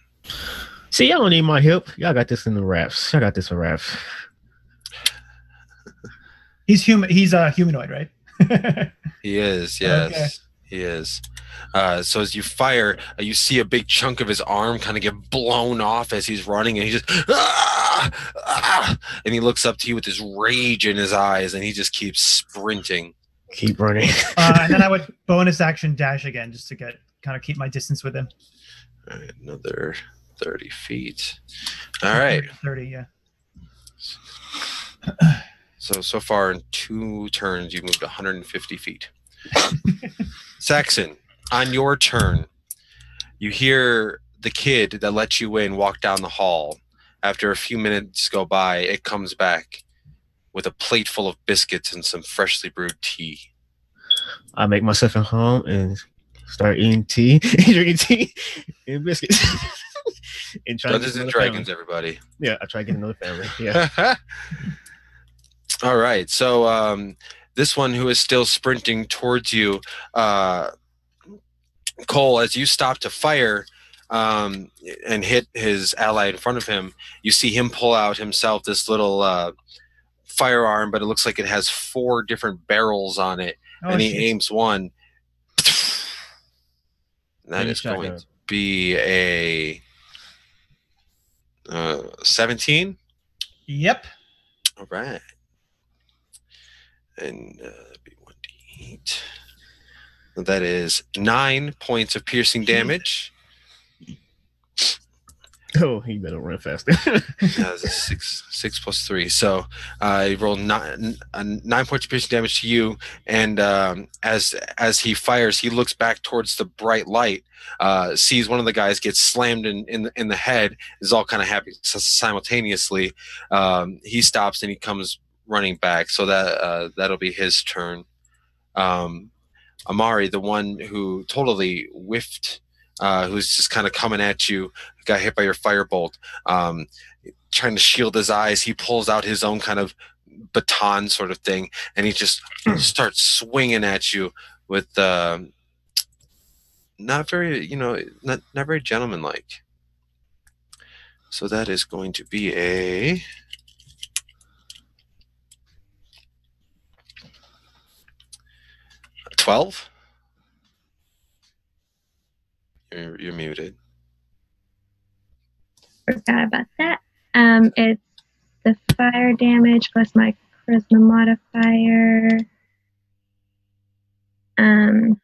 See, y'all don't need my help. Y'all got this in the wraps. Y'all got this in wraps. He's human. He's a humanoid, right? He is, yes. Okay. He is. So as you fire, you see a big chunk of his arm kind of get blown off as he's running, and he just and he looks up to you with this rage in his eyes, and he just keeps sprinting. Keep running. And then I would bonus action dash again just to kind of keep my distance with him. All right, another 30 feet. All right. 30, yeah. So far in 2 turns, you've moved 150 feet. Saxon, on your turn, you hear the kid that let you in walk down the hall. After a few minutes go by, it comes back with a plate full of biscuits and some freshly brewed tea. I make myself at home and start eating tea, drinking tea and biscuits. And try Dungeons and Dragons, everybody. Yeah, I try to get another family. Yeah. All right. So this one who is still sprinting towards you, Cole, as you stop to fire and hit his ally in front of him, you see him pull out himself this little firearm, but it looks like it has 4 different barrels on it, and he aims one. That is going to be a 17. Yep. All right. And that'd be 1d8. That is 9 points of piercing damage. Oh, he better run faster. This is six plus three. So he rolled 9 points of piercing damage to you, and as he fires, he looks back towards the bright light, sees one of the guys get slammed in the head, is all kind of happy simultaneously. He stops and he comes running back. So that'll be his turn. Amari, the one who totally whiffed, who's just kind of coming at you, got hit by your firebolt. Trying to shield his eyes, he pulls out his own kind of baton sort of thing, and he just starts swinging at you with not very, not very gentlemanlike. So that is going to be a 12. You're muted. Forgot about that. It's the fire damage plus my charisma modifier. Where's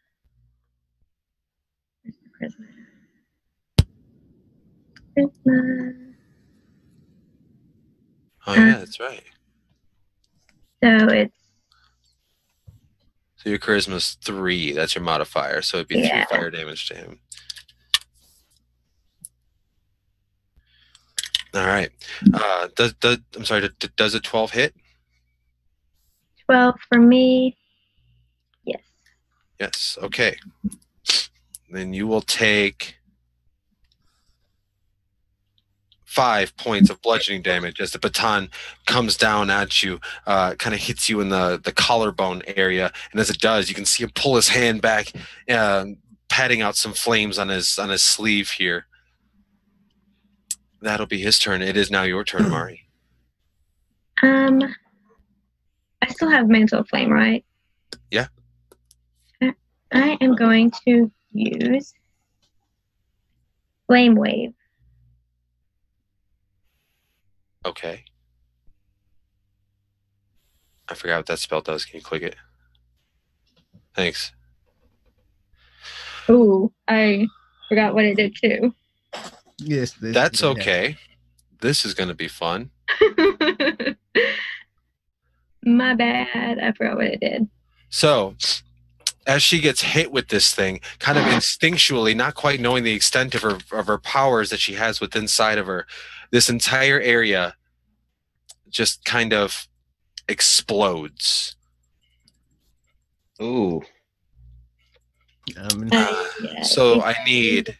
the charisma? Oh yeah, that's right. So it's So your charisma's 3. That's your modifier. So it'd be 3 fire damage to him. All right. Does a 12 hit? 12 for me. Yes. Yes. Okay. Then you will take 5 points of bludgeoning damage as the baton comes down at you, kind of hits you in the collarbone area, and as it does, you can see him pull his hand back, patting out some flames on his sleeve here. That'll be his turn. It is now your turn, Amari. I still have mental flame, right? Yeah. I am going to use Flame Wave. Okay. I forgot what that spell does. Can you click it? Thanks. Ooh, I forgot what it did too. Yes, that's okay. This is going to be fun. My bad. I forgot what it did. So, as she gets hit with this thing, kind of instinctually, not quite knowing the extent of her powers that she has within inside of her, this entire area just kind of explodes. Ooh. So I need.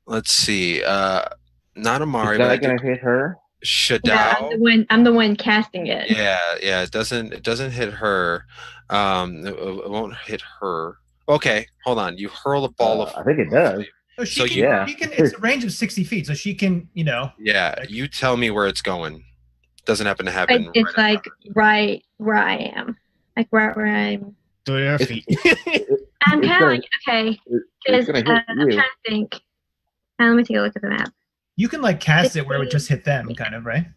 Let's see. Not Amari, Is that but gonna hit her? Shadao. Yeah, I'm the one casting it. Yeah. It doesn't hit her. It won't hit her. Okay, hold on. You hurl a ball of. I think it does. So she can, it's a range of 60 feet, so she can, Yeah, you tell me where it's going. Doesn't happen to happen. It's like right where I am, like right where I'm. 3 feet. I'm kind of like okay. It's gonna hit I'm trying to think. Let me take a look at the map. You can like cast it where it would just hit them, kind of, right?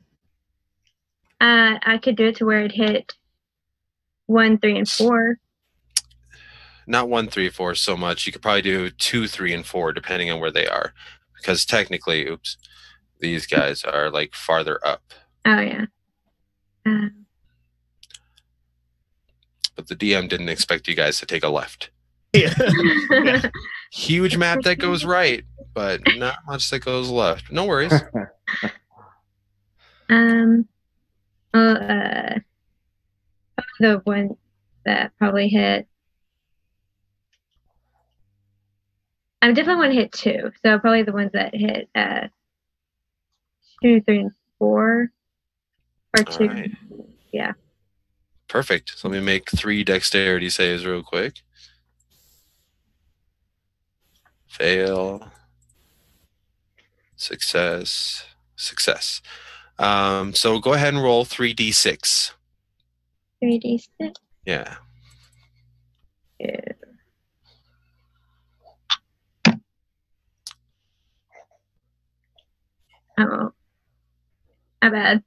I could do it to where it hit 1, 3, and 4. Not 1, 3, 4 so much. You could probably do 2, 3, and 4 depending on where they are, because technically, these guys are like farther up. Oh yeah. But the DM didn't expect you guys to take a left. Yeah. Huge map that goes right, but not much that goes left. No worries. The one that probably hit. I definitely want to hit 2, so probably the ones that hit 2, 3, and 4, or 2. Right. Yeah. Perfect. So let me make 3 dexterity saves real quick. Fail. Success. Success. So go ahead and roll 3d6. 3d6. Yeah. Oh, not bad.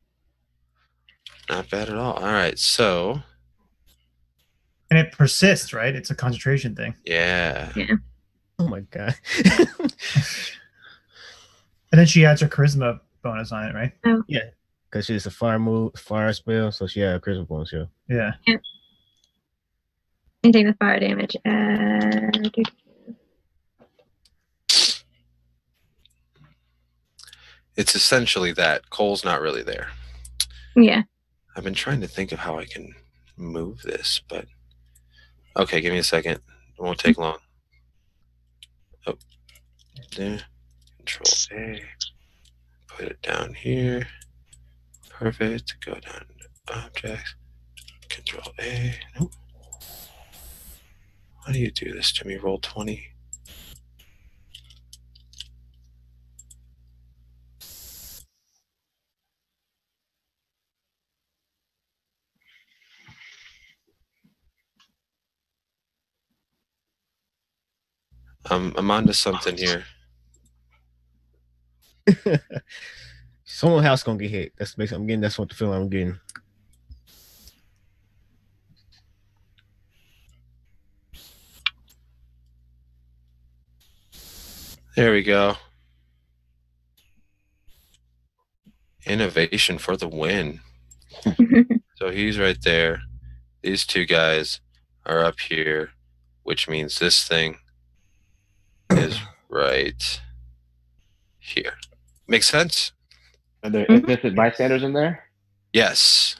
Not bad at all. All right. So. And it persists, right? It's a concentration thing. Yeah. Yeah. Oh my god. I And then she adds her charisma bonus on it, right? Oh, Yeah, because she's a fire spell, so she had a charisma bonus. Yeah. Yeah. and take the fire damage. It's essentially that. Cole's not really there. Yeah. I've been trying to think of how I can move this, but okay, give me a second. It won't take long. Oh, there. Control A. Put it down here. Perfect. Go down to objects. Control A. Nope. Why do you do this to me? Roll 20. I'm onto something here. Someone house gonna get hit. That's basically I'm getting. That's what the feeling I'm getting. There we go. Innovation for the win. So he's right there. These two guys are up here, which means this thing is right here. Makes sense? Are there innocent bystanders in there? Yes.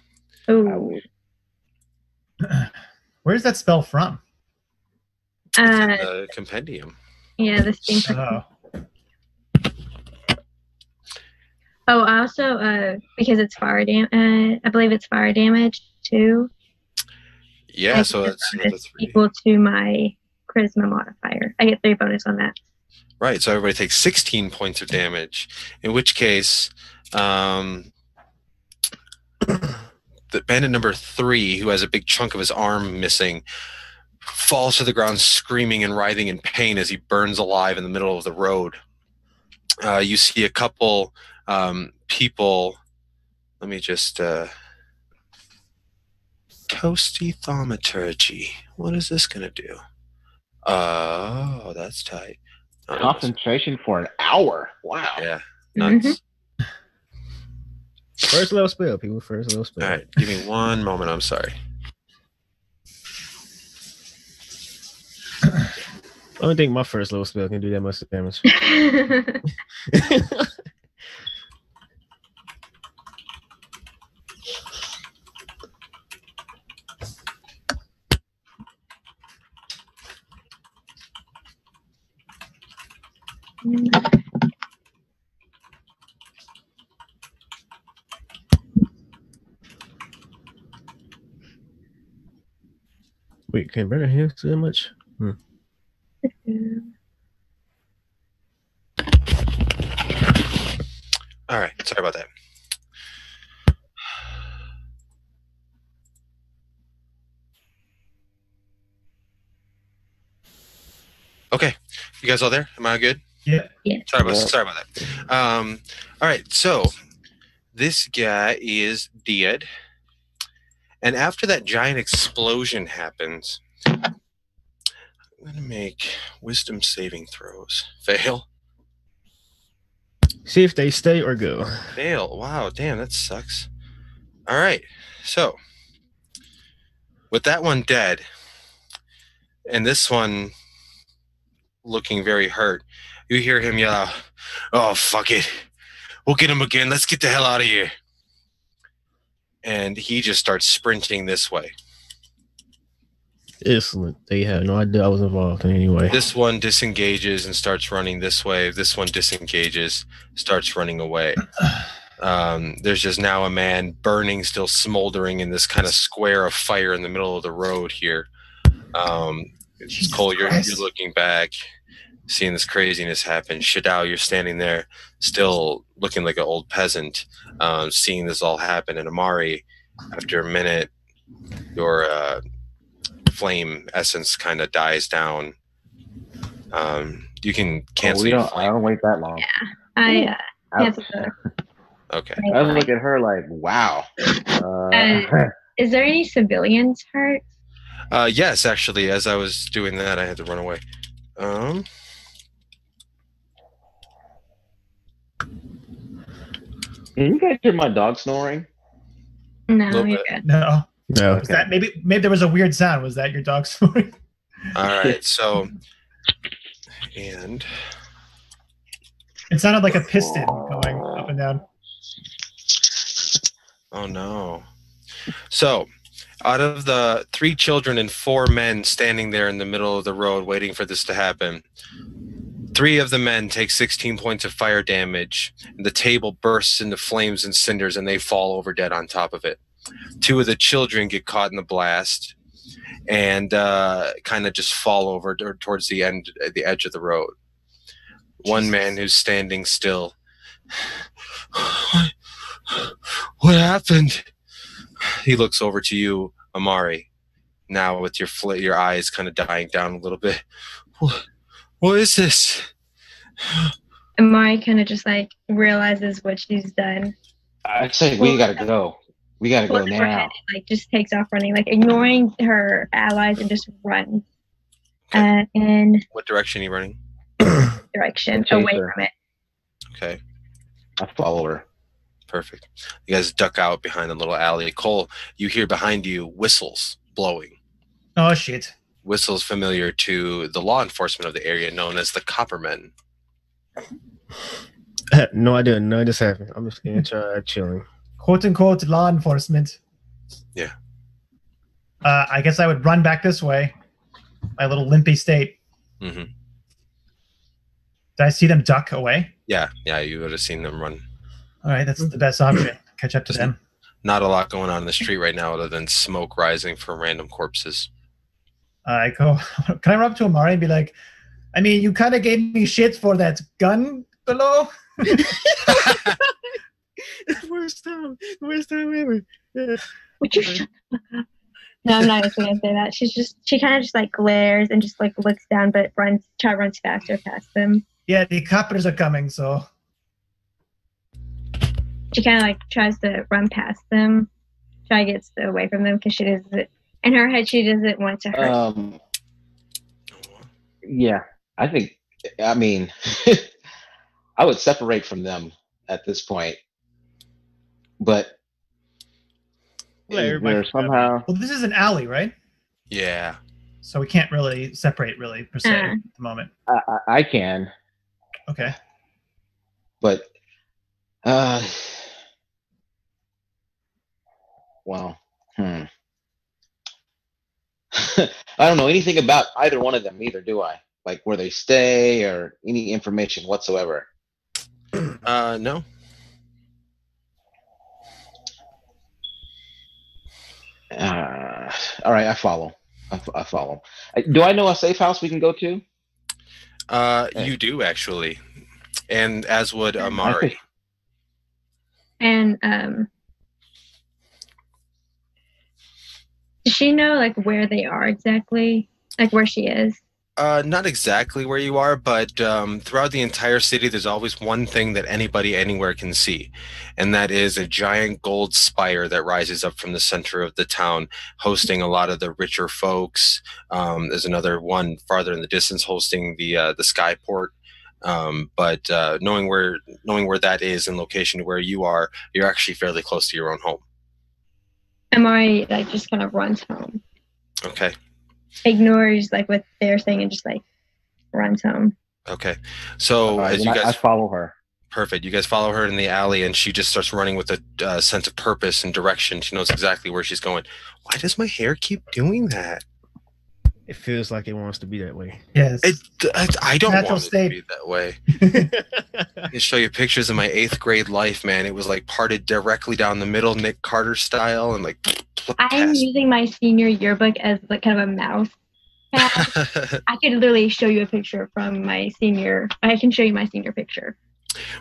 Oh. Where's that spell from? The compendium. Yeah, this thing. Oh. Oh, also, because it's fire damage, I believe it's fire damage too. Yeah, I so get that's bonus another 3. equal to my charisma modifier. I get 3 bonus on that. Right, so everybody takes 16 points of damage, in which case the bandit number 3, who has a big chunk of his arm missing, falls to the ground screaming and writhing in pain as he burns alive in the middle of the road. You see a couple people. Let me just toasty thaumaturgy. What is this gonna do? Oh, that's tight. Concentration for an hour. Wow. Yeah, nuts. First level spell, people. First level spell. All right, give me one moment. I'm sorry. I don't think my first level spell can do that much damage. Wait, can Brenner heal so much? All right, sorry about that. Okay, you guys all there? Am I good? Yeah. Sorry about that. All right, so this guy is dead, and after that giant explosion happens, I'm gonna make wisdom saving throws. Fail. See if they stay or go. Fail. Wow, damn, that sucks. All right, so with that one dead, and this one looking very hurt, you hear him yell out, "Oh, fuck it. We'll get him again. Let's get the hell out of here." And he just starts sprinting this way. Excellent. They had no idea I was involved in any way. This one disengages and starts running this way. This one disengages, starts running away. There's just now a man burning, still smoldering in this kind of square of fire in the middle of the road here. Cole, you're looking back, seeing this craziness happen. Shadao, you're standing there, still looking like an old peasant, seeing this all happen. And Amari, after a minute, your flame essence kind of dies down. You can cancel. I don't wait that long. Yeah, I cancel the. Okay. I was looking at her like, wow. Is there any civilians hurt? Yes, actually, as I was doing that, I had to run away. Can you guys hear my dog snoring? No, Little you're bit. good. No. No. Was that maybe there was a weird sound? Was that your dog snoring? All right. So, and It sounded like a piston going up and down. oh no. So, out of the 3 children and 4 men standing there in the middle of the road waiting for this to happen, 3 of the men take 16 points of fire damage, and the table bursts into flames and cinders, and they fall over dead on top of it. 2 of the children get caught in the blast and kind of just fall over towards the edge of the road. One man who's standing still. What happened? He looks over to you, Amari, now with your eyes kind of dying down a little bit. What is this? And Mari kind of just like realizes what she's done. I say we gotta go. We gotta go Pulls her head now. and, like just takes off running, like ignoring her allies and just runs in What direction are you running? direction Chaser. away from it. Okay, I follow her. perfect. You guys duck out behind a little alley. Cole, you hear behind you whistles blowing. Oh shit. Whistles familiar to the law enforcement of the area known as the Coppermen. I had no idea none of this happened. I'm just inside chilling. Quote unquote law enforcement. Yeah. I guess I would run back this way. My little limpy state. Mm-hmm. Did I see them duck away? Yeah, you would have seen them run. All right, that's the best option. Catch up to them. Not a lot going on in the street right now other than smoke rising from random corpses. I go. Can I run up to Amari and be like, I mean, you kind of gave me shit for that gun below. Worst time ever. Yeah. Would you shut the fuck up? No, I'm not actually gonna say that. She kind of just like glares and just like looks down, but runs faster past them. Yeah, the coppers are coming, so She kind of like tries to run past them, try to get away from them because she doesn't. In her head, she doesn't want to hurt. Yeah, I mean, I would separate from them at this point, but Let everybody they're somehow. well, this is an alley, right? Yeah. So we can't really separate, really per se, at the moment. I can, Okay. but well, I don't know anything about either one of them either, do I? Like where they stay or any information whatsoever. No. All right, I follow. I follow. Do I know a safe house we can go to? You do actually, and as would I Amari. think- And does she know like where they are exactly? Like where she is? Not exactly where you are, but throughout the entire city, there's always one thing that anybody anywhere can see, and that is a giant gold spire that rises up from the center of the town, hosting a lot of the richer folks. There's another one farther in the distance hosting the skyport. But knowing where that is in location to where you are, you're actually fairly close to your own home. Amari like just kind of runs home, Okay. ignores like what they're saying, and just like runs home. Okay. So as you I guys follow her. perfect, you guys follow her in the alley, and she just starts running with a sense of purpose and direction. She knows exactly where she's going. Why does my hair keep doing that? It feels like it wants to be that way. Yes. I don't Natural want it to be that way. I can show you pictures of my 8th grade life, man. It was like parted directly down the middle, Nick Carter style, and like. I'm using my senior yearbook as like kind of a mouse pad. I could literally show you a picture from my senior. I can show you my senior picture.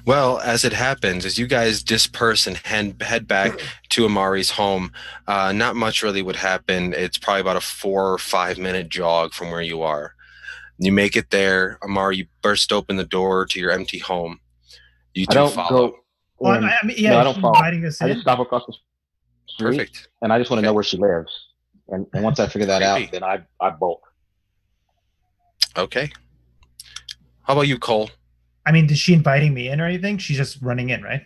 Well, as it happens, as you guys disperse and head back to Amari's home, not much really would happen. It's probably about a 4 or 5 minute jog from where you are. You make it there. Amari, you burst open the door to your empty home. You I do don't follow. go. Well, in. I mean, yeah, No, I don't she's follow. inviting us I in. just stop across the street, Perfect. and I just want to Okay. know where she lives. And once I figure that Creepy. out, then I bolt. Okay. How about you, Cole? I mean, is she inviting me in or anything? She's just running in, right?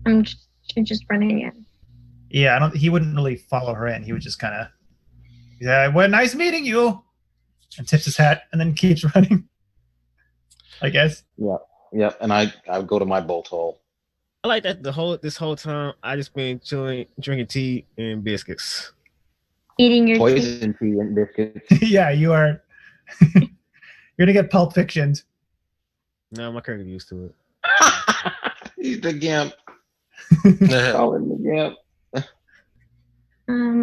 I'm just She's just running in. Yeah, he wouldn't really follow her in. He would just kind of, well, nice meeting you, and tips his hat and then keeps running. I guess. Yep. And I go to my bolt hole. I like that this whole time I just been chilling, drinking tea and biscuits. Eating your Poison tea and biscuits. Yeah, you are. You're gonna get Pulp Fictioned. No, my character used to it. He's the gimp. Yeah. Call him the gimp.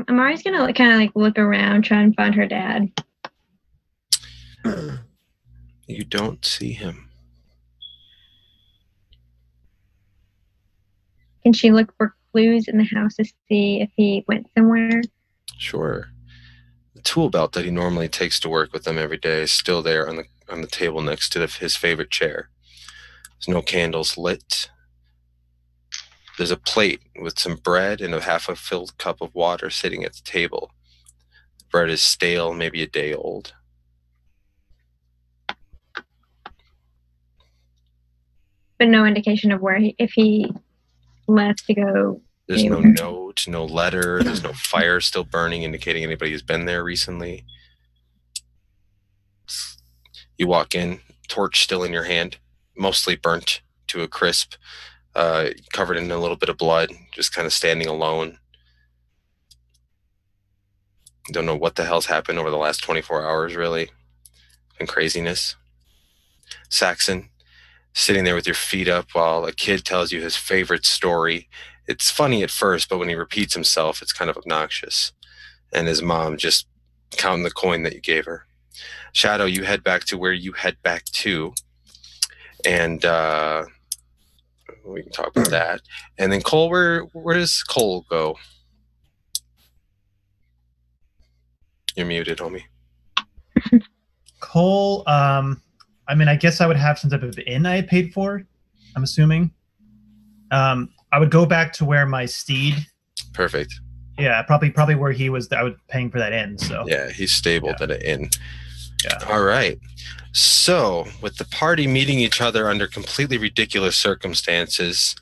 Amari's gonna kind of like look around, try and find her dad. You don't see him. Can she look for clues in the house to see if he went somewhere? Sure. The tool belt that he normally takes to work with them every day is still there on the table next to his favorite chair. There's no candles lit. There's a plate with some bread and a half a filled cup of water sitting at the table. The bread is stale, maybe a day old. But no indication of where if he left to go. There's no anywhere. note, no letter. There's no fire still burning, indicating anybody has been there recently. You walk in, torch still in your hand, mostly burnt to a crisp, covered in a little bit of blood, just kind of standing alone. Don't know what the hell's happened over the last 24 hours, really. Been craziness. Saxon, sitting there with your feet up while a kid tells you his favorite story. It's funny at first, but when he repeats himself, it's kind of obnoxious. And his mom just counting the coin that you gave her. Shadow, you head back to where you head back to. And we can talk about that. And then Cole, where does Cole go? You're muted, homie. Cole, I mean, I guess I would have some type of inn I had paid for, I'm assuming. I would go back to where my steed. Perfect. Yeah, probably where he was. I was paying for that inn. So yeah, he's stabled at an inn. Yeah. All right. So, with the party meeting each other under completely ridiculous circumstances,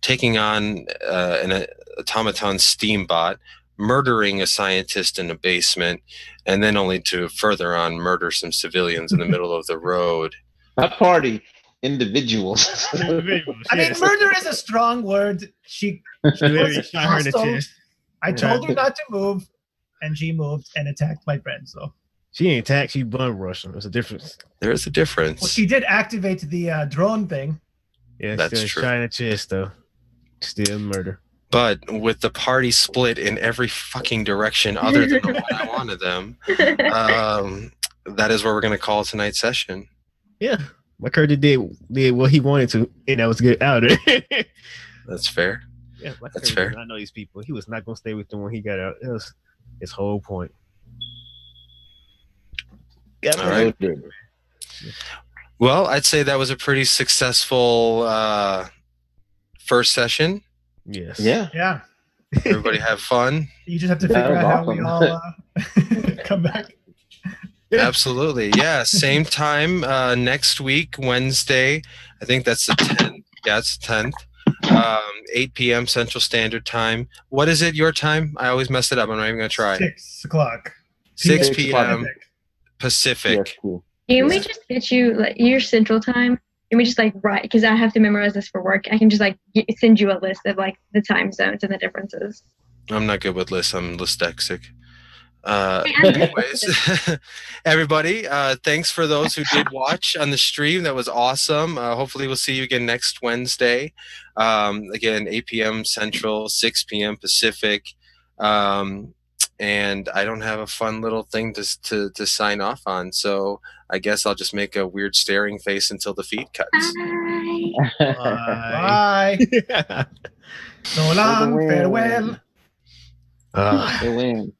taking on an automaton steambot, murdering a scientist in a basement, and then only to further on murder some civilians in the middle of the road. Not party, individuals. I mean, murder is a strong word. She literally shot her in the hostile. chest. I told her not to move, and she moved and attacked my friend. So She ain't attacked, she bun rushed him. There's a difference. There is a difference. well, she did activate the drone thing. Yeah, That's still true. shot in the chest though. Still murder. But with the party split in every fucking direction other than the one I wanted them, that is where we're going to call tonight's session. Yeah. My character did what he wanted to, and that was good out of it. That's fair. Yeah, my That's character fair. did not know these people. He was not going to stay with them when he got out. That was his whole point. All right. Well, I'd say that was a pretty successful first session. Yes. Yeah. Yeah. Everybody have fun. You just have to That figure was out how we awesome. all come back. Absolutely. Yeah. Same time next week, Wednesday. I think that's the 10th. Yeah, it's the 10th. 8 p.m. Central Standard Time. What is it, your time? I always mess it up. I'm not even going to try. 6 o'clock. 6 p.m. p.m. Pacific. Yes, cool. Can we just get you like your central time? Can we just like write? Because I have to memorize this for work. I can just like send you a list of like the time zones and the differences. I'm not good with lists. I'm dyslexic. I'm Anyways, everybody, thanks for those who did watch on the stream. That was awesome. Hopefully we'll see you again next Wednesday. Again, 8 p.m. Central, 6 p.m. Pacific. And I don't have a fun little thing to sign off on. So I guess I'll just make a weird staring face until the feed cuts. Bye. So long. win. Farewell. They win.